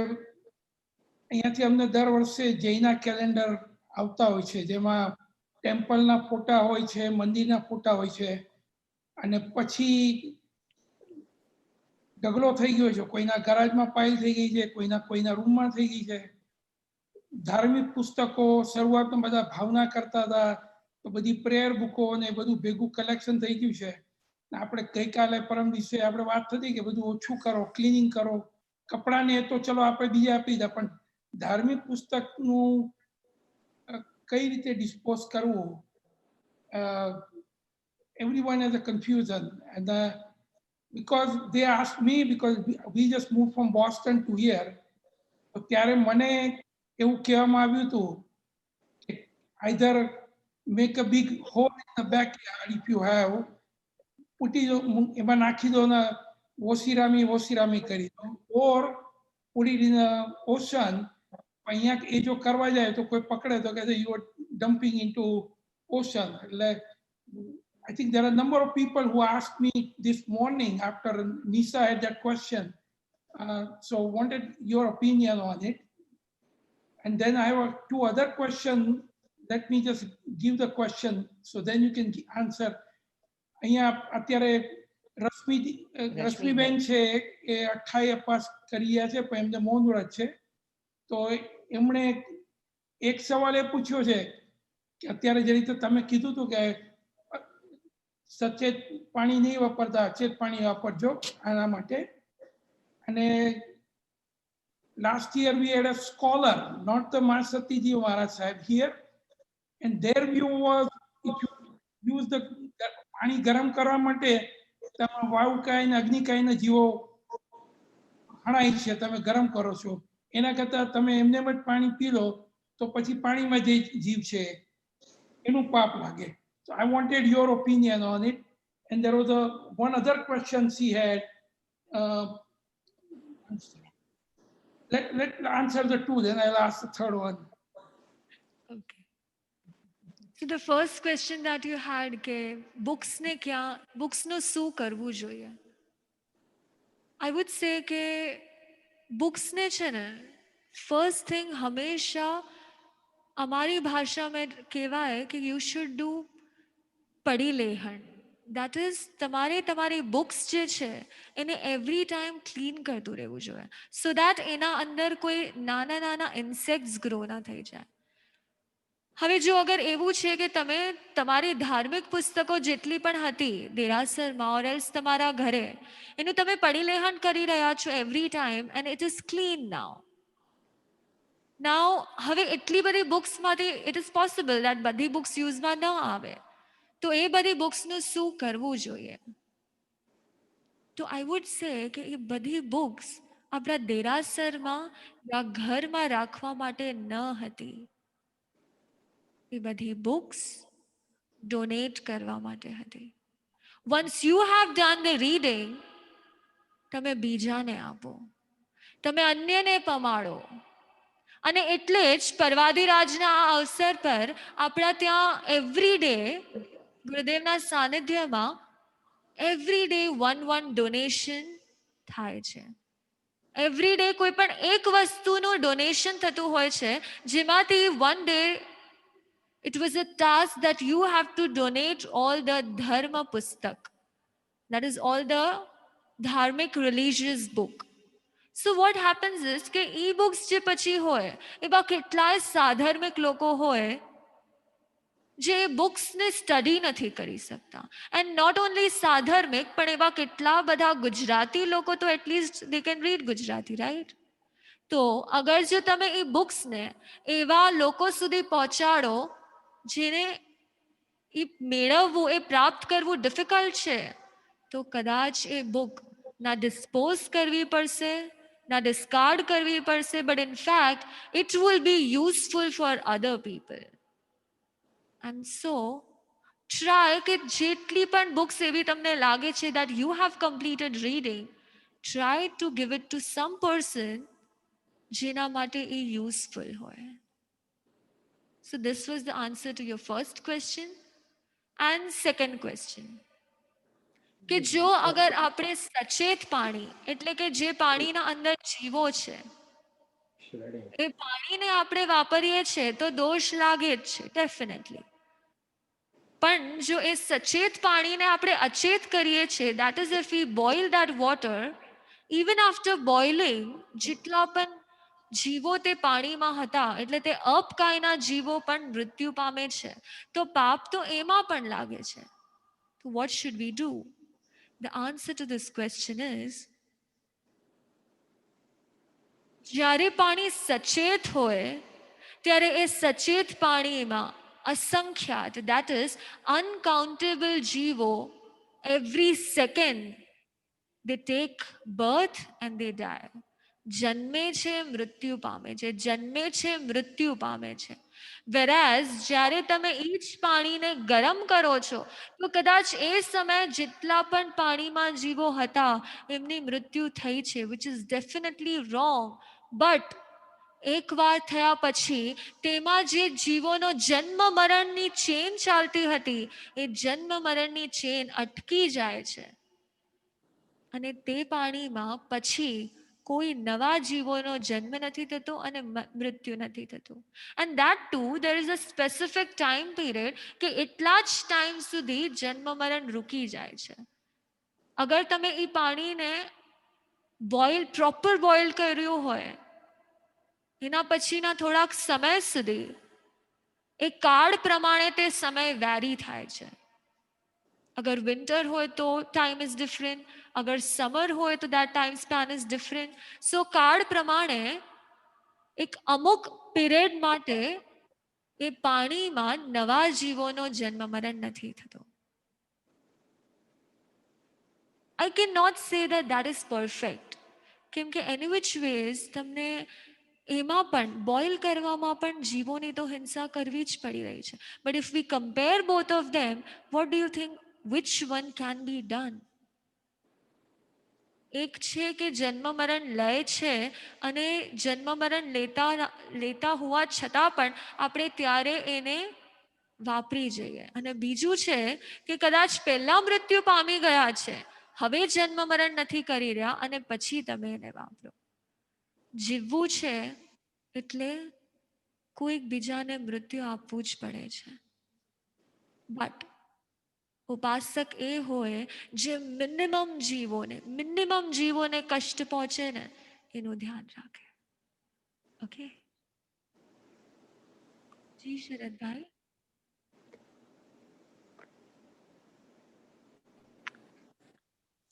અહીંયાથી અમને દર વર્ષે જૈના કેલેન્ડર આવતા હોય છે, જેમાં ટેમ્પલના ફોટા હોય છે, મંદિરના ફોટા હોય છે, અને પછી ઢગલો થઈ ગયો છે, કોઈના ગરાજમાં પાઇલ થઈ ગઈ છે, કોઈના રૂમમાં થઈ ગઈ છે. ધાર્મિક પુસ્તકો શરૂઆતમાં બધા ભાવના કરતા હતા, તો બધી પ્રેયર બુકો ને બધું ભેગું કલેક્શન થઈ ગયું છે. આપણે ગઈકાલે પરમ દિવસે આપણે વાત થતી કે બધું ઓછું કરો, ક્લિનિંગ કરો, કપડાને તો ચલો આપણે બીજા આપી દે, પણ ધાર્મિક પુસ્તકનું કઈ રીતે ડિસ્પોઝ કરવું, everyone has a confusion. And because they asked me, because we just moved from Boston to here, તો ત્યારે મને એવું કહેવામાં આવ્યું હતું કે either make a big hole in the backyard if you have, પુટી દો, એમાં નાખી દો ને ઓસીરામી કરી દો, or put it in the ocean. અહીંયા એ જો કરવા જાય તો કોઈ પકડે તો કહે you are dumping into ocean. એટલે I think there are a number of people who asked me this morning after Nisa had that question. So wanted your opinion on it. And then I have two other questions. Let me just give the question so then you can answer. અહીંયા અત્યારે રશ્મિબેન છે એ 28 pass કર્યા છે પણ એમને મૌન વ્રત છે, તો એમણે એક સવાલ એ પૂછ્યો છે કે અત્યારે જે રીતે તમે કીધું હતું કે સચેત પાણી નહીં વાપરતા, અચેત પાણી વાપરજો આના માટે. અને last year we had a scholar, not the Masatiji Maharaj Sahib here, and their view was if you use the પાણી ગરમ કરવા માટે તમે વાયુકાય ને અગ્નિકાયના જીવો હણાય છે, તમે ગરમ કરો છો, એના કરતા તમે એમને જ પાણી પી લો તો પછી પાણીમાં જે જીવ છે એનું પાપ લાગે. So I wanted your opinion on it. And there was one other question she had. Let answer the two, then I'll ask the third one. Okay. So the first question that you had કે બુક્સનું શું કરવું જોઈએ? I would say કે બુક્સને છે ને first thing હંમેશા અમારી ભાષામાં કહેવાય કે યુ શુડ ડુ પડી લેહણ. દેટ ઇઝ તમારે તમારી બુક્સ જે છે એને એવરી ટાઈમ ક્લીન કરતું રહેવું જોઈએ, સો દેટ એના અંદર કોઈ નાના નાના ઇન્સેક્ટ્સ ગ્રો ના થઈ જાય. હવે જો અગર એવું છે કે તમે તમારી ધાર્મિક પુસ્તકો જેટલી પણ હતી દેરાસરમાં ઓર એલ્સ તમારા ઘરે એનું તમે પરિલેહન કરી રહ્યા છો every time and it is clean now હવે એટલી બધી બુક્સમાંથી ઇટ ઇઝ પોસિબલ દેટ બધી બુક્સ યુઝમાં ન આવે, તો એ બધી બુક્સનું શું કરવું જોઈએ? તો આઈ વુડ સે કે એ બધી બુક્સ આપણા દેરાસરમાં યા ઘરમાં રાખવા માટે ન હતી, એ બધી બુક્સ ડોનેટ કરવા માટે હતી. Once you have done the reading, તમે બીજાને આપો, તમે અન્યને પમાડો. અને એટલે જ પરવાદિરાજના આ અવસર પર આપણા ત્યાં એવરી ડે ગુરુદેવના સાનિધ્યમાં એવરી ડે 1 ડોનેશન થાય છે. એવરી ડે કોઈ પણ એક વસ્તુનું ડોનેશન થતું હોય છે, જેમાંથી 1 day it was a task that you have to donate all the dharma pustak, that is all the dharmic religious book. So what happens is કે e-books જે પછી હોય એવા કેટલાય સાધર્મિક લોકો હોય જે બુક્સને સ્ટડી નથી કરી શકતા, એન્ડ નોટ ઓનલી સાધર્મિક પણ એવા કેટલા બધા ગુજરાતી લોકો તો at least they can read Gujarati, right? તો અગર જો તમે એ બુક્સને એવા લોકો સુધી પહોંચાડો જેને એ મેળવવું, એ પ્રાપ્ત કરવું ડિફિકલ્ટ છે, તો કદાચ એ બુક ના ડિસ્પોઝ કરવી પડશે, ના ડિસ્કાર્ડ કરવી પડશે, but in fact it will be useful for other people. And so try કે જેટલી પણ બુક્સ એવી તમને લાગે છે that you have completed reading, try to give it to some person જેના માટે એ યુઝફુલ હોય. So this was the answer to your first question. And second question, કે જો અગર આપણે સચેત પાણી એટલે કે જે પાણીના અંદર જીવો છે એ પાણીને આપણે વાપરીએ છીએ તો દોષ લાગે જ છે ડેફિનેટલી. પણ જો એ સચેત પાણીને આપણે અચેત કરીએ છીએ, that is if V boil that water, even after boiling જેટલા પણ જીવો તે પાણીમાં હતા એટલે તે અપકાયના જીવો પણ મૃત્યુ પામે છે, તો પાપ તો એમાં પણ લાગે છે. તો what should we do? The answer to this question is, જ્યારે પાણી સચેત હોય ત્યારે એ સચેત પાણીમાં અસંખ્યાત, that is uncountable જીવો every second they take birth and they die. જન્મે છે મૃત્યુ પામે છે, જન્મે છે મૃત્યુ પામે છે. વેરાઝ જ્યારે તમે એ જ પાણીને ગરમ કરો છો તો કદાચ એ સમયે જેટલા પણ પાણીમાં જીવો હતા એમની મૃત્યુ થઈ છે, which is definitely wrong. But એકવાર થયા પછી તેમાં જે જીવોનો જન્મ મરણની ચેન ચાલતી હતી એ જન્મ મરણની ચેન અટકી જાય છે અને તે પાણીમાં પછી કોઈ નવા જીવોનો જન્મ નથી થતો અને મૃત્યુ નથી થતું. And that too there is a specific time period કે એટલા જ ટાઈમ સુધી જન્મ મરણ રૂકી જાય છે. અગર તમે એ પાણીને પ્રોપર બોઇલ કર્યું હોય એના પછીના થોડાક સમય સુધી એ કાળ પ્રમાણે તે સમય વેરી થાય છે. અગર વિન્ટર હોય તો ટાઈમ ઇઝ ડિફરન્ટ, અગર સમર હોય તો that time span is different. So કાળ પ્રમાણે એક અમુક પીરિયડ માટે એ પાણીમાં નવા જીવોનો જન્મ મરણ નથી થતો. I cannot say that that is perfect. કેમ કે એની વિચ વેઝ તમને એમાં પણ બોઇલ કરવામાં પણ જીવોની તો હિંસા કરવી જ પડી રહી છે. But if V compare both of them, vote do you think which one can be done? એક છે કે જન્મ મરણ લે છે અને જન્મ મરણ લેતા હોવા છતાં પણ આપણે ત્યારે એને વાપરી જઈએ, અને બીજું છે કે કદાચ પહેલા મૃત્યુ પામી ગયા છે, હવે જન્મ મરણ નથી કરી રહ્યા અને પછી તમે એને વાપરો. જીવવું છે એટલે કોઈક બીજાને મૃત્યુ આપવું જ પડે છે. બટ ઉપાસક એ હોય જે મિનિમમ જીવોને કષ્ટ પહોંચે ને એનું ધ્યાન રાખે. Okay G શરદભાઈ.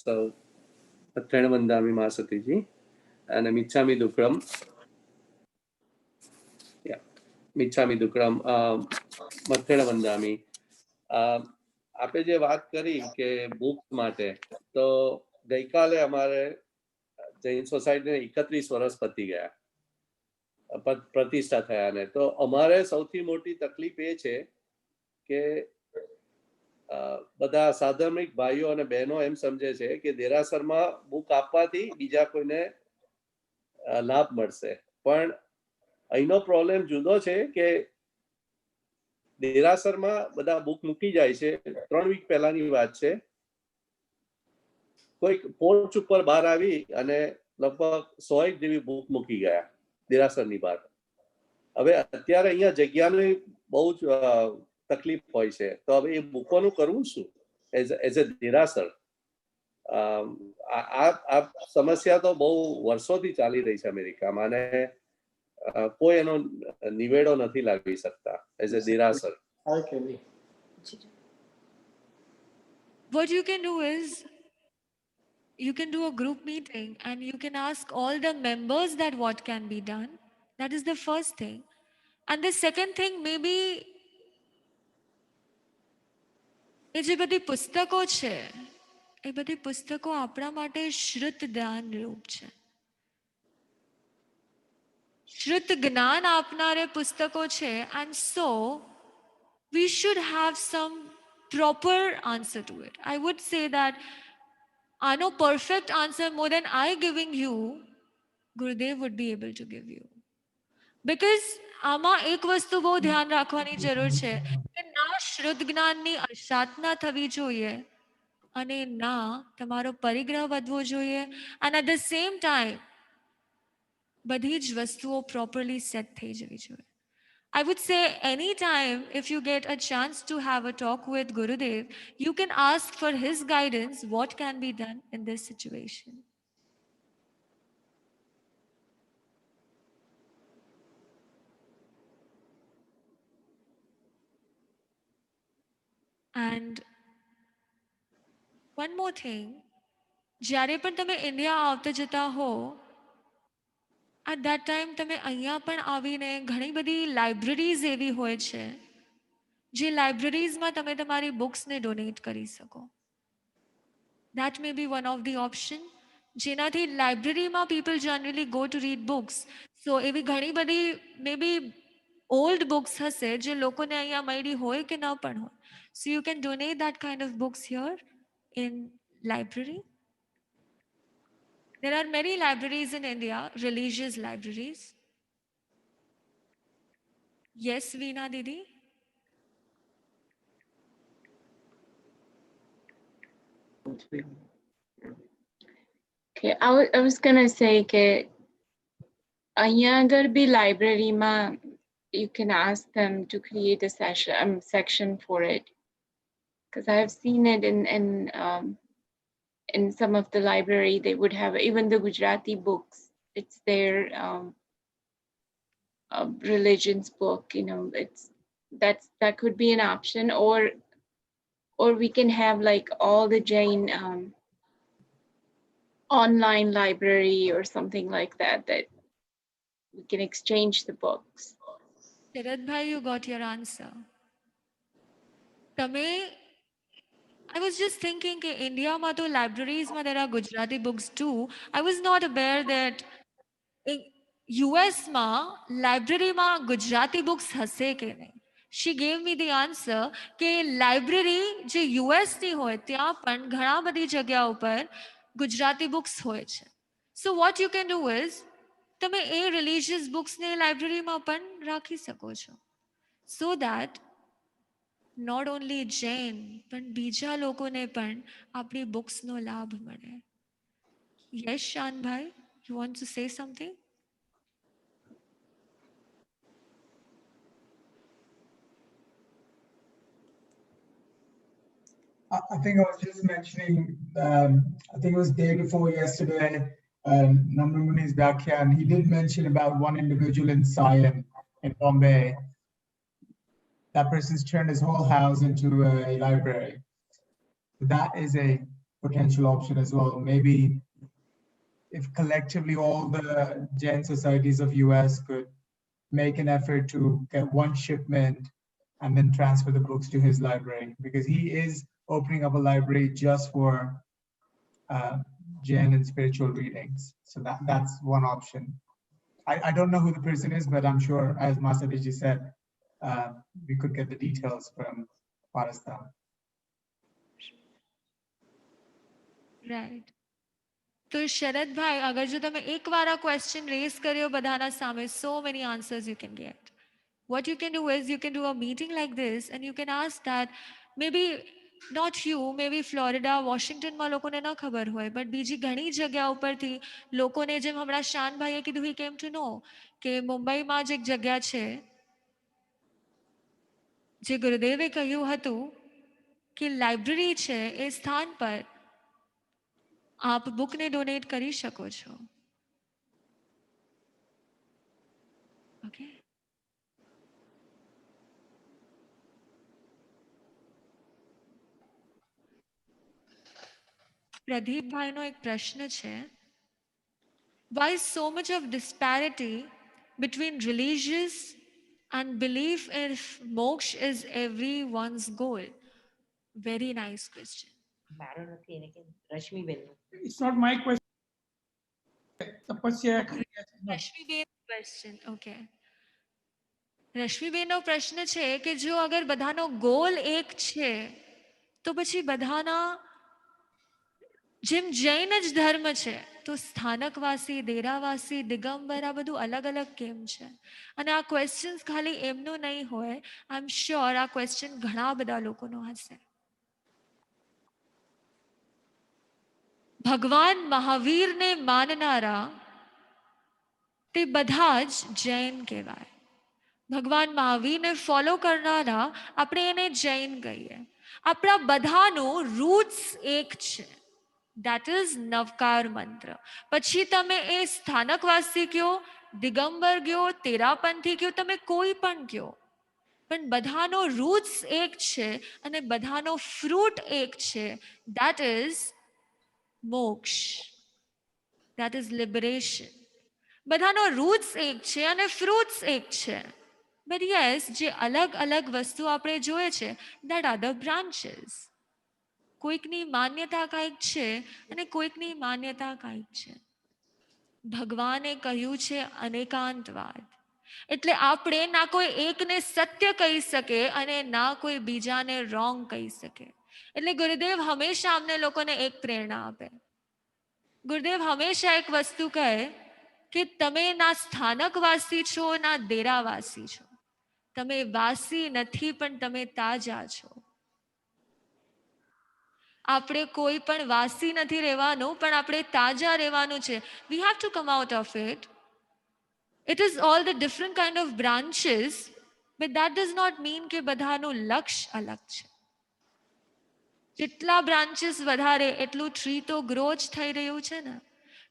So, Athena Vandami Masatiji and Michami Dukram. Yeah, Michami Dukram, Athena Vandami. આપે જે વાત કરી કે બુક્સ માટે, તો ગઈકાલે અમારે જૈન સોસાયટીને 31 વર્ષ પતી ગયા, પ્રતિષ્ઠા થયા ને. તો અમારે સૌથી મોટી તકલીફ એ છે કે બધા સાધર્મિક ભાઈઓ અને બહેનો એમ સમજે છે કે દેરાસરમાં બુક આપવાથી બીજા કોઈને લાભ મળશે, પણ અહીંનો પ્રોબ્લેમ જુદો છે કે દેરાસરમાં બધા બુક મૂકી જાય છે. 3 વીક પહેલાની વાત છે, કોઈક પોર્ચ ઉપર બહાર આવી અને લગભગ 100 જેવી બુક મૂકી ગયા દેરાસરની બહાર. હવે અત્યારે અહીંયા જગ્યાની બહુ જ તકલીફ હોય છે, તો હવે એ બુકોનું કરવું શું એઝ એ દેરાસર? આ સમસ્યા તો બહુ વર્ષોથી ચાલી રહી છે અમેરિકામાં, અને કોઈ એનો નિવેડો નથી લાવી શકતા એઝ એ દેરાસર. What you can do is, you can do a group meeting and you can ask all the members that what can be done. That is the first thing. And the second thing, maybe એ જે બધી પુસ્તકો છે એ બધી પુસ્તકો આપણા માટે શ્રુત જ્ઞાન રૂપ છે. શ્રુત જ્ઞાન આપનારે પુસ્તકો છે. And so we should have some proper answer to it. I would say that no perfect answer more than I giving you, Gurudev would be able to give you. Because આમાં એક વસ્તુ બહુ ધ્યાન રાખવાની જરૂર છે કે ના શ્રુત જ્ઞાનની અસાધના થવી જોઈએ અને ના તમારો પરિગ્રહ વધવો જોઈએ, and at the same time બધી જ વસ્તુઓ properly set થઈ જવી જોઈએ. I would say anytime if you get a chance to have a talk with Gurudev, you can ask for his guidance what can be done in this situation. And one more thing, જ્યારે પણ તમે India આવતા જતા હો, at that time તમે અહીંયા પણ આવીને ઘણી બધી લાઇબ્રેરીઝ એવી હોય છે જે લાઇબ્રેરીઝમાં તમે તમારી બુક્સને ડોનેટ કરી શકો. That may be one of the option, જેનાથી લાઇબ્રેરીમાં people generally go to read books. So એવી ઘણી બધી મે બી ઓલ્ડ બુક્સ હશે જે લોકોને અહીંયા મળી હોય કે ન પણ હોય. So you can donate that kind of books here in library. There are many libraries in India, religious libraries. Yes, Veena Didi? Okay, I was gonna say that અહીંયા અગર બી library you can ask them to create a section for it, because I have seen it in some of the library. They would have even the Gujarati books. It's their religion's book. You know, that could be an option, or we can have like all the Jain online library or something like that we can exchange the books. Sharad bhai, you got your answer. Tame, I was just thinking that India ma to libraries ma there are Gujarati books too. I was not aware that in US ma library ma Gujarati books hase ke nahi. She gave me the answer કે library જે US ની હોય ત્યાં પણ ઘણા બધી જગ્યા ઉપર ગુજરાતી બુક્સ હોય છે. So what you can do is તમે એ રિલિજિયસ બુક્સને લાઇબ્રેરીમાં પણ રાખી શકો છો. So that not only Jain પણ બીજા લોકોને પણ આપણી બુક્સનો લાભ મળે. Yes, શાન ભાઈ, you want to say something? I think I was just mentioning, I think it was day before yesterday, Namra Muni's Dakhyan, he did mention about one individual in Sion in Bombay. That person's turned his whole house into a library. That is a potential option as well. Maybe if collectively all the Jain societies of US could make an effort to get one shipment and then transfer the books to his library, because he is opening up a library just for Jain and spiritual readings. So that's one option. I don't know who the person is, but I'm sure, as Masadiji said, we could get the details from Pakistan. Right. તો શરદભાઈ, અગર જો તમે એકવાર આ question rays કર્યો બધાના સામે, so many answers you can get. What you can do is you can do a meeting like this and you can ask that maybe not you, maybe Florida, Washington માં લોકોને ન ખબર હોય, but બીજી ઘણી જગ્યા ઉપરથી લોકોને, જેમ હમણાં શાન ભાઈએ કીધું he came to know કે મુંબઈમાં જ એક જગ્યા છે જે ગુરુદેવે કહ્યું હતું કે લાઇબ્રેરી છે એ સ્થાન પર આપ બુકને ડોનેટ કરી શકો છો. ઓકે. પ્રદીપભાઈનો એક પ્રશ્ન છે. Why so much of disparity between religious and belief if moksha is everyone's goal? Very nice question. It's not my question. તપસ્યા કરી રહ્યા છે. રશ્મિબેન question. Okay. રશ્મિબેનનો પ્રશ્ન છે કે જો અગર બધાનો ગોલ એક છે તો પછી બધાના જેમ જૈન જ ધર્મ છે તો સ્થાનકવાસી, દેરાવાસી, દિગંબર આ બધું અલગ અલગ કેમ છે? અને આ ક્વેશ્ચન્સ ખાલી એમનો નહીં હોય, આઈ એમ શ્યોર આ ક્વેશ્ચન ઘણા બધા લોકોનો હશે. ભગવાન મહાવીરને માનનારા તે બધા જ જૈન કહેવાય. ભગવાન મહાવીરને ફોલો કરનારા આપણે એને જૈન કહીએ. આપણા બધાનું રૂટ્સ એક છે, દેટ ઇઝ નવકાર મંત્ર. પછી તમે એ સ્થાનકવાસી કયો, દિગંબર કયો, તેરાપંથી કયો, તમે કોઈ પણ કયો, પણ બધાનો રૂટ્સ એક છે અને બધાનો ફ્રૂટ એક છે. દેટ ઇઝ મોક્ષ, દેટ ઇઝ લિબરેશન. બધાનો રૂટ્સ એક છે અને ફ્રૂટ્સ એક છે. બટ યસ, જે અલગ અલગ વસ્તુ આપણે જોઈએ છે, દેટ આર ધ બ્રાન્ચીસ. કોઈકની માન્યતા કાંઈક છે અને કોઈકની માન્યતા કાંઈક છે. ભગવાને કહ્યું છે અનેકાંતવાદ, એટલે આપણે ના કોઈ એકને સત્ય કહી શકે અને ના કોઈ બીજાને રોંગ કહી શકે. એટલે ગુરુદેવ હંમેશા અમને લોકોને એક પ્રેરણા આપે. ગુરુદેવ હંમેશા એક વસ્તુ કહે કે તમે ના સ્થાનકવાસી છો ના દેરાવાસી છો. તમે વાસી નથી પણ તમે તાજા છો. આપણે કોઈ પણ વાસી નથી રહેવાનું, પણ આપણે તાજા રહેવાનું છે. We have to come out of it. It is all the different kind of branches, but that does not mean કે બધાનું લક્ષ્ય અલગ છે. જેટલા બ્રાન્ચીસ વધારે એટલું ટ્રી તો ગ્રો જ થઈ રહ્યું છે ને.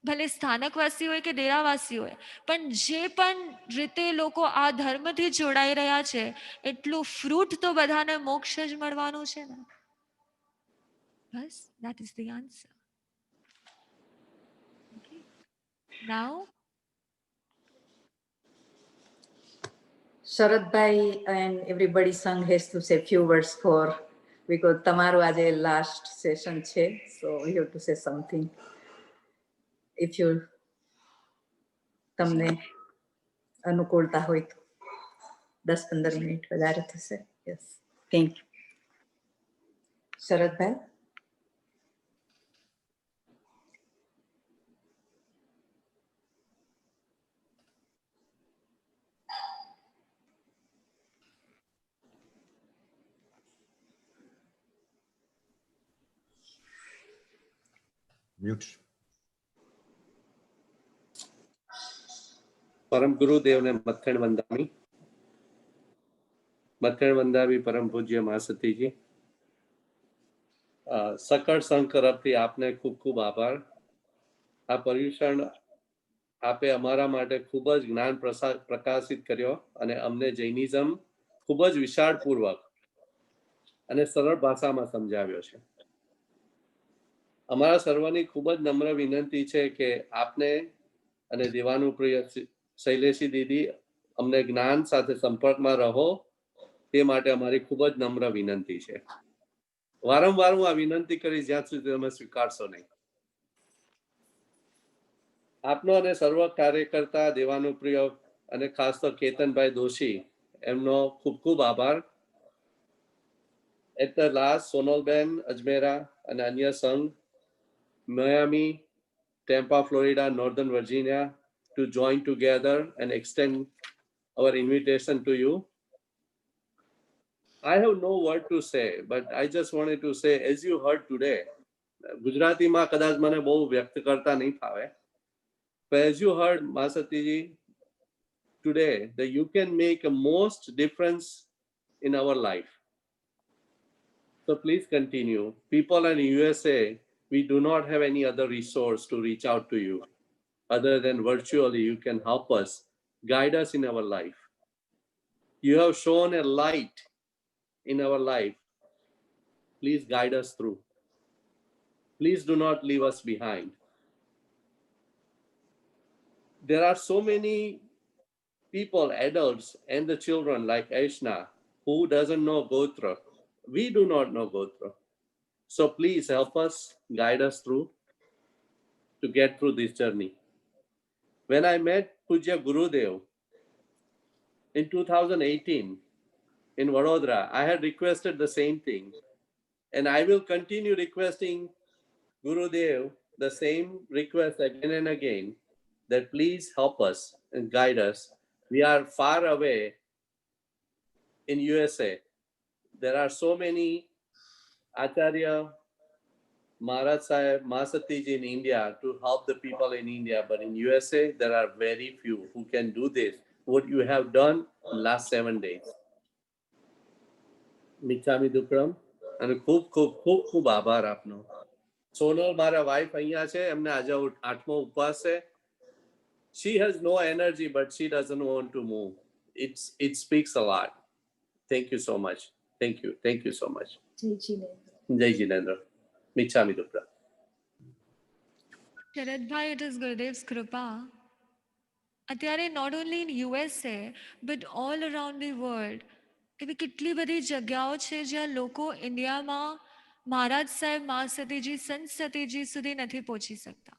ભલે સ્થાનકવાસી હોય કે ડેરાવાસી હોય, પણ જે પણ રીતે લોકો આ ધર્મથી જોડાઈ રહ્યા છે એટલું ફ્રૂટ તો બધાને મોક્ષ જ મળવાનું છે ને. બસ, that is the answer. Okay. Now Sharadbhai and everybody sung has to say few words for, because તમારું આજે last session છે, so you have to say something. If you તમને અનુકૂળતા હોય તો 10-15 મિનિટ વધારે થશે. Yes, thank you. શરદભાઈ. Mute. પરમ ગુરુદેવને મથણ વંદામી. મથણ વંદાવી પરમ પૂજ્ય મા સતીજી. સકળ સંઘ તરફથી આપને ખૂબ ખૂબ આભાર. આ પર્યુષણ આપે અમારા માટે ખૂબ જ જ્ઞાન પ્રકાશિત કર્યો અને અમને જૈનિઝમ ખૂબ જ વિશાળપૂર્વક અને સરળ ભાષામાં સમજાવ્યો છે. અમારા સર્વની ખૂબ જ નમ્ર વિનંતી છે કે આપને અને દેવાનુપ્રિય શૈલેષી દીદી અમને જ્ઞાન સાથે સંપર્કમાં રહો, તે માટે અમારી ખૂબ જ નમ્ર વિનંતી છે. વારંવાર હું આ વિનંતી કરીશ જ્યાં સુધી તમે સ્વીકારશો નહીં. આપનો અને સર્વ કાર્યકર્તા દેવાનુપ્રિય અને ખાસ તો કેતનભાઈ દોશી એમનો ખૂબ ખૂબ આભાર. એટ ધ લાસ્ટ સોનલબેન અજમેરા અને અન્ય સંઘ Miami, Tampa, Florida, Northern Virginia to join together and extend our invitation to you. I have no word to say, but I just wanted to say, as you heard today, ગુજરાતીમાં કદાચ મને બહુ વ્યક્ત કરતા નહીં ફાવે, but as you heard Masatiji today, that you can make a most difference in our life. So please continue. People in USA, we do not have any other resource to reach out to you other than virtually you can help us, guide us in our life. You have shown a light in our life. Please guide us through. Please do not leave us behind. There are so many people, adults and the children like Aishna, who doesn't know Gotra. We do not know Gotra. So please help us, guide us through to get through this journey. When I met Pujya Gurudev in 2018 in Vadodara, I had requested the same thing. And I will continue requesting Gurudev the same request again and again, that please help us and guide us. We are far away in USA. There are so many Acharya, Maharaj Sahib, Masatiji in India to help the people in India, but in USA, there are very few who can do this, what you have done in last 7 days. મિચ્છામી દુક્કડમ અને ખૂબ ખૂબ ખૂબ ખૂબ આભાર આપનો. સોનલ મારા wife અહીંયા છે, એમને આજે 8મો ઉપવાસ છે. She has no energy, but she doesn't want to move. It speaks a lot. Thank you so much. Thank you. Thank you so much. Jai Jinendra. Jai Jinendra. Michami Dupra. Sharadbhai, it is Gurudev's Kripa. અત્યારે not only in USA but all around the world એવી કેટલી બધી જગ્યાઓ છે જ્યાં લોકો ઇન્ડિયામાં મહારાજ સાહેબ મા સતીજી સંત સતીજી સુધી નથી પહોંચી શકતા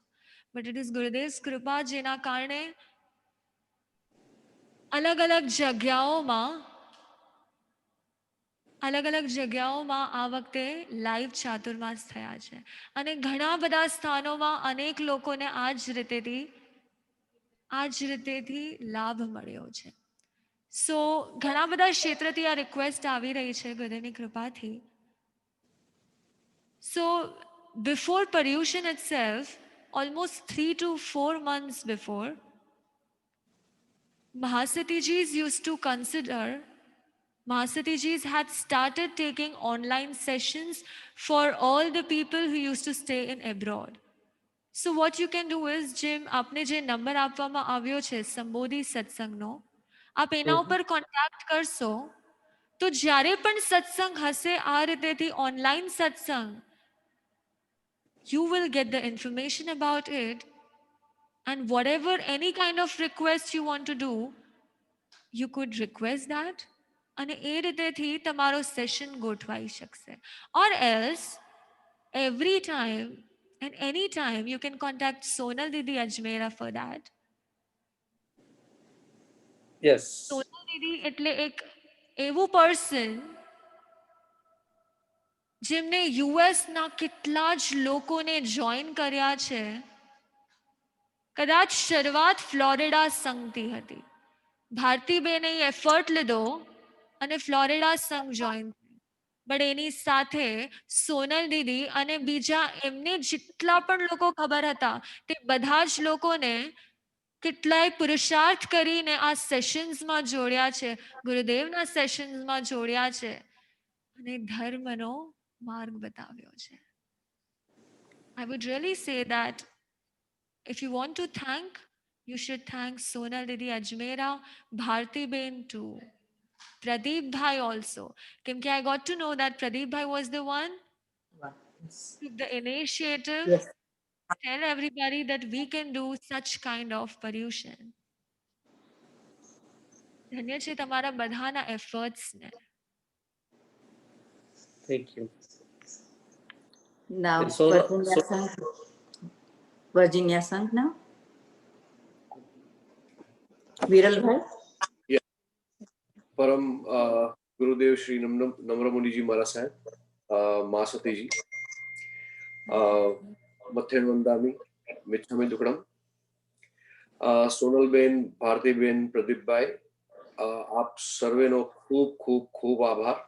બટ ઇટ ઇઝ ગુરુદેવ્સ કૃપા જેના કારણે અલગ અલગ જગ્યાઓમાં આ વખતે લાઈવ ચાતુર્માસ થયા છે અને ઘણા બધા સ્થાનોમાં અનેક લોકોને આ જ રીતેથી લાભ મળ્યો છે સો ઘણા બધા ક્ષેત્રથી આ રિક્વેસ્ટ આવી રહી છે ગુરુદેવની કૃપાથી સો before પર્યુષન itself almost 3 to 4 months before Mahasatijis used to consider Mahasatijis had started taking online sessions for all the people who used to stay in abroad. So what you can do is, Jim, આપને જે number આપવામાં આવ્યો છે સંબોધિ સત્સંગનો આપ એના ઉપર contact કરશો તો જ્યારે પણ સત્સંગ હશે આ રીતેથી ઓનલાઈન સત્સંગ you will get the information about it and whatever any kind of request you want to do you could request that અને એ રીતેથી તમારો સેશન ગોઠવાઈ શકશે or else every time and any time you can contact Sonal Didi Ajmera for that. Yes. Sonal Didi એટલે એક એવું person જેમને યુએસના કેટલા જ લોકોને જોઈન કર્યા છે કદાચ શરૂઆત ફ્લોરિડા સંઘથી હતી ભારતીબેને એફર્ટ લીધો અને ફ્લોરિડા સંઘ જોઈન બટ એની સાથે સોનલ દીદી અને બીજા એમને જેટલા પણ લોકો ખબર હતા તે બધા જ લોકોને કેટલાય પુરુષાર્થ કરીને આ સેશન્સમાં જોડ્યા છે ગુરુદેવના સેશન્સમાં જોડ્યા છે અને ધર્મનો માર્ગ બતાવ્યો છે I would really say that if you want to thank you should thank Sonal Didi Ajmera, Bharti Ben too. Pradeep Bhai also. Kimki I got to know that Pradeep Bhai was the one who took the initiative. Yes. Tell everybody that we can do such kind of pollution. ધન્ય છે તમારા બધાના efforts ને. Thank you. Now, So, Virginia Sang now. Viral Bhai. Yeah. Param Gurudev Shri Namramuni ji Maharaj Sahib, Masati ji, Mathen Vandami, Michami Dukram, Sonal Ben, Bharti Ben, Pradeep Bhai, आप सर्वेનો ખૂબ ખૂબ ખૂબ આભાર.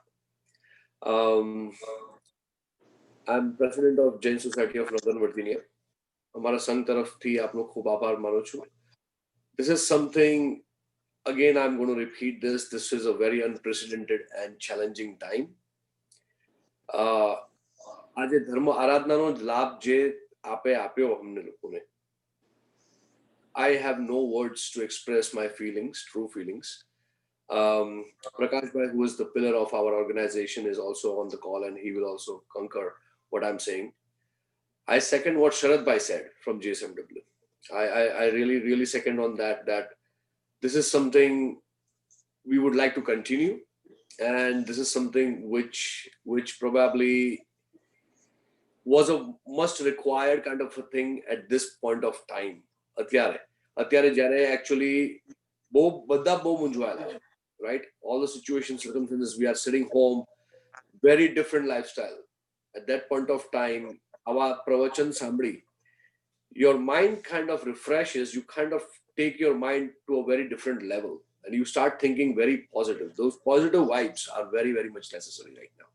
I'm president of Jain Society of Northern Virginia. हमारा संघ तरफથી આપનો ખૂબ આભાર માનું છું. This is something, again I'm going to repeat this is a very unprecedented and challenging time. આજે ધર્મ આરાધનાનો લાભ જે આપે આપ્યો અમને લોકોને, I have no words to express my feelings, true feelings. Prakash Bhai, who is the pillar of our organization, is also on the call and he will also concur what I'm saying. I second what Sharad Bhai said from GSMW. I really second on that this is something we would like to continue, and this is something which probably was a must required kind of a thing at this point of time. અત્યારે જ્યારે actually બધા બહુ મૂંઝવાયેલા છે, right? All the situations, circumstances, we are sitting home, very different lifestyle. At that point of time, our pravachan sambri, your mind kind of refreshes, you kind of take your mind to a very different level and you start thinking very positive. Those positive vibes are very, very much necessary right now.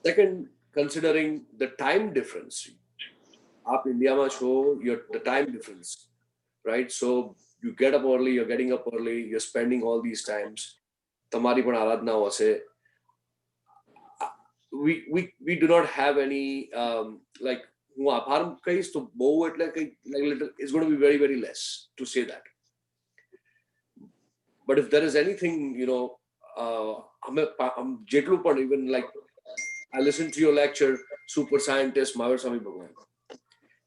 Second, considering the time difference, up India ma show the time difference, right? So you get up early, you're getting up early, you're spending all these times. Tamari pan aradhna hase. We do not have any like હું આભાર કહીશ તો બહુ એટલે કઈ like it's going to be very, very less to say that. But if there is anything, જેટલું પણ even like I listened to your lecture, super scientist Mahavir Swami Bhagwan,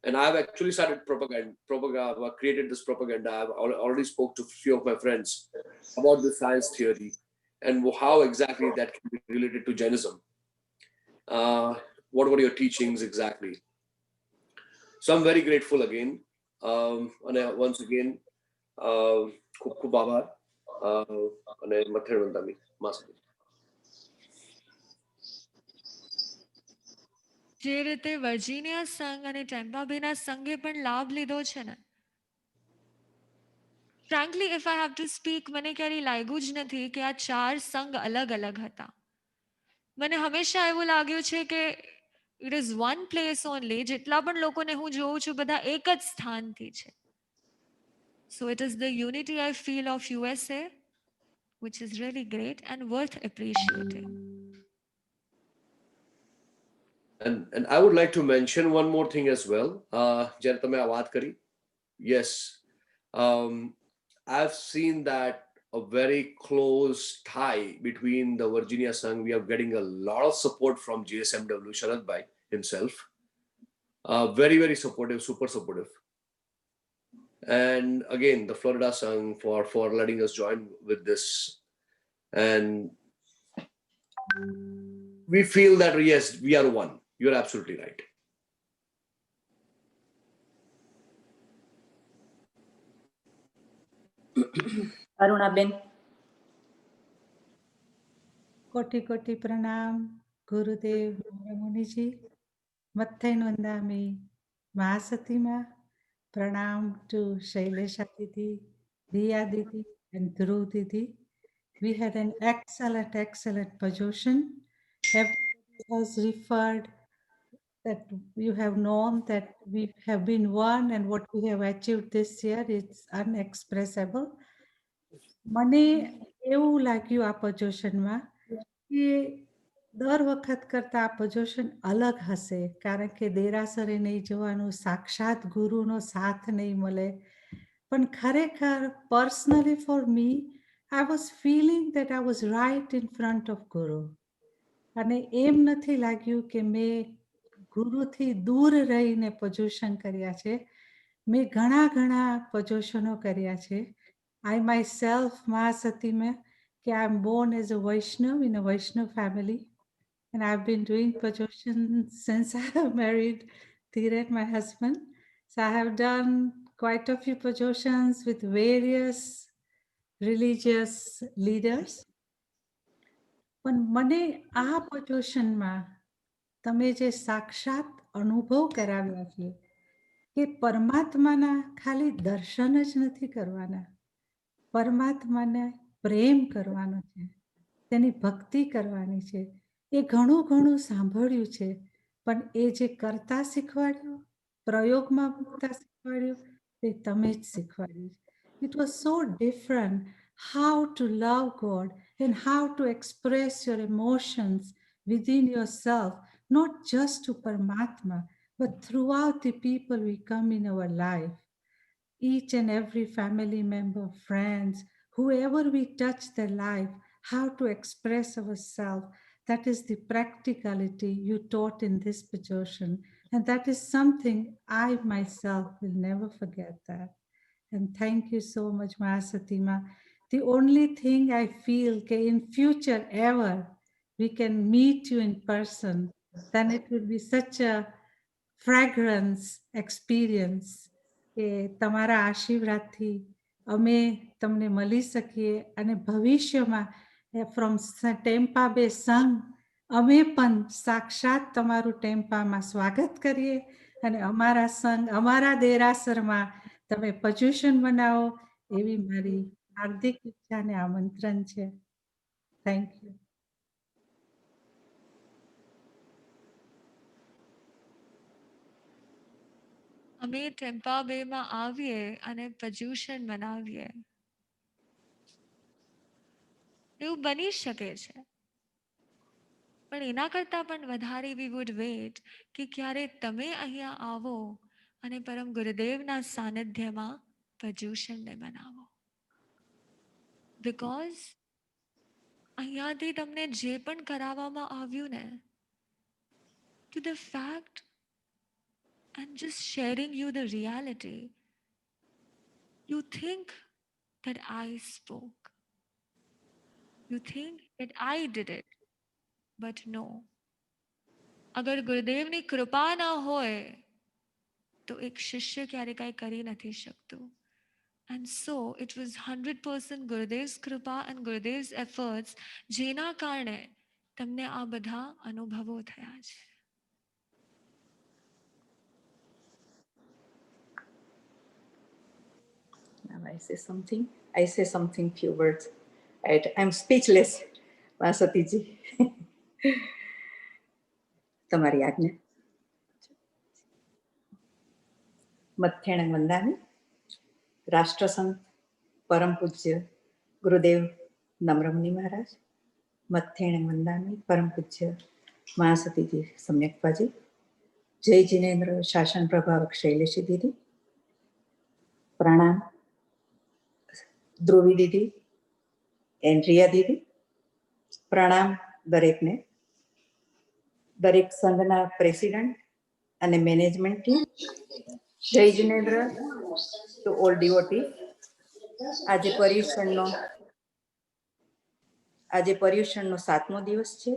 and I've actually started propaganda, created this propaganda. I've already spoke to a few of my friends about the science theory and how exactly that can be related to Jainism. What were your teachings exactly? So I'm very grateful again. And once again, ખૂબ ખૂબ આભાર અને મથેર વંદામી માસુદી. જે રીતે Virginia સંઘ અને ટેમ્પા બેના સંઘે પણ લાભ લીધો છે ને, frankly if I have to speak, મને ક્યારેય લાગ્યું જ નથી કે આ 4 સંઘ અલગ અલગ હતા. મને હંમેશા એવું લાગ્યું છે કે it is one place only. જેટલા પણ લોકોને હું જોઉં છું બધા એક જ સ્થાનથી છે. So it is the unity I feel of USA, which is really great and worth appreciating. And I would like to mention one more thing as well. જ્યારે તમે આ વાત કરી, yes, I've seen that a very close tie between the Virginia Sangh. We are getting a lot of support from GSMW, Sharad Bhai himself. Very, very supportive, super supportive. And again, the Florida Sangh for letting us join with this. And we feel that, yes, we are one. You're absolutely right. Arunaben. કોટી કોટી પ્રણામ ગુરુદેવ મુનિજી. મથૈન વંદામી મહાસતીમાં. Pranam to Shailesha Didi, Diya Didi, and Dhruv Didi. We had an excellent position. Everybody has referred that you have known that we have been one, and what we have achieved this year is unexpressible. મને એવું લાગ્યું આ પોઝિશનમાં કે દર વખત કરતાં આ પોઝિશન અલગ હશે, કારણ કે દેરાસરે નહીં જવાનું, સાક્ષાત ગુરુનો સાથ નહીં મળે. પણ ખરેખર personally for me I was feeling that I was right in front of Guru. અને એમ નથી લાગ્યું કે મેં ગુરુથી દૂર રહીને પોઝિશન કર્યા છે. મેં ઘણા પોઝિશનો કર્યા છે. I myself, Mahasatima, I'm born as a Vaishnav in a Vaishnav family, and I've been doing pujosan since I have married Dhiren, my husband. So I have done quite a few pujosans with various religious leaders. પણ મને આ પજોશનમાં તમે જે સાક્ષાત અનુભવ કરાવ્યા છે કે પરમાત્માના ખાલી દર્શન જ નથી કરવાના, પરમાત્માને પ્રેમ કરવાનો છે, તેની ભક્તિ કરવાની છે. એ ઘણું સાંભળ્યું છે, પણ એ જે કરતા શીખવાડ્યું, પ્રયોગમાં મૂકતા શીખવાડ્યું, તે તમે જ શીખવાડ્યું. It was so different how to love God and how to express your emotions within yourself, not just to Paramatma, but throughout the people we come in our life. Each and every family member, friends, whoever we touch their life, how to express ourselves. That is the practicality you taught in this position. And that is something I myself will never forget that. And thank you so much, Mahasatima. The only thing I feel that in future ever we can meet you in person, then it will be such a fragrance experience. કે તમારા આશીર્વાદથી અમે તમને મળી શકીએ અને ભવિષ્યમાં from ટેમ્પા બે સંઘ અમે પણ સાક્ષાત તમારું ટેમ્પામાં સ્વાગત કરીએ અને અમારા સંઘ અમારા દેરાસરમાં તમે પજુશન બનાવો એવી મારી હાર્દિક ઈચ્છા અને આમંત્રણ છે. Thank you. અમે ટેમ્પા બેમાં આવીએ અને પજ્યુશન મનાવીએ. એવું બની શકે છે, પણ એના કરતાં પણ વધારે વી વુડ વેટ કે ક્યારે તમે અહીંયા આવો અને પરમ ગુરુદેવના સાનિધ્યમાં પજ્યુશનને મનાવો. Because અહીંયાથી તમને જે પણ કરાવવામાં આવ્યું ને, to the fact and just sharing you the reality, you think that I spoke. You think that I did it. But no. અગર ગુરુદેવની કૃપા ના હોય તો એક શિષ્ય ક્યારે કાંઈ કરી નથી શકતું. And so it was 100% Gurudev's krupa and Gurudev's efforts જેના કારણે તમને આ બધા અનુભવો થયા છે. Now I say something few words. I'm speechless, Vasatiji. તમારી આજ્ઞા. મથેણ વંદામી રાષ્ટ્રસંત પરમ પૂજ્ય ગુરુદેવ નમ્રમુનિ મહારાજ, મથેણ વંદામી પરમ પૂજ્ય મહાસતીજી સમ્યકબાજી, જય જીનેન્દ્ર શાસન પ્રભાવક શૈલેષી દીદી, પ્રણામ ધ્રુવી દીદી એન્ડ રિયા દીદી, પ્રણામ દરેકને, દરેક સંઘના પ્રેસિડેન્ટ અને મેનેજમેન્ટ ટીમ. જય જીનેન્દ્ર ટુ ઓલ ડિવોટી. આજે પર્યુષણનો 7મો દિવસ છે.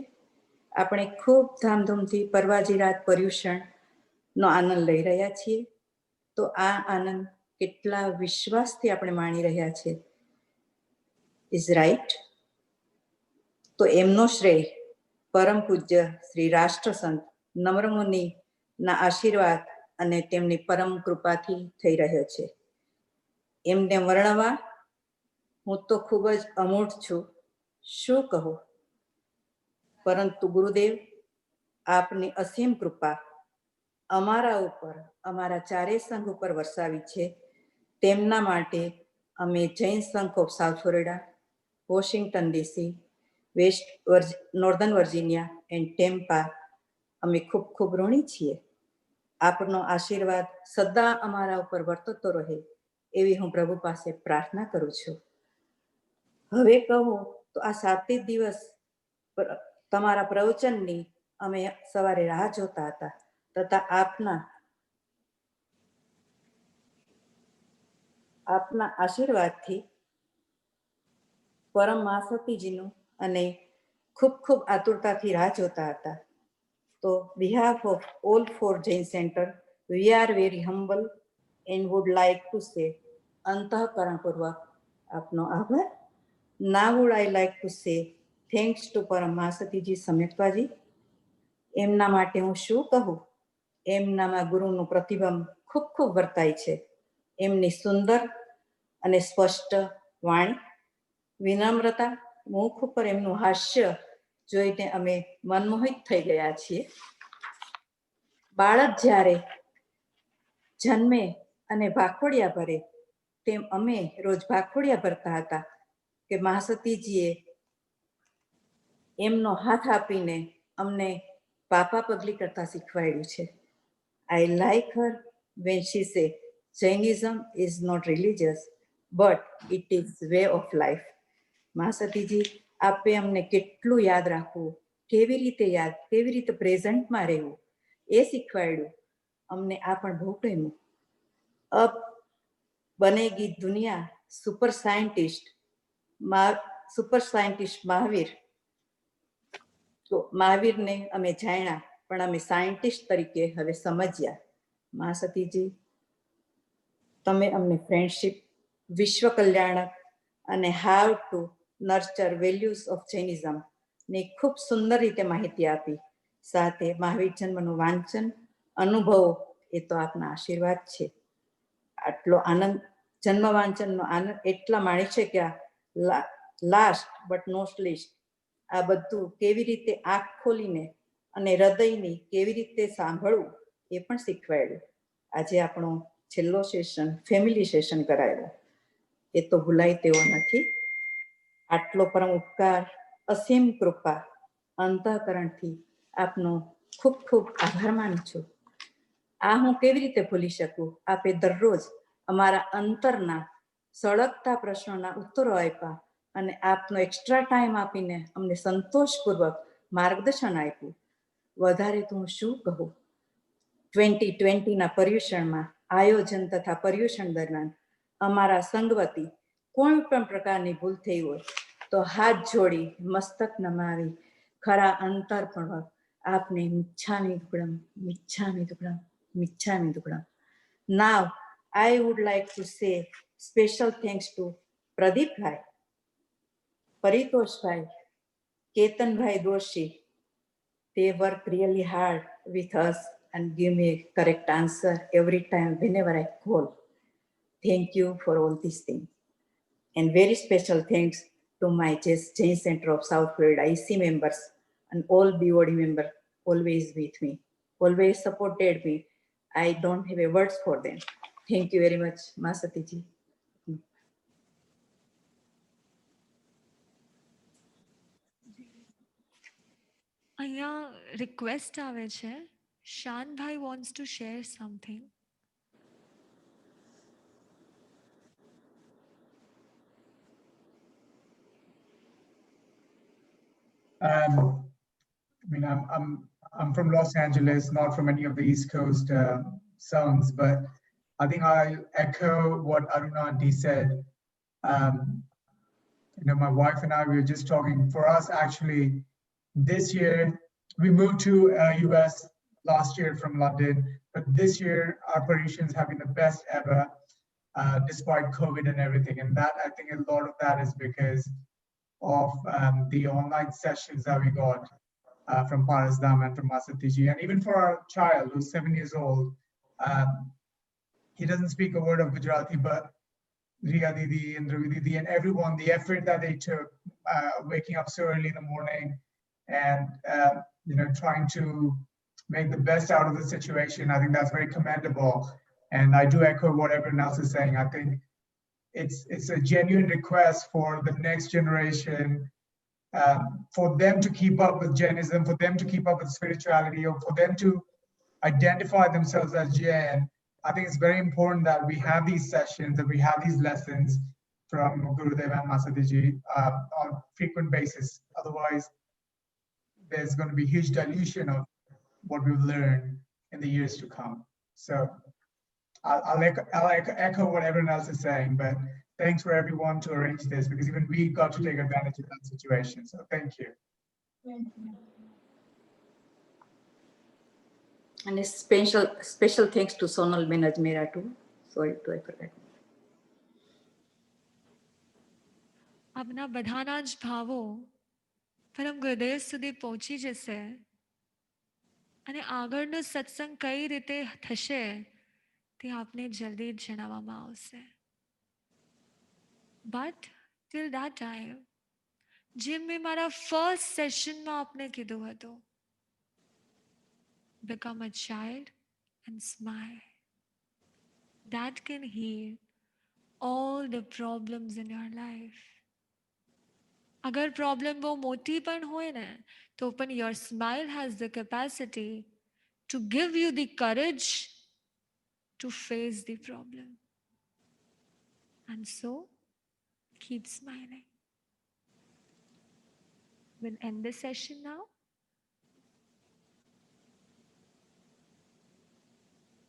આપણે ખૂબ ધામધૂમથી પરવાજી રાત પર્યુષણનો આનંદ લઈ રહ્યા છીએ. તો આ આનંદ કેટલા વિશ્વાસથી આપણે માણી રહ્યા છીએ ઇઝ રાઈટ. તો એમનો શ્રેય પરમ પૂજ્ય શ્રી રાષ્ટ્રસંત નમ્રમુનિના આશીર્વાદ અને તેમની પરમ કૃપાથી થઈ રહ્યો છે. એમને વર્ણવા હું તો ખૂબ જ અમૂઢ છું, શું કહું. પરંતુ ગુરુદેવ આપની અસીમ કૃપા અમારા ઉપર, અમારા ચારેય સંઘ ઉપર વરસાવી છે. તેમના માટે અમે Jain Sangh of South Florida, Washington DC, Northern Virginia and Tampa અમે ખૂબ ખૂબ ઋણી છીએ. આપનો આશીર્વાદ સદા અમારા ઉપર વર્તતો રહે એવી હું પ્રભુ પાસે પ્રાર્થના કરું છું. હવે કહું તો આ 7 દિવસ તમારા પ્રવચનની અમે સવારે રાહ જોતા હતા, તથા આપના આશીર્વાદથી પરમ મહાસતીજીનું અને ખૂબ ખૂબ આતુરતાથી રાહ જોતા હતા. તો behalf of all 4 Jain Center, we are very humble and would like to say અંતઃકરણપૂર્વક આપનો આભાર. Now would I like to say thanks to પરમ મહાસતીજી સમ્યકબાજી. એમના માટે હું શું કહું. એમનામાં ગુરુનું પ્રતિબંધ ખૂબ ખૂબ વર્તાય છે. એમની સુંદર અને સ્પષ્ટ વાણી, વિનમ્રતા, મુખ ઉપર એમનું હાસ્ય જોઈને અમે મનમોહિત થઈ ગયા છીએ. બાળક જ્યારે જન્મે અને ભાખોડિયા ભરે તેમ અમે રોજ ભાખોડિયા ભરતા હતા કે મહાસતીજીએ એમનો હાથ આપીને અમને પાપા પગલી કરતા શીખવાડ્યું છે. I like her when she say Jainism is not religious but it is way of life. મહાસતીજી આપે અમને કેટલું યાદ રાખવું, કેવી રીતે પ્રેઝન્ટમાં રહેવું એ શીખવાડ્યું અમને. આ પણ બહુ ગમ્યું. અબ બનેગી દુનિયા સુપર સાયન્ટિસ્ટ મહાવીર. તો મહાવીરને અમે જાણ્યા પણ અમે સાયન્ટિસ્ટ તરીકે હવે સમજ્યા. મહાસતીજી તમે અમને ફ્રેન્ડશિપ, વિશ્વ કલ્યાણક અને how to nurture values of Jainism ની ખૂબ સુંદર રીતે માહિતી આપી. સાથે મહાવીર જન્મનું વાંચન, અનુભવો એ તો આપના આશીર્વાદ છે. આટલો આનંદ જન્મ વાંચનનો આનંદ એટલા માણી છે કે લાસ્ટ બટ નોટ લીસ્ટ આ બધું કેવી રીતે આંખ ખોલીને અને હૃદયની કેવી રીતે સાંભળવું એ પણ શીખવાડ્યું. આજે આપણો છેલ્લો સેશન ફેમિલી સેશન કરાયો એ તો ભૂલાય તેવો નથી. આટલો પરમ ઉપકાર, અસીમ કૃપા અંતઃકરણથી આપનો ખૂબ ખૂબ આભાર માનું છું. આ હું કેવી રીતે ભૂલી શકું. આપે દરરોજ અમારા અંતરના સળગતા પ્રશ્નોના ઉત્તરો આપ્યા અને આપનો એક્સ્ટ્રા ટાઈમ આપીને અમને સંતોષપૂર્વક માર્ગદર્શન આપ્યું. વધારે તો હું શું કહું. 2020ના પર્યુષણમાં આયોજન તથા પર્યુષણ દરમિયાન અમારા સંગવતી કોઈ પણ પ્રકારની ભૂલ થઈ હોય તો હાથ જોડી મસ્તક નમાવી ખરા અંતરપૂર્વક આપને મિચ્છામી દુક્કડમ, મિચ્છામી દુક્કડમ, મિચ્છામી દુક્કડમ. Now I would like to say special thanks to Pradeepbhai, Paritoshbhai, Ketanbhai Doshi. They work really hard with us and give me a correct answer every time whenever I call. Thank you for all these things. And very special thanks to my Jain Center of South Florida IC members and all BOD members always with me, always supported me. I don't have a words for them. Thank you very much, Masatiji. અહીંયા request આવે છે. શાનભાઈ wants to share something. I mean, I'm from Los Angeles, not from any of the East Coast zones, but I think I'll echo what Arunanti said. My wife and I, we were just talking. For us, actually, this year we moved to US last year from London, but this year our Parisians have been the best ever, despite COVID and everything. And that, I think, a lot of that is because of the online sessions that we got from Parasdam and from Masatiji, and even for our child who's 7 years old. He doesn't speak a word of Gujarati, but Riya Didi and Ravi Didi and everyone, the effort that they took, waking up so early in the morning and trying to make the best out of the situation, I think that's very commendable. And I do echo what everyone else is saying. I think it's a genuine request for the next generation, for them to keep up with Jainism, for them to keep up with spirituality, or for them to identify themselves as Jain. I think it's very important that we have these sessions, that we have these lessons from Gurudev and Masatiji on frequent basis. Otherwise, there's going to be huge dilution of what we've learned in the years to come. So I'll echo what everyone else is saying, but thanks for everyone to arrange this, because even we got to take advantage of that situation. So thank you. And a special thanks to Sonal Benajmera too. Sorry to I forgot. આપના બધાના જ ભાવો પરમ ગુરુદેવ સુધી પહોંચી જશે અને આગળનો સત્સંગ કઈ રીતે થશે તે આપને જલ્દી જ જણાવવામાં આવશે. બટ ટિલ ધેટ ટાઈમ, જેમ મેં મારા ફર્સ્ટ સેશનમાં આપને કીધું હતું, become a child and smile. That can heal all the problems in your life. अगर प्रॉब्लम वो मोटी पण होय ने तो पण your smile has the capacity to give you the courage to face the problem. And so keep smiling. We'll end this session now.